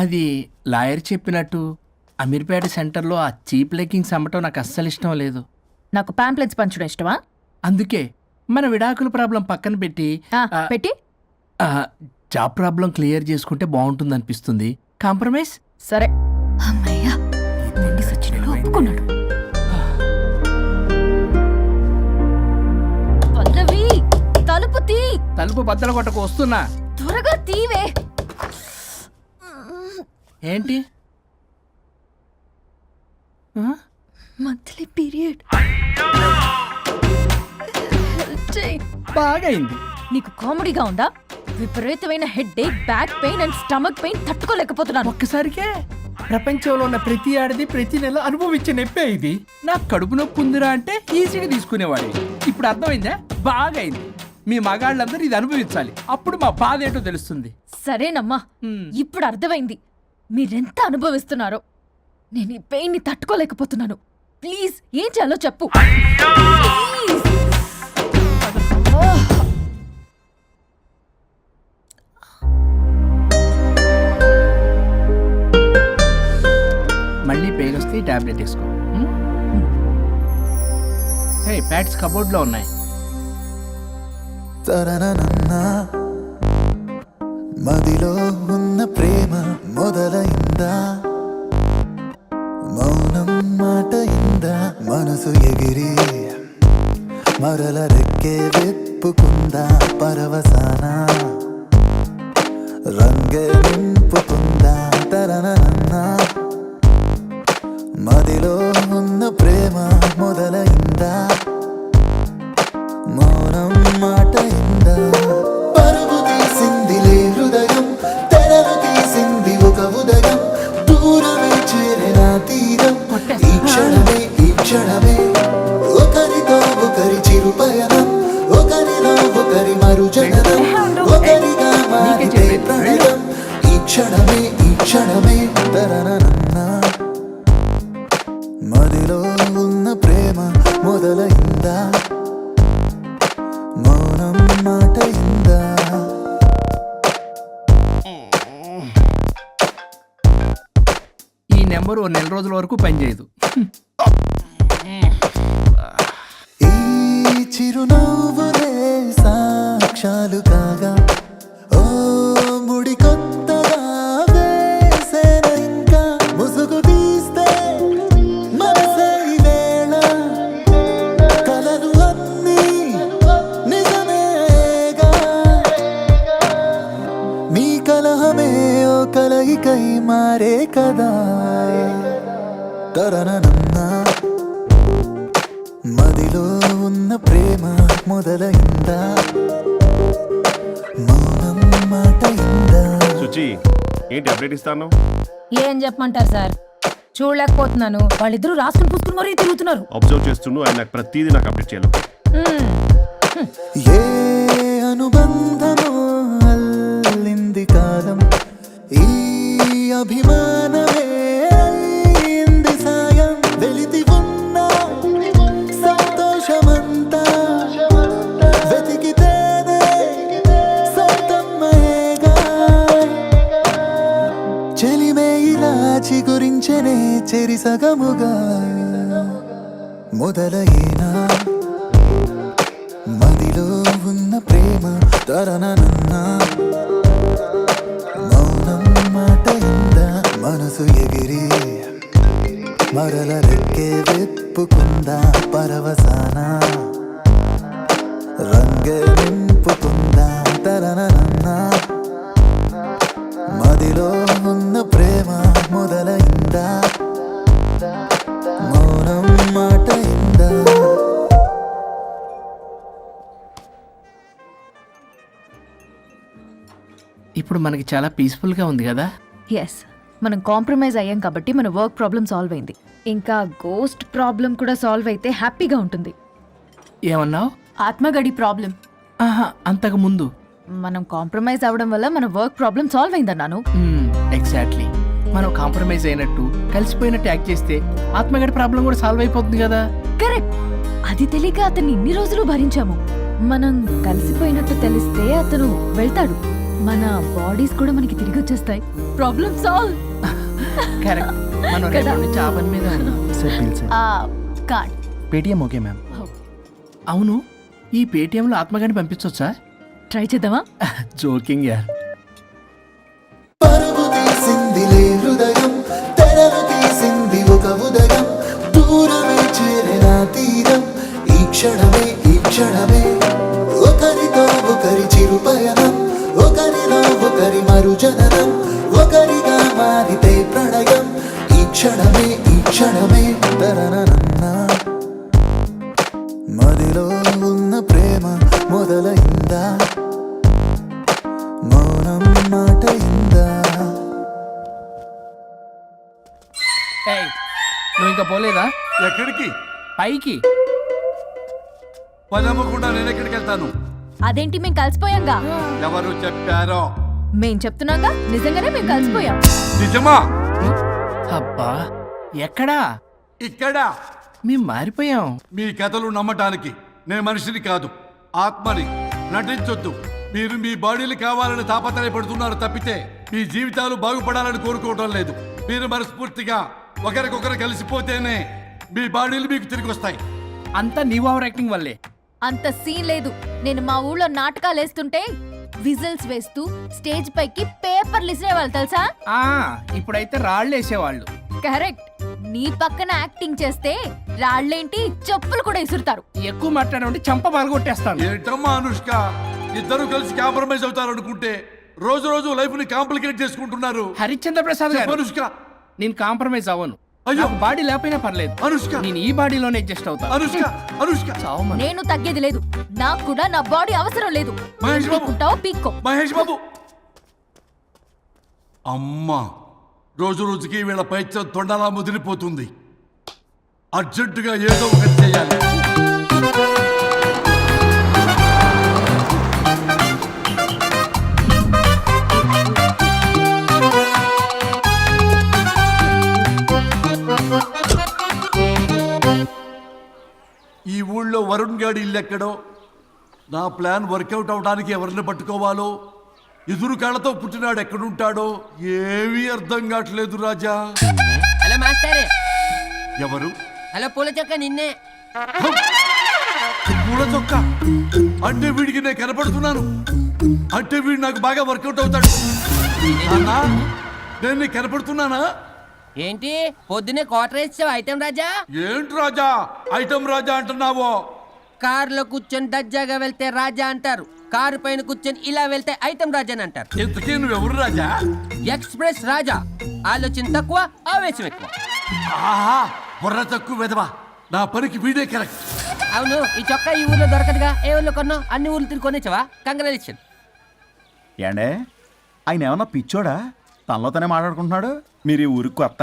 Speaker 13: అది లాయర్ చెప్పినట్టు అమీర్పేట సెంటర్లో ఆ చీప్ లెగ్గింగ్స్ అమ్మటం నాకు అస్సలు ఇష్టం లేదు.
Speaker 5: నాకు పాంప్లెట్స్ పంచడం ఇష్టమా?
Speaker 13: అందుకే మన విడాకుల ప్రాబ్లం పక్కన పెట్టి జాబ్ ప్రాబ్లం క్లియర్ చేసుకుంటే బాగుంటుంది అనిపిస్తుంది. కాంప్రమైజ్?
Speaker 5: సరే. అమ్మయ్యా, నిండి సచ్చినలో ఒప్పుకున్నాడు. పల్లవి, తలుపు తీ.
Speaker 13: తలుపు బద్దలు కొట్టకు, వస్తున్నా.
Speaker 5: త్వరగా తీవే.
Speaker 13: ఏంటి?
Speaker 5: Monthly period.
Speaker 13: బాగైంది.
Speaker 5: నీకు కామెడీగా ఉందా? విపరీతమైన headache, back pain and stomach pain తట్టుకోలేకపోతున్నాను.
Speaker 13: ఒక్కసారికే ప్రపంచంలో ఉన్న ప్రతి ఆడది ప్రతి నెల అనుభవించే నొప్పే ఇది. నాకు కడుపు నొప్పి ఉందిరా అంటే ఈజీగా తీసుకునేవాడి. ఇప్పుడు అర్థమైందా? బాగైంది. మీ మగాళ్ళందరూ ఇది అనుభవించాలి, అప్పుడు మా బాధ ఏంటో తెలుస్తుంది.
Speaker 5: సరేనమ్మా, ఇప్పుడు అర్థమైంది మీరెంత అనుభవిస్తున్నారో. నేను ఈ పెయిన్ ని తట్టుకోలేకపోతున్నాను. ప్లీజ్, ఏం చేయాలో చెప్పు.
Speaker 13: మళ్ళీ పెయిన్ వస్తే టాబ్లెట్ వేసుకో. హే, ప్యాడ్స్ కబోర్డ్లో ఉన్నాయి.
Speaker 17: మదిలో ఉన్న ప్రేమ మొదలైందా, మౌనం మాట ఇందా, మనసు ఎగిరి మరల రెక్కే విప్పుకుందా పరవసాన రంగే నింపుకుందా తరనన్న మదిలో ఉన్న ప్రేమ మొదలైందా మౌనం మాట ఇందా పరుగు తీసిందిలే హృదయం తెరలు తీసింది ఒక ఉదయం దూరమే చేరిన తీరం ఈ క్షణమే ఒకరితో ఒకరి చిరు పయనం ఒకరిలో ఒకరి మరుజననం ఒకరిగా మారితే ప్రణయం ఈ క్షణమే తరనన్న మదిలో ఉన్న ప్రేమ మొదలైందా మౌనం మాట ఇందా
Speaker 13: ఈ నెంబర్ ఓ నెల రోజుల వరకు పనిచేయదు.
Speaker 17: ఈ చిరునవ్వులే సాక్ష్యాలు కాగా ఓ ముడి కొత్తగా వేసేన ఇంకా ముసుగు తీస్తే మనసే ఈ వేళ కలలు అన్నీ నిజమేగా మీ కలహమే ఓ కలయికై మారే కదా తరనన్నా మదిలో ఉన్న ప్రేమ మొదలైందా మౌనం మాట ఇందా
Speaker 8: సుచి ఏంటి అప్డేట్ ఇస్తాను?
Speaker 15: ఏం చెప్పమంటారు సార్, చూడలేకపోతున్నాను. వాళ్ళిద్దరూ రాసుకుని పూసుకుని మరీ తిరుగుతున్నారు.
Speaker 8: అబ్జర్వ్ చేస్తుండు, ఆయన నాకు ప్రతిదీ నాకు అప్డేట్ చేయాలి.
Speaker 17: ఏ అనుబంధమో అల్లింది కాలం ఈ అభిమానమే అయింది సాయం వెలితి ఉన్న సంతోషమంతా వెతికితేనే సొంతమ్మయేగా చెలిమే ఇలా చిగురించనే చెరిసగముగా మొదలైనా మదిలో ఉన్న ప్రేమ తరనన్న మౌనం మాట ఇందా మనసు ఎగిరి మరల రెక్కే విప్పుకుందా పరవసాన రంగే నింపుకుందా తరనన్న మదిలో ఉన్న ప్రేమ మొదలైందా మౌనం మాట ఇందా
Speaker 13: ఇప్పుడు మనకి చాలా పీస్ఫుల్గా ఉంది కదా.
Speaker 5: ఎస్, మనం కాంప్రమైజ్ అయ్యాం కాబట్టి మన వర్క్ ప్రాబ్లం సాల్వ్ అయింది. ఇంకా గోస్ట్ ప్రాబ్లం కూడా సాల్వ్ అయితే హ్యాపీగా ఉంటుంది.
Speaker 13: ఏమన్నావు?
Speaker 5: ఆత్మగడి ప్రాబ్లం
Speaker 13: అంతకు ముందు
Speaker 5: మనం కాంప్రమైజ్ అవ్వడం వల్ల మన వర్క్ ప్రాబ్లం సాల్వ్ అయిందన్నాను.
Speaker 13: ఎగ్జాక్ట్లీ, మనం కాంప్రమైజ్ అయినట్టు కలిసిపోయినట్టు యాక్ట్ చేస్తే ఆత్మగడి ప్రాబ్లం కూడా సాల్వ్ అయిపోతుంది కదా.
Speaker 5: కరెక్ట్, అది తెలియక అతన్ని ఇన్ని రోజులు భరించాము. మనం కలిసిపోయినట్టు తెలిస్తే అతను వెళ్తాడు, మన బాడీస్ కూడా మనకి తిరిగి వచ్చేస్తాయి. Problem solve.
Speaker 13: కరెక్ట్, మనం రేపటి నుంచి ఆ పని మీద ఉన్నాం.
Speaker 5: Card
Speaker 13: Paytm okay ma'am. అవును, ఈ పేటిఎంలో ఆత్మగాని పంపించవచ్చా?
Speaker 5: ట్రై చేద్దామా?
Speaker 13: జోకింగ్ యార్.
Speaker 17: పరుగు తీసిందిలే హృదయం తెరలు తీసింది ఒక ఉదయం దూరమే చేరిన తీరం ఈ క్షణమే ఒకరితో ఒకరి చిరు పయనం ఒకరిలో ఒకరి మరుజననం ఒకరిగా మారితే ప్రణయం ఈ క్షణమే తరనన్న మదిలో ఉన్న ప్రేమ మొదలైందా మౌనం మాట ఇందా
Speaker 13: ఏయ్, నువ్వు ఇంకా పోలేదా?
Speaker 9: ఎక్కడికి?
Speaker 13: పైకి.
Speaker 9: పని అమ్మకుండా నేను ఎక్కడికి వెళ్తాను?
Speaker 5: అదేంటి, మేము కలిసిపోయాంగా.
Speaker 9: ఎవరు చెప్పారో?
Speaker 5: మేం చెప్తున్నాగా, నిజంగానే మేము కలిసిపోయాం.
Speaker 9: నిజమా?
Speaker 13: అబ్బా, ఎక్కడా?
Speaker 9: ఇక్కడ.
Speaker 13: మేము మారిపోయాం.
Speaker 9: మీ కథలు నమ్మటానికి నేను మనిషిని కాదు, ఆత్మని. నటించొద్దు. మీరు మీ బాడీలు కావాలని తాపత్రయపడుతున్నారు తప్పితే మీ జీవితాలు బాగుపడాలని కోరుకోవడం లేదు. మీరు మనస్ఫూర్తిగా ఒకరికొకరు కలిసిపోతేనే మీ బాడీలు మీకు తిరిగి వస్తాయి.
Speaker 13: అంతా నీ ఓవర్ యాక్టింగ్ వల్లే.
Speaker 5: అంత సీన్ లేదు. నేను మా ఊళ్ళో నాటకాలు వేస్తుంటే విజిల్స్ వేస్తూ స్టేజ్ పైకి పేపర్లు ఇసిరేవాళ్ళు తెలుసా?
Speaker 13: ఇప్పుడైతే రాళ్ళు వేసేవాళ్ళు.
Speaker 5: కరెక్ట్, నీ పక్కన యాక్టింగ్ చేస్తే రాళ్ళేంటి చెప్పులు కూడా ఇసురుతారు.
Speaker 3: ఎక్కువ మాట్లాడమంటే చంప పగలగొట్టేస్తాను.
Speaker 9: ఏంటమ్మా అనుష్క, ఇద్దరు కలిసి కాంప్రమైజ్ అవుతారు అనుకుంటే రోజు రోజు లైఫ్ ని కాంప్లికేట్ చేసుకుంటున్నారు.
Speaker 3: హరిశ్చంద్ర ప్రసాద్ గారు,
Speaker 9: అనుష్క,
Speaker 3: నేను కాంప్రమైజ్ అవ్వను.
Speaker 9: అయ్యో.
Speaker 3: నాకు బాడీ లేకపోయినా పర్లేదు.
Speaker 9: అనుష్క,
Speaker 3: నేను ఈ బాడీలోనే అడ్జస్ట్ అవుతాను.
Speaker 9: అనుష్క, అనుష్క.
Speaker 3: చావమను.
Speaker 5: నేను తగ్గేది లేదు. నాకు కూడా నా బాడీ అవసరం లేదు.
Speaker 9: మహేష్ బాబు.
Speaker 5: పీక్కుంటావో పీక్కో.
Speaker 9: మహేష్ బాబు. అమ్మా, రోజు రోజుకి వీళ్ళ పైచ తొండలా ముదిరిపోతుంది. అర్జెంటుగా ఏదో ఒకటి చేయాలి. ఈ ఊళ్ళో వరుణ్ గాడి ఇల్లు ఎక్కడో, నా ప్లాన్ వర్కౌట్ అవడానికి ఎవరిని పట్టుకోవాలో, ఎదురు కాళ్ళతో పుట్టినాడు ఎక్కడుంటాడో ఏమీ అర్థం కావట్లేదు రాజా.
Speaker 13: Hello master.
Speaker 9: ఎవరు?
Speaker 13: హలో పూల చొక్క నిన్నే.
Speaker 9: పూల చొక్క అంటే వీడికి నేను కనపడుతున్నాను. అంటే వీడు నాకు బాగా వర్కౌట్ అవుతాడు. అన్నా, నేను నీకు కనపడుతున్నానా?
Speaker 13: ఏంటి పొద్దునే క్వార్టర్ ఇచ్చావు ఐటెం రాజా?
Speaker 9: ఏంటి రాజా ఐటమ్ రాజా అంటున్నావో?
Speaker 13: కారులో కూర్చొని దజ్జాగా వెళ్తే రాజా అంటారు, కారు పైన కూర్చొని ఇలా వెళ్తే ఐటెం రాజా అని అంటారు.
Speaker 9: ఇంతకీ నువ్వెవరు రాజా?
Speaker 13: ఎక్స్ప్రెస్ రాజా. ఆలోచన తక్కువ, ఆవేశం ఎక్కువ.
Speaker 9: ఆహా, బుర్ర తక్కువ వెదవా. నా పనికి వీడే కరెక్ట్.
Speaker 13: అవును, ఈ చొక్కా ఈ ఊర్లో దొరకదుగా. ఏ ఊర్లో కొన్నావు? అన్ని ఊర్లు తిరిగి కొనేచ్చావా? కంగ్రాచులేషన్.
Speaker 7: ఏండే ఆయన ఏమన్నా పిచ్చోడా? తనలో తనే మాట్లాడుకుంటున్నాడు. మీరు ఈ ఊరికి కొత్త,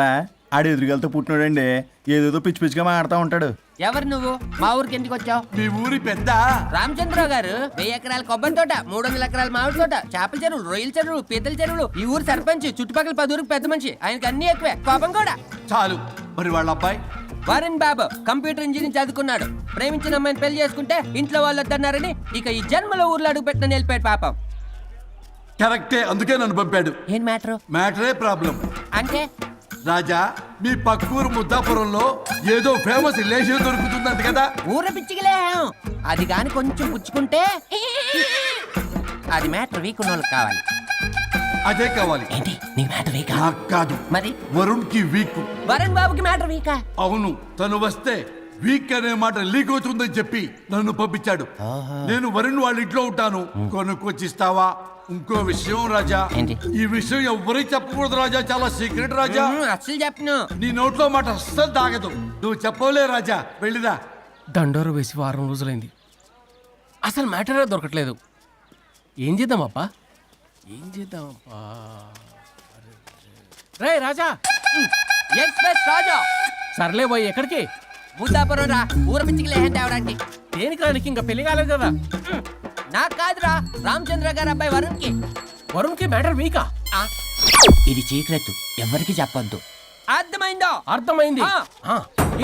Speaker 7: ఆడు ఎదురుగలతో పుట్టినాడండి. ఏదేదో పిచ్చి పిచ్చిగా మాట్లాడుతూ ఉంటాడు.
Speaker 13: ఎవరు నువ్వు? మా ఊరికి ఎందుకు వచ్చావు?
Speaker 9: మీ ఊరి పెద్ద
Speaker 13: రామచంద్రరావు గారు 1000 ఎకరాల కొబ్బరి తోట, 300 ఎకరాల మామిడి తోట, చేపల చెరువులు, రొయ్యల చెరువులు, పీతల చెరువులు. ఈ ఊరు సర్పంచ్, చుట్టుపక్కల 10 ఊరికి పెద్ద మనిషి. ఆయనకి అన్ని ఎక్కువే, కోపం కూడా.
Speaker 9: చాలు. మరి వాళ్ళ అబ్బాయి
Speaker 13: వరుణ్ బాబు కంప్యూటర్ ఇంజనీరింగ్ చదువుకున్నాడు. ప్రేమించిన అమ్మాయిని పెళ్లి చేసుకుంటే ఇంట్లో వాళ్ళు వద్దన్నారని ఇక ఈ జన్మలో ఊర్లో అడుగు పెట్టిన నిలిపాడు పాపం.
Speaker 9: కరెక్టే, అందుకే నన్ను పంపాడు.
Speaker 13: ఏం మ్యాటర్?
Speaker 9: మ్యాటరే ప్రాబ్లం.
Speaker 13: అంటే
Speaker 9: రాజా, మీ పక్కూరు ముద్దాపురంలో ఏదో ఫేమస్ రిలేషన్ దొరుకుతుందంట కదా?
Speaker 13: ఊర పిచ్చికిలే. అది గాని కొంచెం పుచ్చుకుంటే అది మ్యాటర్ వీక్ ఉన్న వాళ్ళకి కావాలి.
Speaker 9: అదే కావాలి.
Speaker 13: ఏంటి నీకు మ్యాటర్ వీకా?
Speaker 9: నాకు కాదు,
Speaker 13: మరి
Speaker 9: వరుణ్ కి వీక్.
Speaker 13: వరుణ్ బాబుకి మ్యాటర్ వీకా?
Speaker 9: అవును, తను వస్తే వీక్ అనే మాట లీక్ అవుతుందని చెప్పి నన్ను పంపించాడు. నేను వరుణ్ వాళ్ళ ఇంట్లో ఉంటాను, కొనుక్కొచ్చిస్తావా? ఇంకో విషయం రాజా, ఈ విషయం ఎవ్వరికి చెప్పకూడదు రాజా, చాలా సీక్రెట్ రాజా.
Speaker 13: అస్సలు చెప్పను.
Speaker 9: నీ నోట్లో మాట అస్సలు తాగదు. నువ్వు చెప్పవలే రాజా, వెళ్ళిరా.
Speaker 3: దండోరు వేసి వారం రోజులైంది, అసలు మ్యాటరే దొరకట్లేదు. ఏం చేద్దామప్పా? రే రాజా.
Speaker 13: ఎక్స్ప్రెస్ రాజా.
Speaker 3: సర్లే పోయి ఎక్కడికి?
Speaker 13: ముద్దాపురం రా, ఊర పిచ్చికిలే హ్యాండ్ అవడానికి.
Speaker 3: దేనికి రానికి? ఇంకా పెళ్లి కాలేదు కదా.
Speaker 13: నాకు కాదురా, రామచంద్ర గారు అబ్బాయి వరుణ్ కి.
Speaker 3: వరుణ్ కి మ్యాటర్ వీకా?
Speaker 13: ఇది సీక్రెట్, ఎవరికి చెప్పొద్దు. అర్థమైందో?
Speaker 3: అర్థమైంది.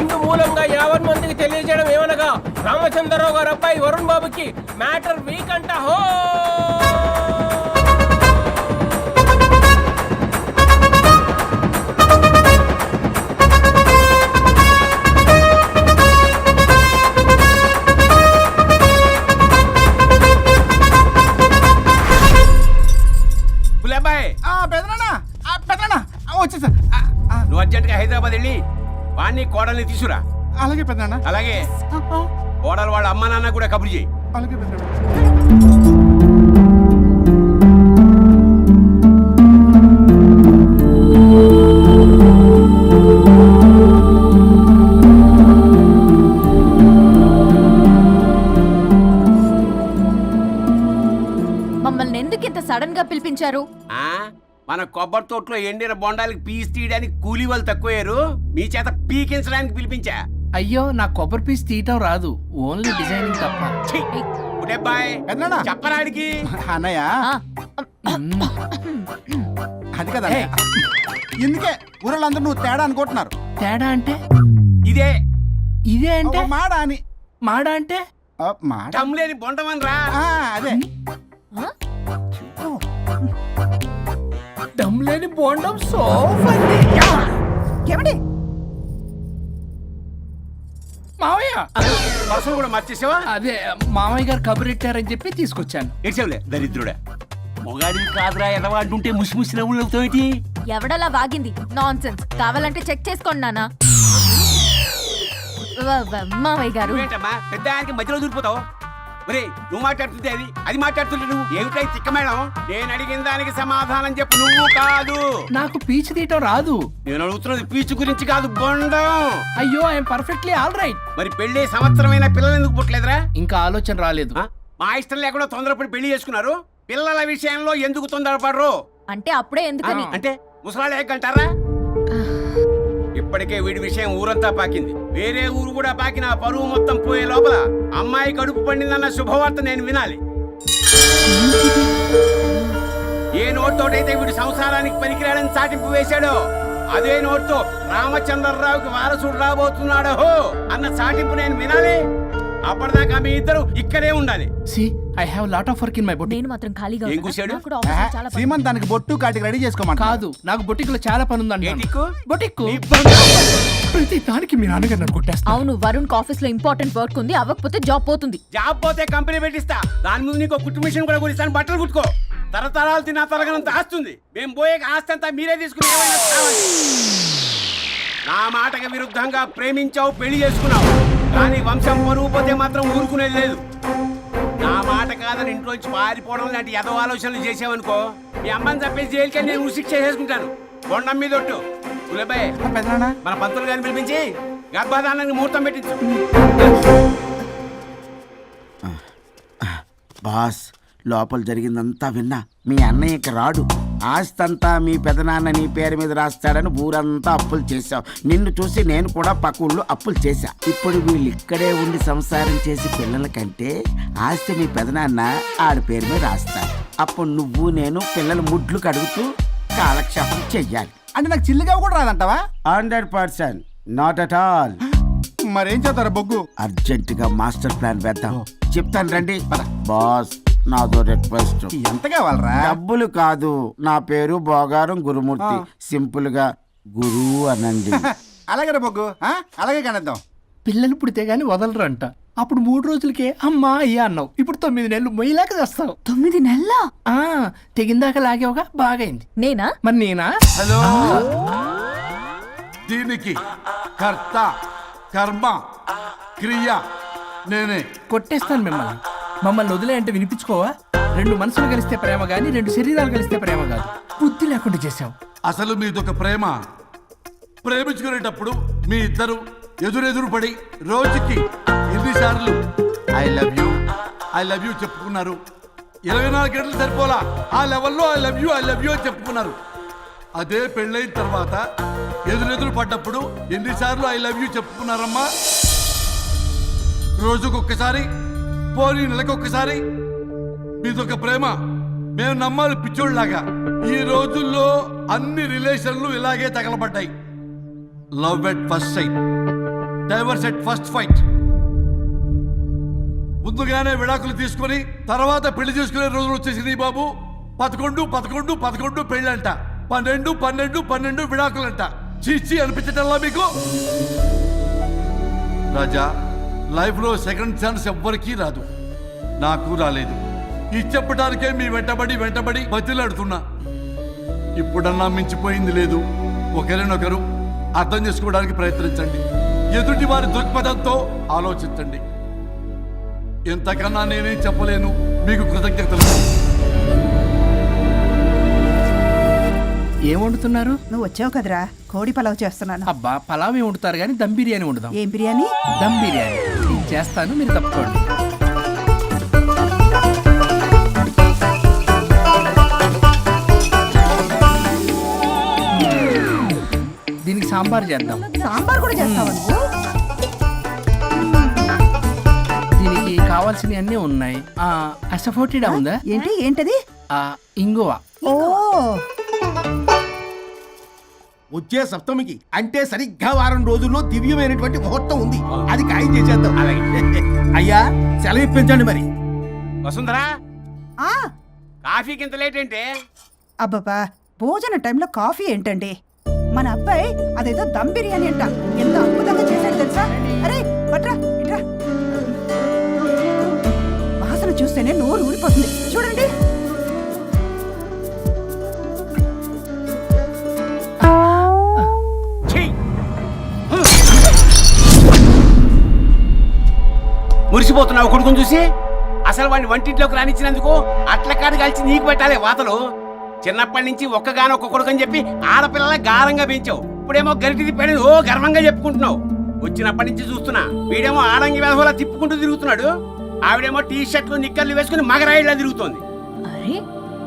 Speaker 3: ఇందు మూలంగా 50 మందికి తెలియజేయడం ఏమనగా రామచంద్రరావు గారు అబ్బాయి వరుణ్ బాబుకి మ్యాటర్ వీక్ అంట. హో వచ్చేసా.
Speaker 11: నువ్వు అర్జెంట్గా హైదరాబాద్ వెళ్ళి వాణ్ణి కోడల్ని తీసుకురా.
Speaker 3: అలాగే పెద్దనా.
Speaker 11: అలాగే కోడలు వాళ్ళ అమ్మ నాన్న కూడా కబురు చేయి.
Speaker 3: అలాగే పెద్దనా.
Speaker 5: మమ్మల్ని ఎందుకు ఇంత సడన్ గా పిలిపించారు?
Speaker 11: మన కొబ్బరి తోటలో ఎండిన బొండాలకి పీస్ తీయడానికి కూలీ వాళ్ళు తక్కువయ్యారు, మీ చేత పీకించడానికి పిలిపించా.
Speaker 3: అయ్యో, నా కొబ్బరి పీస్ తీయటం రాదు, ఓన్లీ డిజైనింగ్ తప్ప.
Speaker 11: చెప్పరాడికి
Speaker 7: అన్నయ్య అది కదా, ఎందుకే ఊరలందరూ నువ్వు తేడా అనుకుంటున్నారు.
Speaker 3: తేడా అంటే
Speaker 11: ఇదే
Speaker 3: ఇదే అంటే
Speaker 7: మాడ అని.
Speaker 3: మాడ అంటే
Speaker 11: లేని బొండమని రా.
Speaker 7: అదే
Speaker 3: దమ్ లేని బోండం. సో
Speaker 7: ఏమండి
Speaker 3: మావయ్య
Speaker 11: పర్సలు కూడా మార్చేసావా?
Speaker 3: అదే మామయ్య గారు కబురెట్టారని చెప్పి తీసుకొచ్చాను.
Speaker 11: ఏడ్చావులే దరిద్రుడా. మొగాడి కాదురా ఎదవా అంటుంటే ముసి ముసి నవ్వులు అవుతావేటి?
Speaker 5: ఎవడలా వాగింది? Nonsense. కావాలంటే చెక్ చేసుకోండి నాన్న. మావయ్య గారు
Speaker 11: నువ్వేంటమ్మా పెద్ద ఆయనకి మధ్యలో దూరిపోతావు? ఒరే నువ్వు మాట్లాడుతుంటే అది మాట్లాడుతుంటే నువ్వు ఏమిటై తిక్క మేడం? నేను అడిగిన దానికి సమాధానం చెప్పు, నువ్వు కాదు.
Speaker 13: నాకు పీచు తీయటం రాదు.
Speaker 11: నేను అడుగుతున్నది పీచు గురించి కాదు, బొండం.
Speaker 13: అయ్యో ఐఎమ్ పర్ఫెక్ట్లీ ఆల్ రైట్.
Speaker 11: మరి పెళ్లి సంవత్సరమైన పిల్లలు ఎందుకు పుట్టలేదురా?
Speaker 13: ఇంకా ఆలోచన రాలేదు.
Speaker 11: మా ఇష్టం లేకుండా తొందరపడి పెళ్లి చేసుకున్నారు. పిల్లల విషయంలో ఎందుకు తొందరపడరు?
Speaker 5: అంటే అప్పుడే ఎందుకని?
Speaker 11: అంటే ముసలాళ్ళు ఎక్కంటారా? ఇప్పటికే వీడి విషయం ఊరంతా పాకింది. వేరే ఊరు కూడా పాకిన పరువు మొత్తం పోయే లోపల అమ్మాయి కడుపు పండిందన్న శుభవార్త నేను వినాలి. ఏ నోట్తోటైతే వీడు సంసారానికి పనికిరాడని చాటింపు వేశాడో అదే నోట్తో రామచంద్రరావుకి వారసుడు రాబోతున్నాడో అన్న చాటింపు నేను వినాలి. అప్పటిదాకా మీ ఇద్దరు ఇక్కడే ఉండాలి.
Speaker 13: See I have lot of work in my boutique.
Speaker 5: నేను మాత్రం ఖాళీగా
Speaker 11: ఏం
Speaker 5: ఉంటాను.
Speaker 11: కూశాడు?
Speaker 5: నాకు కూడా ఆఫీస్లో చాలా పని.
Speaker 7: శ్రీమంత్ దానికి బొట్టు కాటికి రెడీ చేసుకోమంట.
Speaker 13: కాదు, నాకు బొటిక్ లో చాలా పని ఉందండి.
Speaker 11: ఏటిక్కు?
Speaker 13: బొటిక్
Speaker 11: నీ బంధం.
Speaker 13: ప్రతి దానికి మీ నాన్నగారు నన్ను కొట్టేస్తారు.
Speaker 5: అవును, వరుణ్ ఆఫీస్ లో ఇంపార్టెంట్ వర్క్ ఉంది, అవ్వకపోతే జాబ్ పోతుంది.
Speaker 11: జాబ్ పోతే కంపెనీ పెట్టిస్తా. దాని ముందు నీకు కుట్టు మిషన్ కూడా కుడిస్తాను. బట్టలు కుట్టుకో. తరతరాలు తిన్నా తరగనంత ఆస్తుంది. మేము పోయే ఆస్తి అంతా మీరే తీసుకుని ఏమైనా కావాలి. నా మాటకి విరుద్ధంగా ప్రేమించావు, పెళ్లి చేసుకున్నావు. కానీ వంశం పరువు పోతే మాత్రం ఊరుకునేది లేదు. నా మాట కాదని ఇంట్లోంచి పారిపోవడం లాంటి ఎదవ ఆలోచనలు చేసావనుకో, మీ అమ్మని చంపేసి జైలుకి నేను శిక్ష చేసుకుంటాను. బొండం మీద ఒట్టు. గులేబాయ్, మన పంతులు గారిని పిలిపించి గర్భధానానికి ముహూర్తం పెట్టించు.
Speaker 18: బాస్, లోపల జరిగిందంతా విన్నా. మీ అన్నయ్యకి రాడు. ఆస్తంతా మీ పెదనాన్న నీ పేరు మీద రాస్తాడని ఊరంతా అప్పులు చేశావు. నిన్ను చూసి నేను కూడా పక్కూళ్ళు అప్పులు చేశా. ఇప్పుడు వీళ్ళు ఇక్కడే ఉండి సంసారం చేసి పిల్లల కంటే ఆస్తి మీ పెదనాన్న ఆడి పేరు మీద రాస్తాడు. అప్పుడు నువ్వు నేను పిల్లల ముడ్లు కడుగుతూ కాలక్షేపం చెయ్యాలి.
Speaker 7: అంటే నాకు చిల్లిగా కూడా రాదంటావా?
Speaker 18: 100%. Not at all.
Speaker 7: మరేం చేస్తారా బొగ్గు?
Speaker 18: అర్జెంటుగా మాస్టర్ ప్లాన్ వేద్దాం. చెప్తాను రండి. బాస్, నాదో రిక్వెస్ట్.
Speaker 7: ఎంత కావాలరా?
Speaker 18: డబ్బులు కాదు, నా పేరు బోగారం గురుమూర్తి. సింపుల్ గా గురు అనండి.
Speaker 7: అలాగే బొగ్గు, అలాగే కనేద్దాం.
Speaker 13: పిల్లలు పుడితే గానీ వదలరు అంట. అప్పుడు 3 రోజులకే అమ్మా అయ్యా అన్నావు. ఇప్పుడు 9 నెలలు మొయ్యలాగా చేస్తావు.
Speaker 5: 9 నెలల
Speaker 13: తెగిందాక లాగేవగా బాగైంది.
Speaker 5: నేనా?
Speaker 13: మరి నేనా?
Speaker 9: హలో, దీనికి కర్త కర్మ క్రియ నేనే.
Speaker 13: కొట్టేస్తాను మిమ్మల్ని. మమ్మల్ని వదిలే అంటే వినిపించుకోవా? 2 మనసులు కలిస్తే ప్రేమ గాని 2 శరీరాలు కలిస్తే ప్రేమ కాదు. బుద్ధి లేకుండా చేసావు.
Speaker 9: అసలు మీదొక ప్రేమ. ప్రేమించుకునేటప్పుడు మీ ఇద్దరు ఎదురెదురు పడి రోజుకి ఎన్నిసార్లు ఐ లవ్ యూ చెప్పుకున్నారు? 24 గంటలు సరిపోలా. ఆ లెవెల్లో ఐ లవ్ యూ అని చెప్పుకున్నారు. అదే పెళ్ళైన తర్వాత ఎదురెదురు పడ్డప్పుడు ఎన్నిసార్లు ఐ లవ్ యూ చెప్పుకున్నారమ్మా? రోజుకొక్కసారి, పోనీ నెలకొక్కసారి. మీదొక ప్రేమ. మేము నమ్మాలి పిచ్చోళ్ళలాగా. ఈ రోజుల్లో అన్ని రిలేషన్లు ఇలాగే తగలబడ్డాయి. Love at first sight, divorce at first fight. ముందుగానే విడాకులు తీసుకొని తర్వాత పెళ్లి చేసుకునే రోజులు వచ్చేసింది బాబు. 11 పెళ్ళంట, 12 విడాకులంట. చీచి అనిపించటల్లా మీకు? రాజా, లైఫ్లో సెకండ్ ఛాన్స్ ఎవ్వరికీ రాదు. నాకు రాలేదు. ఈ చెప్పడానికే మీ వెంటబడి బతిలాడుతున్నా. ఇప్పుడన్నా మించిపోయింది లేదు. ఒకరినొకరు అర్థం చేసుకోవడానికి ప్రయత్నించండి. ఎదుటి వారి దృక్పథంతో ఆలోచించండి. ఎంతకన్నా నేనేం చెప్పలేను. మీకు కృతజ్ఞతలు.
Speaker 13: ఏం వండుతున్నారు?
Speaker 15: నువ్వు వచ్చావు కదరా, కోడి పలావ్ చేస్తున్నాను.
Speaker 13: అబ్బా, పలావ్ ఏం వండుతారు కానీ దమ్ బిర్యానీ వండుదాం.
Speaker 15: ఏం బిర్యానీ?
Speaker 13: దమ్ బిర్యానీ. నేను చేస్తాను, మీరు తప్పుకోండి. దీనికి సాంబార్ చేద్దాం.
Speaker 15: సాంబార్ కూడా చేస్తావా నువ్వు?
Speaker 13: దీనికి కావాల్సినవి అన్నీ ఉన్నాయి. అసఫోటిడా ఉందా?
Speaker 15: ఏంటది?
Speaker 13: ఇంగువ.
Speaker 15: ఓ,
Speaker 3: వచ్చే సప్తమికి అంటే సరిగ్గా వారం రోజుల్లో దివ్యమైనటువంటి ముహూర్తం ఉంది. అది ఖాయం చేసేద్దాం. అయ్యా, సెలవు ఇప్పించండి మరి.
Speaker 11: వసుంధరా, కాఫీకి ఇంత లేట్ ఏంటే?
Speaker 15: అబ్బబ్బా, భోజన టైంలో కాఫీ ఏంటండి? మన అబ్బాయి అదేదో దమ్ బిర్యానీ అంట, ఎంత అద్భుతంగా చేశాడు తెలుసా? అరే పట్రా, ఇట్రా. వాసన చూస్తేనే నోరు ఊరిపోతుంది. చూడండి.
Speaker 11: మురిసిపోతున్నావు కొడుకుని చూసి. అసలు వాడిని వంటింట్లోకి రానిచ్చినందుకు అట్ల కాడు కలిసి నీకు పెట్టాలి వాతలు. చిన్నప్పటి నుంచి ఒక్కగానొక్క కొడుకు అని చెప్పి ఆడపిల్లల గారంగా పెంచావు. ఇప్పుడేమో గరిటి తిప్పాడు ఓ గర్వంగా చెప్పుకుంటున్నావు. వచ్చినప్పటి నుంచి చూస్తున్నా వీడేమో ఆడంగి వేధవలా తిప్పుకుంటూ తిరుగుతున్నాడు. ఆవిడేమో టీ షర్ట్లు నిక్కర్లు వేసుకుని మగరాయిలా తిరుగుతోంది.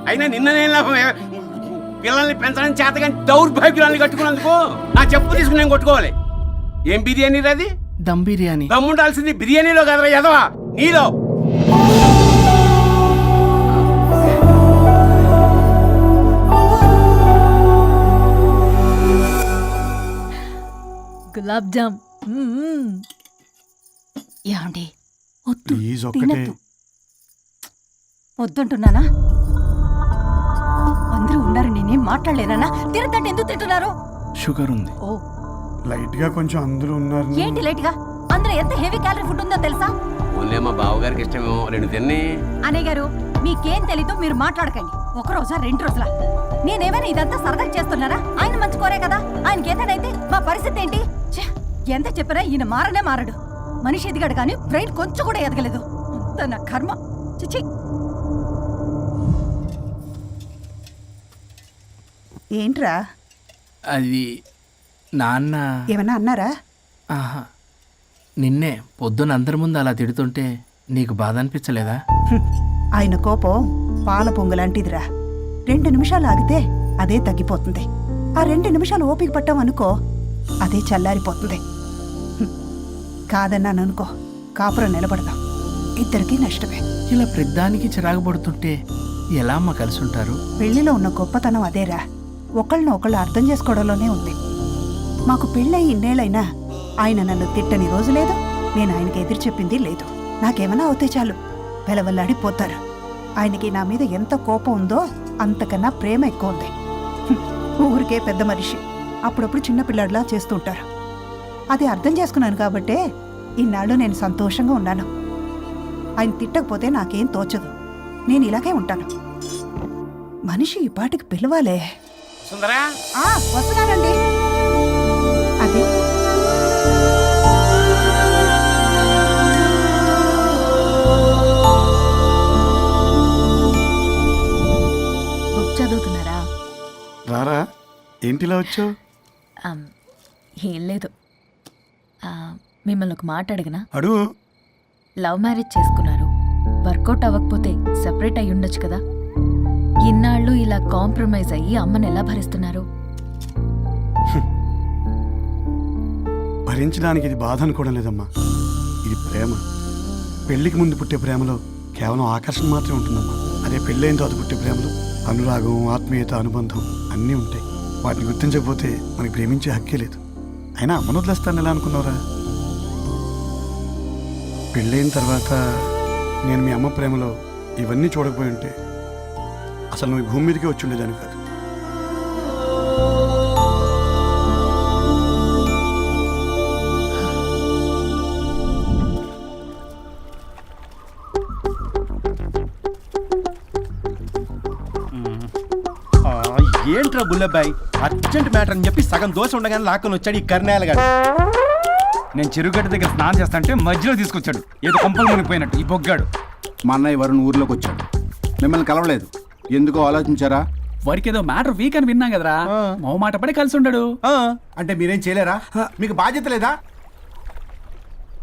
Speaker 11: అయినా నిన్న నేను లాభం, పిల్లల్ని పెంచడం చేతగాని దౌర్భాగ్యురాల్ని కట్టుకున్నందుకు నా చెప్పు తీసుకుని నేను కొట్టుకోవాలి. ఏం బిర్యానీ అది?
Speaker 13: దమ్ బిర్యానీ.
Speaker 11: దమ్ముండాల్సింది బిర్యానీలో కదరా ఎదవా, నీలో.
Speaker 5: గులాబ్ జామ్. ఏమండి వద్దు,
Speaker 7: ప్లీజ్
Speaker 5: తినొద్దు.
Speaker 15: వద్దంటున్నానా? అందరూ ఉన్నారు, నేనేం మాట్లాడలేనా? తినద్దంటే ఎందుకు తింటున్నారు?
Speaker 13: షుగర్ ఉంది.
Speaker 15: ఓ
Speaker 7: లైట్ గా కొంచెం అందరూ ఉన్నారు.
Speaker 15: ఏంటి లేట్ గా? అందులో ఎంత హెవీ క్యాలరీ ఫుడ్ ఉందో తెలుసా?
Speaker 11: ఓన్లే మా బావగారికి ఇష్టమేమో 2 తిన్ని.
Speaker 15: అన్నయ్య గారు, మీకేం తెలీదు, మీరు మాట్లాడకండి. ఒక రోజా 2 రోజులా? నేనేమైనా ఇదంతా సరదాగా చేస్తున్నారా? ఆయన మంచి కోరే కదా. ఆయనకి ఏదైతే మా పరిస్థితి ఏంటి? ఛే, ఎంత చెప్పినా ఈయన మారనే మారడు. మనిషి ఎదిగాడు కానీ బ్రెయిన్ కొంచెం కూడా ఎదగలేదు. అంత నా కర్మ. చిచి. ఏంట్రా?
Speaker 13: అది నాన్న.
Speaker 15: ఏమన్నా అన్నారా?
Speaker 13: ఆహా, నిన్నే పొద్దున అందరి ముందు అలా తిడుతుంటే నీకు బాధ అనిపించలేదా?
Speaker 15: ఆయన కోపం పాల పొంగులాంటిదిరా. 2 నిమిషాలు ఆగితే అదే తగ్గిపోతుంది. ఆ 2 నిమిషాలు ఓపిక పట్టాం అనుకో, అదే చల్లారిపోతుంది. కాదన్నాననుకో, కాపురం నిలబడదాం. ఇద్దరికీ నష్టమే.
Speaker 13: ఇలా ప్రతిదానికి చిరాకు పడుతుంటే ఎలా అమ్మ కలిసి ఉంటారు?
Speaker 15: పెళ్లిలో ఉన్న గొప్పతనం అదేరా, ఒకళ్ళని ఒకళ్ళు అర్థం చేసుకోవడంలోనే ఉంది. మాకు పెళ్ళయి ఇన్నేళ్ళైనా ఆయన నన్ను తిట్టని రోజు లేదు, నేను ఆయనకి ఎదురు చెప్పింది లేదు. నాకేమైనా అవుతే చాలు వెలవల్లాడిపోతారు. ఆయనకి నా మీద ఎంత కోపం ఉందో అంతకన్నా ప్రేమ ఎక్కువ ఉంది. ఊరికే పెద్ద మనిషి, అప్పుడప్పుడు చిన్నపిల్లాడిలా చేస్తుంటారు. అది అర్థం చేసుకున్నాను కాబట్టే ఇన్నాళ్ళు నేను సంతోషంగా ఉన్నాను. ఆయన తిట్టకపోతే నాకేం తోచదు, నేను ఇలాగే ఉంటాను. మనిషి ఈ పాటికి పిలవాలే.
Speaker 11: సుందరా,
Speaker 15: వస్తున్నానండి. అది
Speaker 5: బుక్ చదువుతున్నారా?
Speaker 7: రారా, ఏంటిలా వచ్చావు?
Speaker 5: ఏం లేదు, మిమ్మల్ని ఒక మాట అడిగినా?
Speaker 7: అడుగు.
Speaker 5: లవ్ మ్యారేజ్ చేసుకున్నారు, వర్కౌట్ అవ్వకపోతే సెపరేట్ అయి ఉండొచ్చు కదా. ఇన్నాళ్ళు ఇలా కాంప్రమైజ్ అయ్యి అమ్మని ఎలా భరిస్తున్నారు?
Speaker 7: భరించడానికి ఇది బాధ అనుకోవడం లేదమ్మా, ఇది ప్రేమ. పెళ్లికి ముందు పుట్టే ప్రేమలో కేవలం ఆకర్షణ మాత్రమే ఉంటుందమ్మా. అదే పెళ్ళైన తర్వాత పుట్టే ప్రేమలో అనురాగం, ఆత్మీయత, అనుబంధం అన్నీ ఉంటాయి. వాటిని గుర్తించకపోతే మనకి ప్రేమించే హక్కే లేదు. అయినా అమ్మను వదిలేస్తాను ఎలా అనుకున్నావురా? పెళ్ళైన తర్వాత నేను మీ అమ్మ ప్రేమలో ఇవన్నీ చూడకపోయి ఉంటే అసలు నువ్వు ఈ భూమి మీదకే వచ్చి ఉండేదాన్ని కాదు.
Speaker 11: ఏంట్రా బుల్లబ్బాయి, అర్జెంట్ మ్యాటర్ అని చెప్పి సగం దోశ ఉండగానే లాక్కొని వచ్చాడు ఈ కర్ణాలగాడు.
Speaker 3: నేను చెరుగడ్డ దగ్గర స్నానం చేస్తాంటే మధ్యలో తీసుకొచ్చాడు, ఏదో కొంపలు మునిగిపోయినట్టు ఈ బొగ్గాడు.
Speaker 11: మా అన్నయ్య వరుణ్ ఊర్లోకి వచ్చాడు, మిమ్మల్ని కలవలేదు. ఎందుకో ఆలోచించారా?
Speaker 3: వాడికి ఏదో మ్యాటర్ వీక్ అని విన్నాం కదరా, మో మాట పడి కలిసి ఉండడు.
Speaker 11: అంటే మీరేం చేయలేరా? మీకు బాధ్యత లేదా?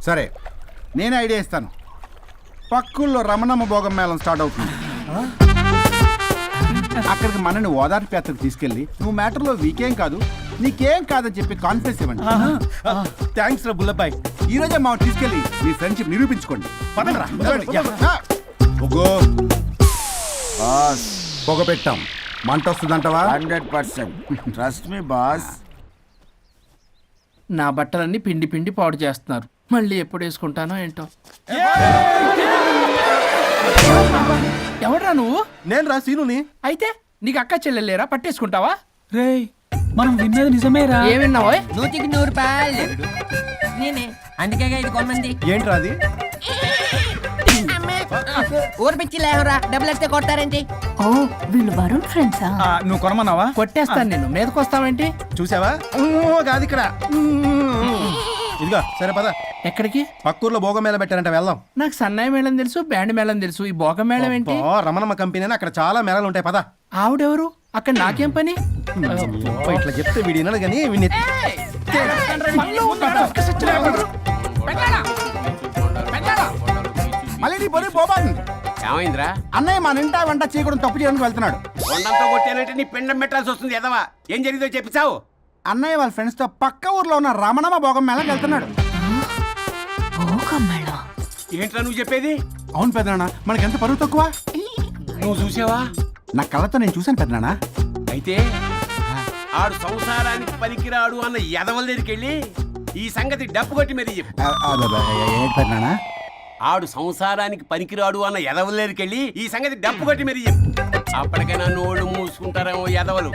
Speaker 11: సరే, నేను ఐడియా ఇస్తాను. పక్కుల్లో రమణమ్మ భోగం మేళం స్టార్ట్ అవుతుంది. అక్కడికి మనని ఓదార్పు యాత్రకు తీసుకెళ్ళి నువ్వు మ్యాటర్లో వీకేం కాదు, నీకేం కాదని చెప్పి కాన్ఫిడెన్స్ ఇవ్వండి. థ్యాంక్స్ రా బుల్లబ్బాయ్, ఈ రోజే మా తీసుకెళ్ళి మీ ఫ్రెండ్షిప్ నిరూపించుకోండి. పదండ్రా. పొగ పెట్టాం, మంట వస్తుందంటవా?
Speaker 18: 100% ట్రస్ట్ మీ బాస్.
Speaker 13: నా బట్టలన్నీ పిండి పిండి పాడు చేస్తున్నారు, మళ్ళీ ఎప్పుడు వేసుకుంటానో ఏంటో. ఎవడ్రా నువ్వు?
Speaker 11: నేను రా సీనుని.
Speaker 13: అయితే నీకు అక్క చెల్లెలేరా, పట్టేసుకుంటావా?
Speaker 3: రేయ్, మనం విన్నది నిజమేరా?
Speaker 13: ఏ విన్నావో?
Speaker 6: 100 రూపాయలు నేనే, అందుకే ఇది కొమ్మంది.
Speaker 11: ఏంట్రా అది?
Speaker 6: ఊరు పిచ్చి లేవరా, డబ్బులు వస్తే కొడతారేంటి?
Speaker 5: ఓ, వీళ్ళు వరుణ్ ఫ్రెండ్సా?
Speaker 3: నువ్వు కొనమన్నావా?
Speaker 13: కొట్టేస్తాను నేను, మీదకొస్తావేంటి?
Speaker 11: చూసావా? కాదు ఇక్కడ. ఇదిగో సరే పద.
Speaker 13: ఎక్కడికి?
Speaker 7: పక్కూర్లో భోగం మేళ పెట్టారంట, వెళ్దాం.
Speaker 13: నాకు సన్నాయి మేళం తెలుసు, బ్యాండ్ మేళం తెలుసు, ఈ బోగ మేళం ఏంటి?
Speaker 7: రమణమ్మ కంపెనీ అని అక్కడ చాలా మేళలు ఉంటాయి, పద.
Speaker 13: ఆవిడెవరు? అక్కడ నాకేం పని?
Speaker 7: ఇట్లా చెప్తే వీడి వినడు కానీ వీడిని మళ్ళీ నీ బొరి పోబాను.
Speaker 11: ఏమైందిరా?
Speaker 7: అన్నయ్య మన ఇంటా వంట చీకడం తప్పు చేయడానికి వెళ్తున్నాడు.
Speaker 11: కొండంతో కొట్టానంటే నీ పిండం పెట్టాల్సి వస్తుంది ఎదవా. ఏం జరిగిందో చెప్పిస్తావు?
Speaker 7: అన్నయ్య వాళ్ళ ఫ్రెండ్స్ తో పక్క ఊర్లో ఉన్న రమణమ్మ భోగం మేళకి వెళ్తున్నాడు.
Speaker 11: ఏంట్రా నువ్వు చెప్పేది?
Speaker 7: అవును పెద్దనాన్న, మనకి ఎంత పరువు తక్కువ.
Speaker 11: నువ్వు చూసావా?
Speaker 7: నా కళ్ళతో నేను చూశాను పెద్దనాన్న.
Speaker 11: అయితే ఆడు సంసారానికి పనికిరాడు అన్న ఎదవల దగ్గరికి వెళ్ళి ఈ సంగతి డప్పు కొట్టి మరీ చెప్పు.
Speaker 7: పెద్దనాన్న,
Speaker 11: ఆడు సంసారానికి పనికిరాడు అన్న ఎదవల దగ్గరికి వెళ్ళి ఈ సంగతి డప్పు కొట్టి మరీ చెప్పు. అప్పటికైనా నోళ్ళు మూసుకుంటారేమో ఎదవలు.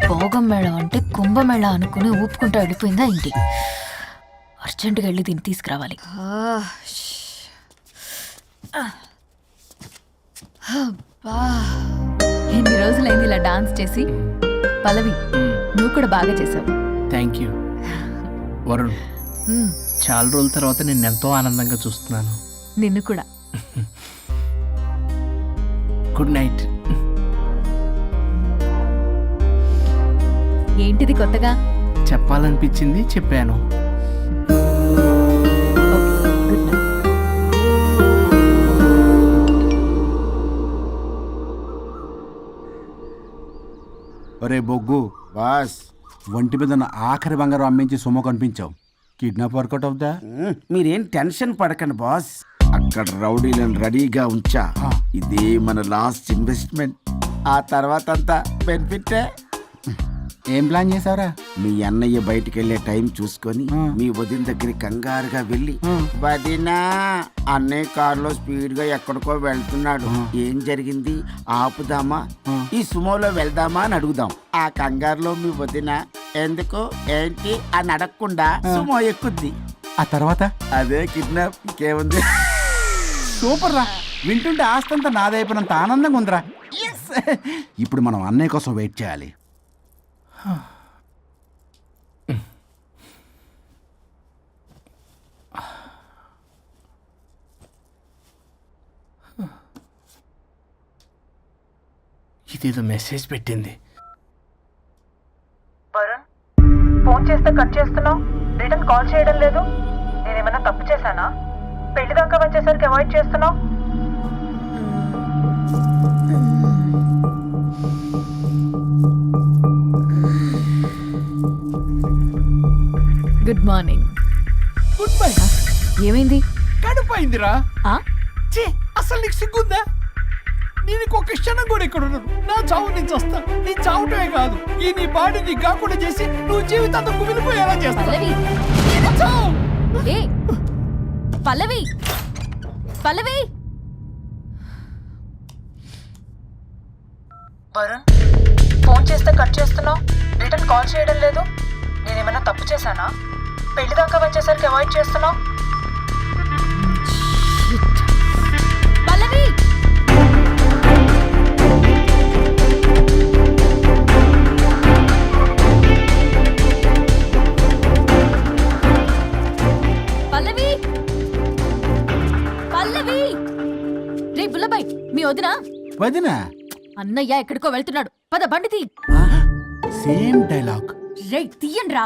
Speaker 5: భోగం మేళం అంటే కుంభమేళ అనుకుని ఊపుకుంటూ వెళ్ళిపోయిందా ఏంటి? అర్జెంటుగా వెళ్ళి దీన్ని తీసుకురావాలి. ఎన్ని రోజులైంది ఇలా డాన్స్ చేసి. పల్లవి, నువ్వు కూడా బాగా చేసావు.
Speaker 13: Thank you. వరుణ్, చాలా రోజుల తర్వాత నేను ఎంతో ఆనందంగా చూస్తున్నాను.
Speaker 5: నిన్ను కూడా.
Speaker 13: Good night.
Speaker 5: ఏంటిది కొత్తగా?
Speaker 13: చెప్పాలనిపించింది, చెప్పాను.
Speaker 4: ఒరే బొగ్గు బాస్, ఒంటి మీద ఉన్న ఆఖరి బంగారం అమ్మించి సొమ్ము కనిపించావు. కిడ్నాప్ వర్కౌట్ అవుతా?
Speaker 18: మీరేం టెన్షన్ పడకండి బాస్. అక్కడ రౌడీలను రెడీగా ఉంచా. ఇదే మన లాస్ట్ ఇన్వెస్ట్మెంట్. ఆ తర్వాత అంతా బెనిఫిటే.
Speaker 7: ఏం ప్లాన్ చేసావురా?
Speaker 18: మీ అన్నయ్య బయటికి వెళ్ళే టైం చూసుకొని మీ వదిన దగ్గర కంగారుగా వెళ్ళి, వదినా అన్నయ్య కారులో స్పీడ్ గా ఎక్కడికో వెళ్తున్నాడు, ఏం జరిగింది, ఆపుదామా, ఈ సుమోలో వెళ్దామా అని అడుగుదాం. ఆ కంగారులో మీ వదిన ఎందుకు ఏంటి అని అడగకుండా సుమో ఎక్కుద్ది.
Speaker 7: ఆ తర్వాత
Speaker 18: అదే కిడ్నాప్. ఇంకేముంది?
Speaker 7: సూపర్ రా, వింటుంటే ఆస్తంతా నాదైపోయినంత ఆనందంగా ఉందిరా.
Speaker 4: ఇప్పుడు మనం అన్నయ్య కోసం వెయిట్ చేయాలి.
Speaker 13: ఇదేదో మెసేజ్ పెట్టింది.
Speaker 19: వరుణ్, ఫోన్ చేస్తే కట్ చేస్తున్నావు, రిటర్న్ కాల్ చేయడం లేదు. నేనేమన్నా తప్పు చేశానా? పెళ్లి దాకా వచ్చేసరికి అవాయిడ్ చేస్తున్నావు.
Speaker 5: Good morning.
Speaker 13: Good bye.
Speaker 5: ఏమైంది?
Speaker 13: కడుపైందిరా. అసలు నీకు సిగ్గుందా? నేను ఇంకొక క్షణం కూడా ఇక్కడ ఉన్నాను. నా చావు నేను చస్తా. నీ చావుటమే కాదు, ఈ నీ బాడీ నీకు కాకుండా చేసి నువ్వు జీవితాంతం కుమిలిపోయేలా చేస్తా.
Speaker 5: పల్లవి, పల్లవి.
Speaker 19: వరుణ్, ఫోన్ చేస్తే కట్ చేస్తున్నావు, రిటర్న్ కాల్ చేయడం లేదు. నేనేమన్నా తప్పు చేశానా? పెళ్లి దాకా వచ్చేసరికి అవాయిడ్ చేస్తున్నావు.
Speaker 5: పల్లవి, పల్లవి, పల్లవి. రే బుల్లబాయ్, మీ వదినా?
Speaker 7: వదినా?
Speaker 5: అన్నయ్య ఎక్కడికో వెళ్తున్నాడు, పద బండి తీ.
Speaker 7: Same dialogue.
Speaker 5: రే తీయండి రా.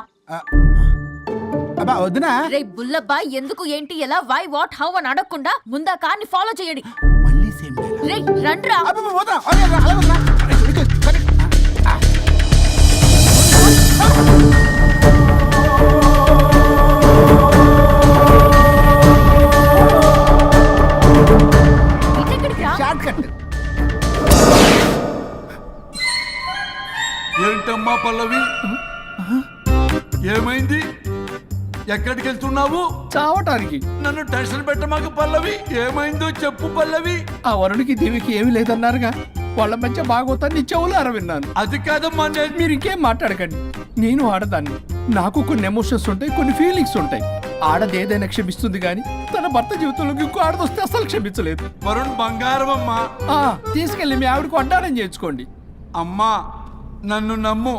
Speaker 7: అబ్బా వదినా.
Speaker 5: రే బుల్లబాయ్, ఎందుకు ఏంటి ఎలా వై వాట్ హౌ అని అడగకుండా ముందా కార్ని ఫాలో చేయండి.
Speaker 7: మళ్ళీ సేమ్ డైలాగ్.
Speaker 5: రే రండ్రా.
Speaker 7: Short cut.
Speaker 9: ఏంటమ్మా పల్లవి, ఏమైంది? ఎక్కడికి వెళ్తున్నావు?
Speaker 13: చావటానికి.
Speaker 9: నన్ను టెన్షన్ పెట్టమాకు పల్లవి. ఏమైందో చెప్పు పల్లవి.
Speaker 13: ఆ వరుడికి దేవికి ఏమీ లేదన్నారుగా, వాళ్ళ మధ్య బాగోతాన్ని చెవులారా విన్నాను.
Speaker 9: అది కాదమ్మా.
Speaker 13: మీరు ఇంకేం మాట్లాడకండి. నేను ఆడదాన్ని, నాకు కొన్ని ఎమోషన్స్ ఉంటాయి, కొన్ని ఫీలింగ్స్ ఉంటాయి. ఆడది ఏదైనా క్షమిస్తుంది కానీ తన భర్త జీవితంలోకి ఇంకో ఆడదొస్తే అసలు క్షమించలేదు.
Speaker 9: వరుణ్ బంగారం అమ్మా.
Speaker 13: తీసుకెళ్ళి మీ ఆవిడకు అడ్డానం చేయించుకోండి.
Speaker 9: అమ్మా నన్ను నమ్ము,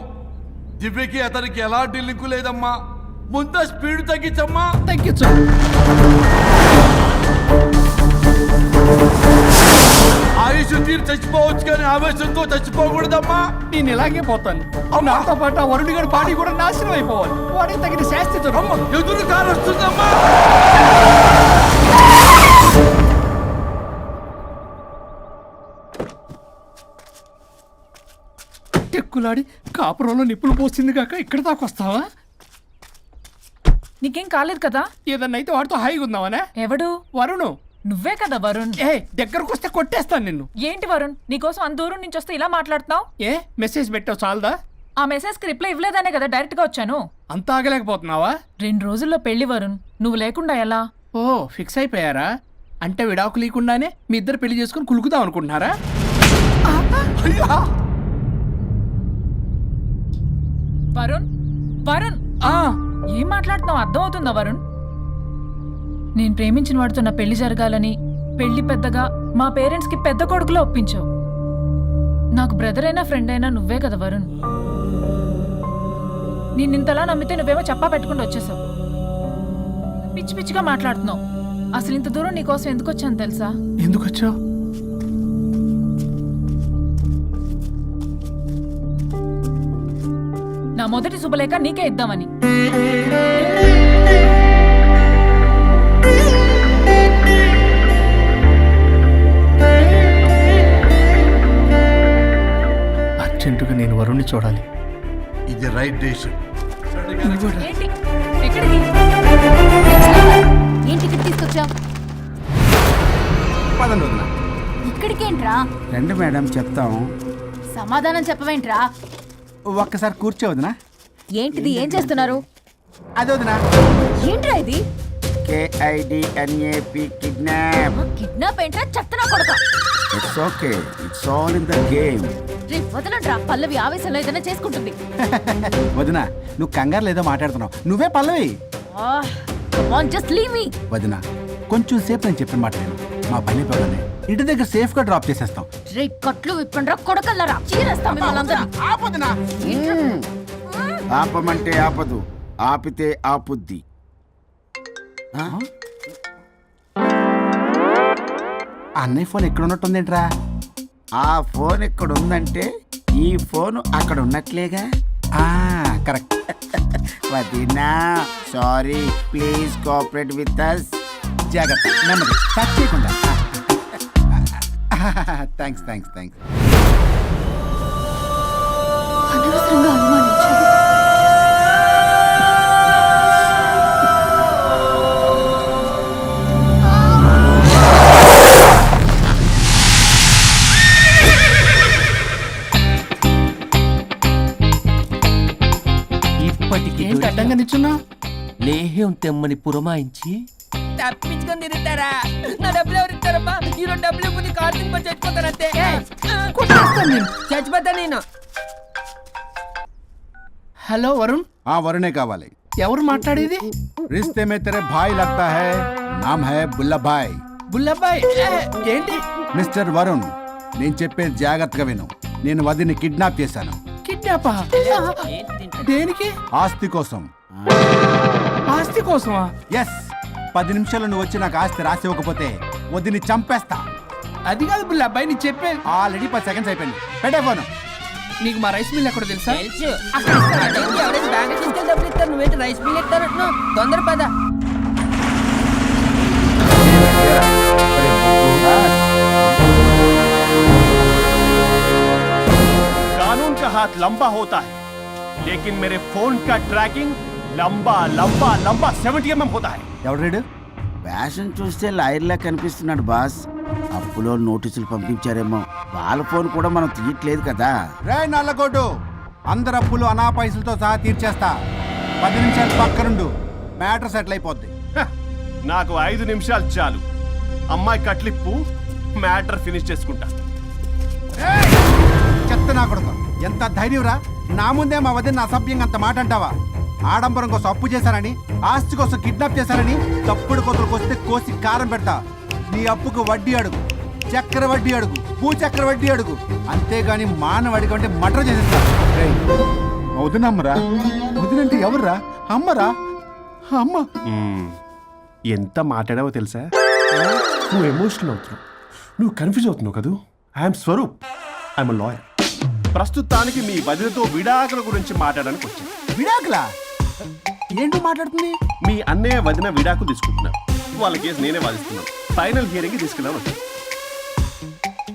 Speaker 9: దివ్యకి అతనికి ఎలాంటి లింకు లేదమ్మా. ముందు స్పీడ్ తగ్గించమ్మా.
Speaker 13: తగ్గించు.
Speaker 9: ఆయుష్ తీరు చచ్చిపోవచ్చు కానీ ఆవేశంతో చచ్చిపోకూడదమ్మా.
Speaker 13: నేను ఇలాగే పోతాను. నాతో పాటు ఆ వరుణ్ గారి బాడీ కూడా నాశనం అయిపోవాలి. వాడికి తగిన శాస్తి దొరకదు.
Speaker 9: ఎదురు కారు వస్తుందమ్మా.
Speaker 13: టెక్కులాడి కాపురంలో నిప్పులు పోసింది కాక ఇక్కడ దాకా వస్తావా?
Speaker 2: నీకేం కాలేదు కదా?
Speaker 13: ఏదన్నా అయితే వాడితో హాయిగా ఉందామనే.
Speaker 2: ఎవడు?
Speaker 13: వరుణ్.
Speaker 2: నువ్వే కదా వరుణ్.
Speaker 13: దగ్గరకు వస్తే కొట్టేస్తాను నిన్ను.
Speaker 2: ఏంటి వరుణ్, నీకోసం అంత దూరం నుంచి వస్తే ఇలా మాట్లాడుతున్నావు?
Speaker 13: మెసేజ్ పెట్టావు చాలదా?
Speaker 2: ఆ మెసేజ్ కి రిప్లై ఇవ్వలేదనే కదా డైరెక్ట్ గా వచ్చాను.
Speaker 13: అంత ఆగలేకపోతున్నావా?
Speaker 2: 2 రోజుల్లో పెళ్లి వరుణ్, నువ్వు లేకుండా ఎలా?
Speaker 13: ఓ ఫిక్స్ అయిపోయారా? అంటే విడాకు లేకుండానే మీ ఇద్దరు పెళ్లి చేసుకుని కులుకుదాం అనుకుంటున్నారా?
Speaker 2: వరుణ్, వరుణ్, ఏం మాట్లాడుతున్నావు అర్థం అవుతుందా వరుణ్? నేను ప్రేమించిన వాడితో నా పెళ్లి జరగాలని పెళ్లి పెద్దగా మా పేరెంట్స్ కి పెద్ద కొడుకులో ఒప్పించావు. నాకు బ్రదర్ అయినా ఫ్రెండ్ అయినా నువ్వే కదా వరుణ్. నేను ఇంతలా నమ్మితే నువ్వేమో చెప్పా పెట్టుకుంటూ వచ్చేసావు. పిచ్చి పిచ్చిగా మాట్లాడుతున్నావు. అసలు ఇంత దూరం నీకోసం ఎందుకు వచ్చాను తెలుసా?
Speaker 13: ఎందుకు వచ్చావు?
Speaker 2: నా మొదటి శుభలేఖ నీకే ఇద్దామని.
Speaker 13: అర్జెంటుగా నేను వరుణ్ణి చూడాలి.
Speaker 9: ఇది రైట్ డెసిషన్.
Speaker 2: ఏంటి? ఎక్కడికి?
Speaker 5: ఏం టికెట్ తీసుకొచ్చావు? ఇక్కడికేంట్రా?
Speaker 18: రండి మేడం చెప్తాం.
Speaker 5: సమాధానం చెప్పవేంట్రా?
Speaker 7: ఒక్కసారి కూర్చోవద్దునా?
Speaker 5: ఏంటిది? ఏం చేస్తున్నారు?
Speaker 7: అది వదినా.
Speaker 5: ఏంట్రా ఇది?
Speaker 18: KIDNAP kidnap.
Speaker 5: కిడ్నాప్ ఏంట్రా? చెత్తనా కొడక.
Speaker 18: It's okay, it's all in the game.
Speaker 5: రే వదలండ్రా, పల్లవి ఆవేశంలో ఏదైనా చేసుకుంటుంది.
Speaker 7: వదినా నువ్వు కంగారు లేదో మాట్లాడుతున్నావు. నువ్వే పల్లవి.
Speaker 5: Just leave me.
Speaker 7: వదినా కొంచెం సేపు నేను చెప్పిన మాట నేను మా పని పగలనే ఇంటి దగ్గర సేఫ్ గా డ్రాప్ చేసేస్తాం.
Speaker 5: రే కట్లు విప్పండ్రా కొడకల్లరా. చీరేస్తాం మిమ్మల్ని అందరినీ.
Speaker 7: ఆపదనా?
Speaker 18: ఆపమంటే ఆపదు, ఆపితే ఆపుద్ది.
Speaker 7: అన్నయ్య ఫోన్ ఎక్కడ ఉన్నట్టుందేంట్రా?
Speaker 18: ఆ ఫోన్ ఇక్కడ ఉందంటే ఈ ఫోన్ అక్కడ ఉన్నట్లేగా.
Speaker 7: కరెక్ట్.
Speaker 18: వదినా sorry, please cooperate with us.
Speaker 7: జాగ్రత్త, నెమ్మది, టచ్ చేయకుండా. Thanks thanks thanks.
Speaker 5: అనవసరంగా అనుమానించాను.
Speaker 13: ఏంటి అడ్డంగా నిల్చున్నా?
Speaker 11: లేహ్యం తెమ్మని పురమాయించి తప్పించుకొని తిరుగుతారా? నా డబ్బులు ఎవరు ఇస్తారమ్మా? ఈరోజు డబ్బులు ఇవ్వదు, కార్తీక్ పని చచ్చిపోతానంతే. చచ్చిపోతా నేను.
Speaker 13: హలో వరుణ్.
Speaker 7: వరుణే కావాలి.
Speaker 13: ఎవరు మాట్లాడేది?
Speaker 7: रिश्ते में तेरे भाई लगता है, नाम है बुल्ला भाई.
Speaker 13: బుల్లబ్బాయ్ ఏంటి?
Speaker 7: మిస్టర్ వరుణ్ నేను చెప్పేది జాగ్రత్తగా విను. నేను వదిని కిడ్నాప్ చేశాను.
Speaker 13: కిడ్నాపా? దేనికి?
Speaker 7: ఆస్తి కోసం.
Speaker 13: ఆస్తి కోసమా?
Speaker 7: ఎస్. 10 నిమిషాలు నువ్వు వచ్చి నాకు ఆస్తి రాసి ఇవ్వకపోతే వదిని చంపేస్తా.
Speaker 13: అది కాదు బుల్లబ్బాయ్, నీ చెప్పే.
Speaker 7: ఆల్రెడీ 10 సెకండ్స్ అయిపోయింది. పెట్టే ఫోను.
Speaker 13: నీకు మా రైస్ మిల్ ఎక్కడ తెలుసా?
Speaker 11: డబ్బులు ఇస్తారు, నువ్వేంటి రైస్ మిల్ ఇస్తారంటున్నా? తొందర పద.
Speaker 8: कानून का हाथ लंबा होता है, लेकिन मेरे फोन का ट्रैकिंग लंबा लंबा लंबा 70 mm होता है.
Speaker 7: ఎవడు?
Speaker 18: ఫ్యాషన్ చూస్తే లాయర్లా కనిపిస్తున్నాడు బాస్. అప్పులో నోటీసులు పంపించారేమో. వాళ్ళ ఫోన్ కూడా మనం తీయట్లేదు కదా.
Speaker 7: రే నల్లగొడ్డు, అందరు అప్పులు అనా పైసలతో సహా తీర్చేస్తా. 10 నిమిషాలు పక్కనుండు, మ్యాటర్ సెటిల్ అయిపోద్ది.
Speaker 8: నాకు 5 నిమిషాలు చాలు. అమ్మాయి కట్లిప్పు, మ్యాటర్ ఫినిష్ చేసుకుంటా.
Speaker 7: చెత్త నా కొడుకు, ఎంత ధైర్యంరా? నా ముందే మా వదిన అసభ్యంగా అంత మాట అంటావా? ఆడంబరం కోసం అప్పు చేశారని, ఆస్తి కోసం కిడ్నాప్ చేశారని తప్పుడు కొతులకు వస్తే కోసి కారం పెడతా. నీ అప్పుకు వడ్డీ అడుగు, చక్కెర వడ్డీ అడుగు, చక్కెర వడ్డీ అడుగు. అంతేగాని మానవ అడిగి అంటే మటర్ చేసేస్తా. వదినమ్మరా? వదినంటే ఎవర్రా? అమ్మరా?
Speaker 8: అమ్మ ఎంత మాట్లాడావో తెలుసా? నువ్వు ఎమోషనల్ అవుతున్నావు, నువ్వు కన్ఫ్యూజ్ అవుతున్నావు కదూ. I'm Swaroop, I'm lawyer. ప్రస్తుతానికి మీ వదినతో విడాకుల గురించి మాట్లాడడానికి వచ్చాను.
Speaker 13: విడాకులా? ఏంటో మాట్లాడుతుంది?
Speaker 8: మీ అన్నయ్య వదిన విడాకులు తీసుకుంటున్నారు. వాళ్ళ కేసు నేనే వాదిస్తున్నాను. ఫైనల్ హియరింగ్ తీసుకెళ్ళాను వచ్చాను.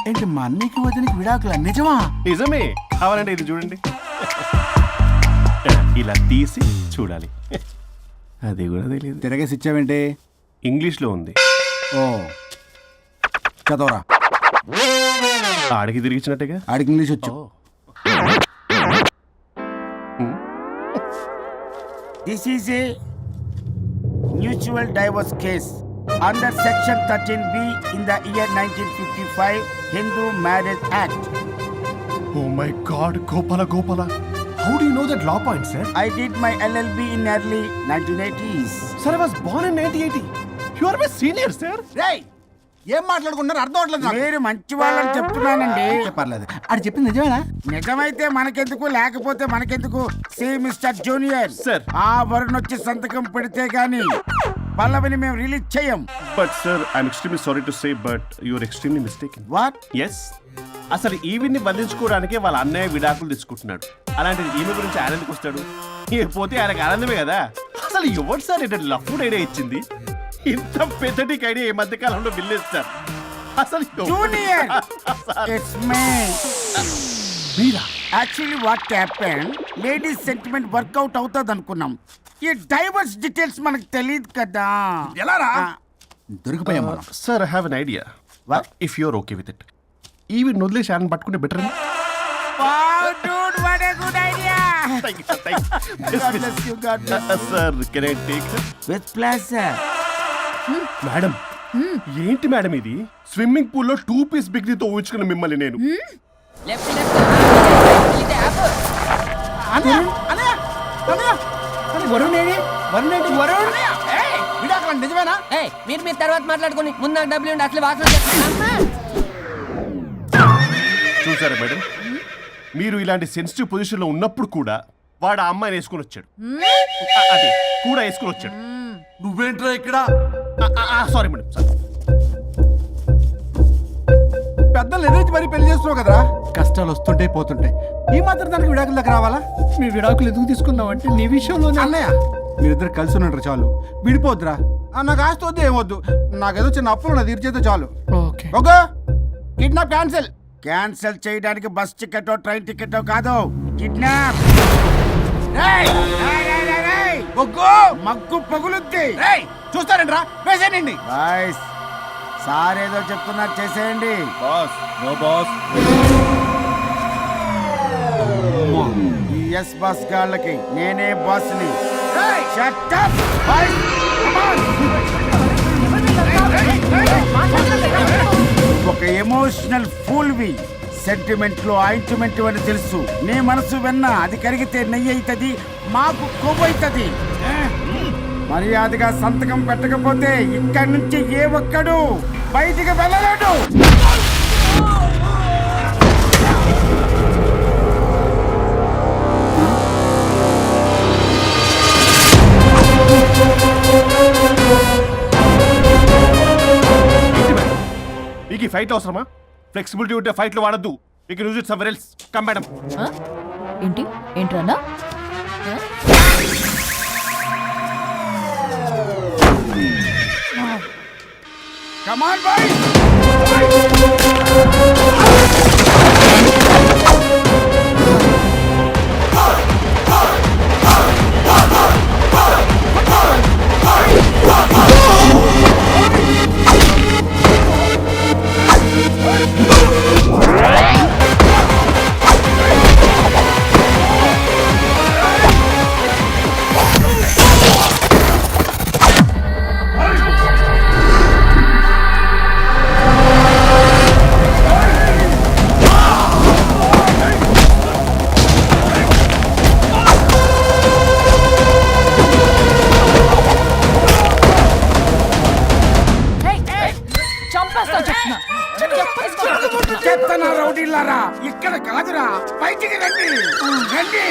Speaker 13: ఏంటి మా అన్నయ్యకి వదినకి విడాకులా? నిజమా?
Speaker 8: నిజమే. కావాలంటే ఇది చూడండి. ఇలా తీసి చూడాలి. అది కూడా తెలియదు.
Speaker 13: తిరగేసి ఇచ్చావేంటి?
Speaker 8: ఇంగ్లీష్లో ఉంది.
Speaker 13: ఓ చదవరా.
Speaker 8: ఆడికి తిరిగిచ్చినట్టుగా.
Speaker 13: ఆడికి ఇంగ్లీష్ వచ్చు.
Speaker 18: This is a mutual divorce case under section 13B in the year 1955 Hindu Marriage Act.
Speaker 8: Oh my God, Gopala. How do you know that law point, sir?
Speaker 18: I did my LLB in early 1980s.
Speaker 8: Sir, I was born in 1980. You are my senior, sir.
Speaker 13: రేయ్, ఏం మాట్లాడుకున్నారు అర్థం అవట్లేదు నాకు.
Speaker 18: మీరు మంచి వాళ్ళని చెప్తున్నానండి.
Speaker 13: పర్లేదు. అది చెప్పింది నిజమేనా?
Speaker 18: నిజమైతే మనకెందుకు, లేకపోతే మనకెందుకు? See mister junior,
Speaker 8: Sir.
Speaker 18: ఆ వరుణ్ వచ్చి సంతకం పెడితే గాని పల్లవిని మేము రిలీజ్ చేయం.
Speaker 8: But sir, I'm extremely sorry to say, but you're extremely mistaken.
Speaker 18: What?
Speaker 8: Yes. అసలు ఈవిడ్ని బంధించుకోవడానికే వాళ్ళ అన్నయ్య విడాకులు తీసుకుంటున్నాడు. అలాంటిది ఈమె గురించి ఆనందకు వస్తాడు. పోతే ఆయనకు ఆనందమే కదా. అసలు ఎవరు సార్ ఏంటంటే లఫ్డ్ ఐడియా ఇచ్చింది? ఇంత పెద్దటికి ఐడియా ఈ మధ్య కాలంలో బిల్లేస్తారు. అసలు
Speaker 18: జూనియర్, ఇట్స్ మీ.
Speaker 8: మీరా?
Speaker 18: Actually what happen, ladies sentiment work out అవుతుంది అనుకున్నాం. ఈ డైవర్స్ డీటెయిల్స్ మనకు తెలియదు కదా.
Speaker 13: ఎలా రా? దొరికిపోయాం మనం.
Speaker 8: Sir, I have an idea. If you're okay with it, ఈవిడ్ని వదిలేసి ఆయన పట్టుకుంటే better.
Speaker 18: Wow, dude, what a good idea. God bless you, God bless you.
Speaker 8: Sir, can I take her?
Speaker 18: With pleasure.
Speaker 8: Madam, ఏంటి madam ఇది? Swimming పూల్లో 2 piece బిగ్నీతో ఊహించుకున్న మిమ్మల్ని నేను.
Speaker 13: విడాకులు నిజమేనా?
Speaker 19: మీరు తర్వాత మాట్లాడుకుని ముందు నాకు డబ్బులు ఉండి అసలు వాసన
Speaker 8: చూసారా మేడం, మీరు ఇలాంటి సెన్సిటివ్ పొజిషన్ లో ఉన్నప్పుడు కూడా వాడు ఆ అమ్మాయిని వేసుకుని వచ్చాడు. అదే కూడా వేసుకుని వచ్చాడు.
Speaker 9: నువ్వేంట్రా ఇక్కడ?
Speaker 8: Sorry madam, sorry.
Speaker 13: పెద్దలు ఎదురు మరి పెళ్లి చేస్తున్నావు కదరా. కష్టాలు వస్తుంటే పోతుంటాయి. ఈ మాత్రం దానికి విడాకుల దగ్గర రావాలా?
Speaker 3: మీ విడాకులు ఎందుకు తీసుకున్నావు అంటే నీ విషయంలో
Speaker 13: అన్నయ్య, మీరిద్దరు కలిసి ఉన్నట్టు చాలు. విడిపోద్దురా. నాకు ఆస్తి వద్దు, ఏమొద్దు. నాకేదో చిన్న అప్పులు నా తీర్చేదో చాలు.
Speaker 3: Okay.
Speaker 13: Okay, kidnap cancel.
Speaker 18: Cancel చేయడానికి బస్ టికెటో ట్రైన్ టికెటో కాదు, కిడ్నాప్. మగ్గు పగులుద్ది.
Speaker 13: చూస్తారంట్రా, వేసేయండి.
Speaker 18: బాయ్స్, సార్ ఏదో చెప్తున్నారు, చేసేయండి.
Speaker 4: Boss, no boss.
Speaker 18: ఈ ఎస్ బస్ గాళ్ళకి నేనే బాస్ని. Shut up, boys. Come on. ఒక ఎమోషనల్ ఫూల్వి. సెంటిమెంట్ లో ఆయింట్మెంట్ అని తెలుసు. నీ మనసు వెన్న, అది కరిగితే నెయ్యి అవుతుంది, మాకు కొవ్వు అవుతుంది. మర్యాదగా సంతకం పెట్టకపోతే ఇక్కడి నుంచి ఏ ఒక్కడు బయటికి వెళ్ళలేడు.
Speaker 8: మీకు ఈ ఫైట్ అవసరమా? ఫ్లెక్సిబిలిటీ ఉంటే ఫైట్ లో వాడద్దు. You can use it somewhere else. Come madam.
Speaker 5: ఏంటి ఏంట్రన్నా?
Speaker 18: Come on, boys. చెత్తనా రౌడీలారా, ఇక్కడ కాదురా, బయటికి రండి, రండి.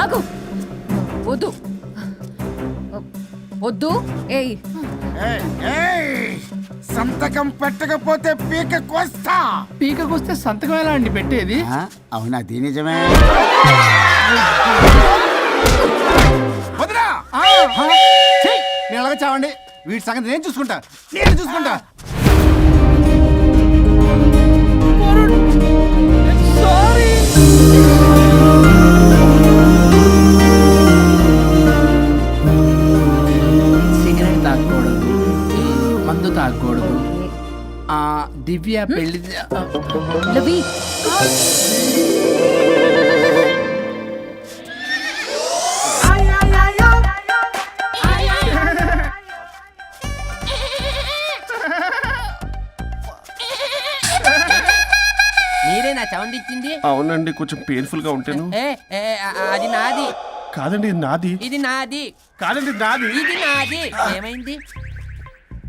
Speaker 5: ఆగు వద్దు వద్దు ఏయ్
Speaker 18: సంతకం పెట్టకపోతే పీక కోస్తా.
Speaker 13: పీకకొస్తే సంతకం ఎలా అండి పెట్టేది?
Speaker 18: అవునా, అది నిజమే.
Speaker 7: వదినా నేను అలాగే చావండి, వీటి సంగతి నేను చూసుకుంటా.
Speaker 13: సిగరెట్ తాగకూడదు, మందు తాగకూడదు. దివ్య పెళ్లి
Speaker 5: లవి
Speaker 11: మీరే నా సౌండ్ ఇచ్చింది?
Speaker 8: అవునండి, కొంచెం పెయిన్ఫుల్ గా ఉంటాను.
Speaker 11: అది నాది
Speaker 8: కాదండి, ఇది నాది.
Speaker 11: ఇది నాది
Speaker 8: కాదండి, నాది.
Speaker 11: ఇది నాది. ఏమైంది?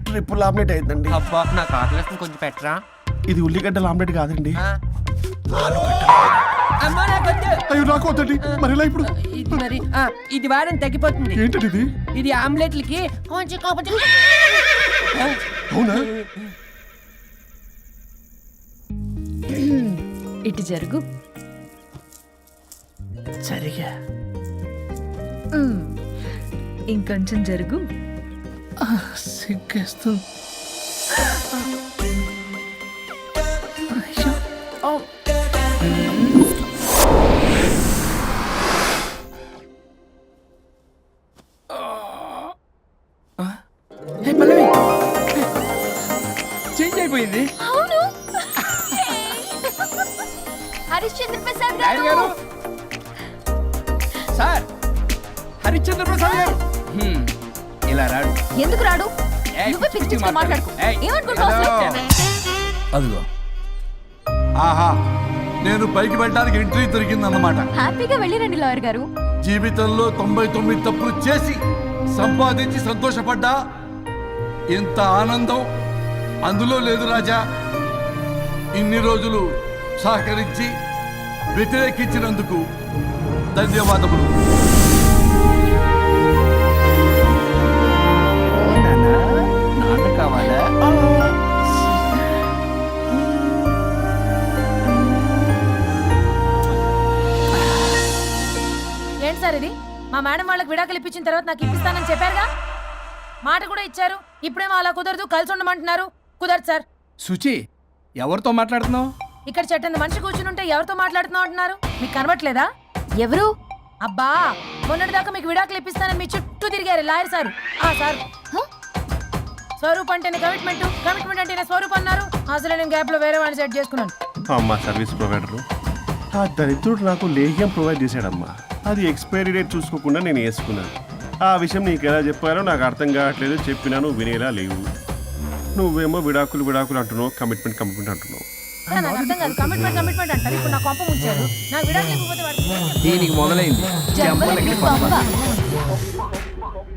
Speaker 8: ట్రిపుల్ ఆమ్లెట్ అయిందండి.
Speaker 11: అబ్బా నాకు ఆకలిస్తుంది, కొంచెం పెట్టరా.
Speaker 8: ఇది ఉల్లిగడ్డల ఆమ్లెట్ కాదండి.
Speaker 11: అమ్మా నాకొద్దు.
Speaker 8: అయ్యో నాకు వద్దండి. మరి ఇలా ఇప్పుడు
Speaker 11: ఇది మరి ఇది వాడని తగ్గిపోతుంది.
Speaker 8: ఏంటది ఇది?
Speaker 11: ఇది ఆమ్లెట్లకి కొంచెం
Speaker 8: అవునా?
Speaker 5: ఇటు జరుగు.
Speaker 13: సరిగా
Speaker 5: ఇంకొంచెం జరుగు.
Speaker 13: సిగ్గేస్తుంది. పల్లవి చేంజ్ అయిపోయింది.
Speaker 5: అవును హరిశ్చంద్ర ప్రసాద్
Speaker 3: నాయుడు గారు, సార్ హరిశ్చంద్ర ప్రసాద్ గారు. ఇలా రాడు.
Speaker 5: ఎందుకు రాడు? నువ్వే పిచ్చి పిచ్చిగా మాట్లాడుకో. ఏమనుకుంటున్నావు?
Speaker 9: అదిగో, ఆహా, నేను పైకి వెళ్ళడానికి ఎంట్రీ దొరికిందన్నమాట.
Speaker 5: హ్యాపీగా వెళ్ళిరండి లాయర్ గారు.
Speaker 9: జీవితంలో 99 తప్పులు చేసి సంపాదించి సంతోషపడ్డా ఇంత ఆనందం అందులో లేదు రాజా. ఇన్ని రోజులు సహకరించి వ్యతిరేకించినందుకు ధన్యవాదములు.
Speaker 13: నాన్న కావాలా?
Speaker 19: ఏంటి సార్ ఇది? మా మేడం వాళ్ళకి విడాకులు ఇప్పించిన తర్వాత నాకు ఇప్పిస్తానని చెప్పారుగా, మాట కూడా ఇచ్చారు. ఇప్పుడేమో అలా కుదరదు, కలిసి ఉండమంటున్నారు. కుదరదు సార్.
Speaker 3: సుచి, ఎవరితో మాట్లాడుతున్నావు?
Speaker 19: ఇక్కడ చెట్టంత మనిషి కూర్చుని ఎవరితో మాట్లాడుతున్నావు అంటున్నారు? మీకు కనబట్లేదా?
Speaker 5: ఎవరు?
Speaker 19: అబ్బా, మొన్నటిదాకా మీకు విడాకులు ఇప్పిస్తానని మీ చుట్టూ తిరిగారు లాయర్ సార్. సార్ స్వరూప్ అంటేనే కమిట్మెంట్, కమిట్మెంట్ అంటేనే స్వరూప్ అన్నారు. అసలు నేను గ్యాప్ లో వేరే వాడిని సెట్ చేసుకున్నాను.
Speaker 8: అమ్మా సర్వీస్ ప్రొవైడర్, ఆ దరిద్రుడు నాకు లేహ్యం ప్రొవైడ్ చేశాడమ్మా. అది ఎక్స్పైరీ డేట్ చూసుకోకుండా నేను వేసుకున్నాను. ఆ విషయం నీకు ఎలా చెప్పారో నాకు అర్థం కావట్లేదు. చెప్పినా నువ్వు వినేలా లేవు. నువ్వేమో విడాకులు విడాకులు అంటున్నావు, కమిట్మెంట్ అంటున్నావు.
Speaker 19: నాకు అర్థం కాదు. కమిట్మెంట్ అంటారు. ఇప్పుడు నా కొంప ముంచారు. నాకు విడాకులు ఇవ్వకపోతే
Speaker 3: దీనికి మొదలైంది.
Speaker 5: జంబలకి పంప.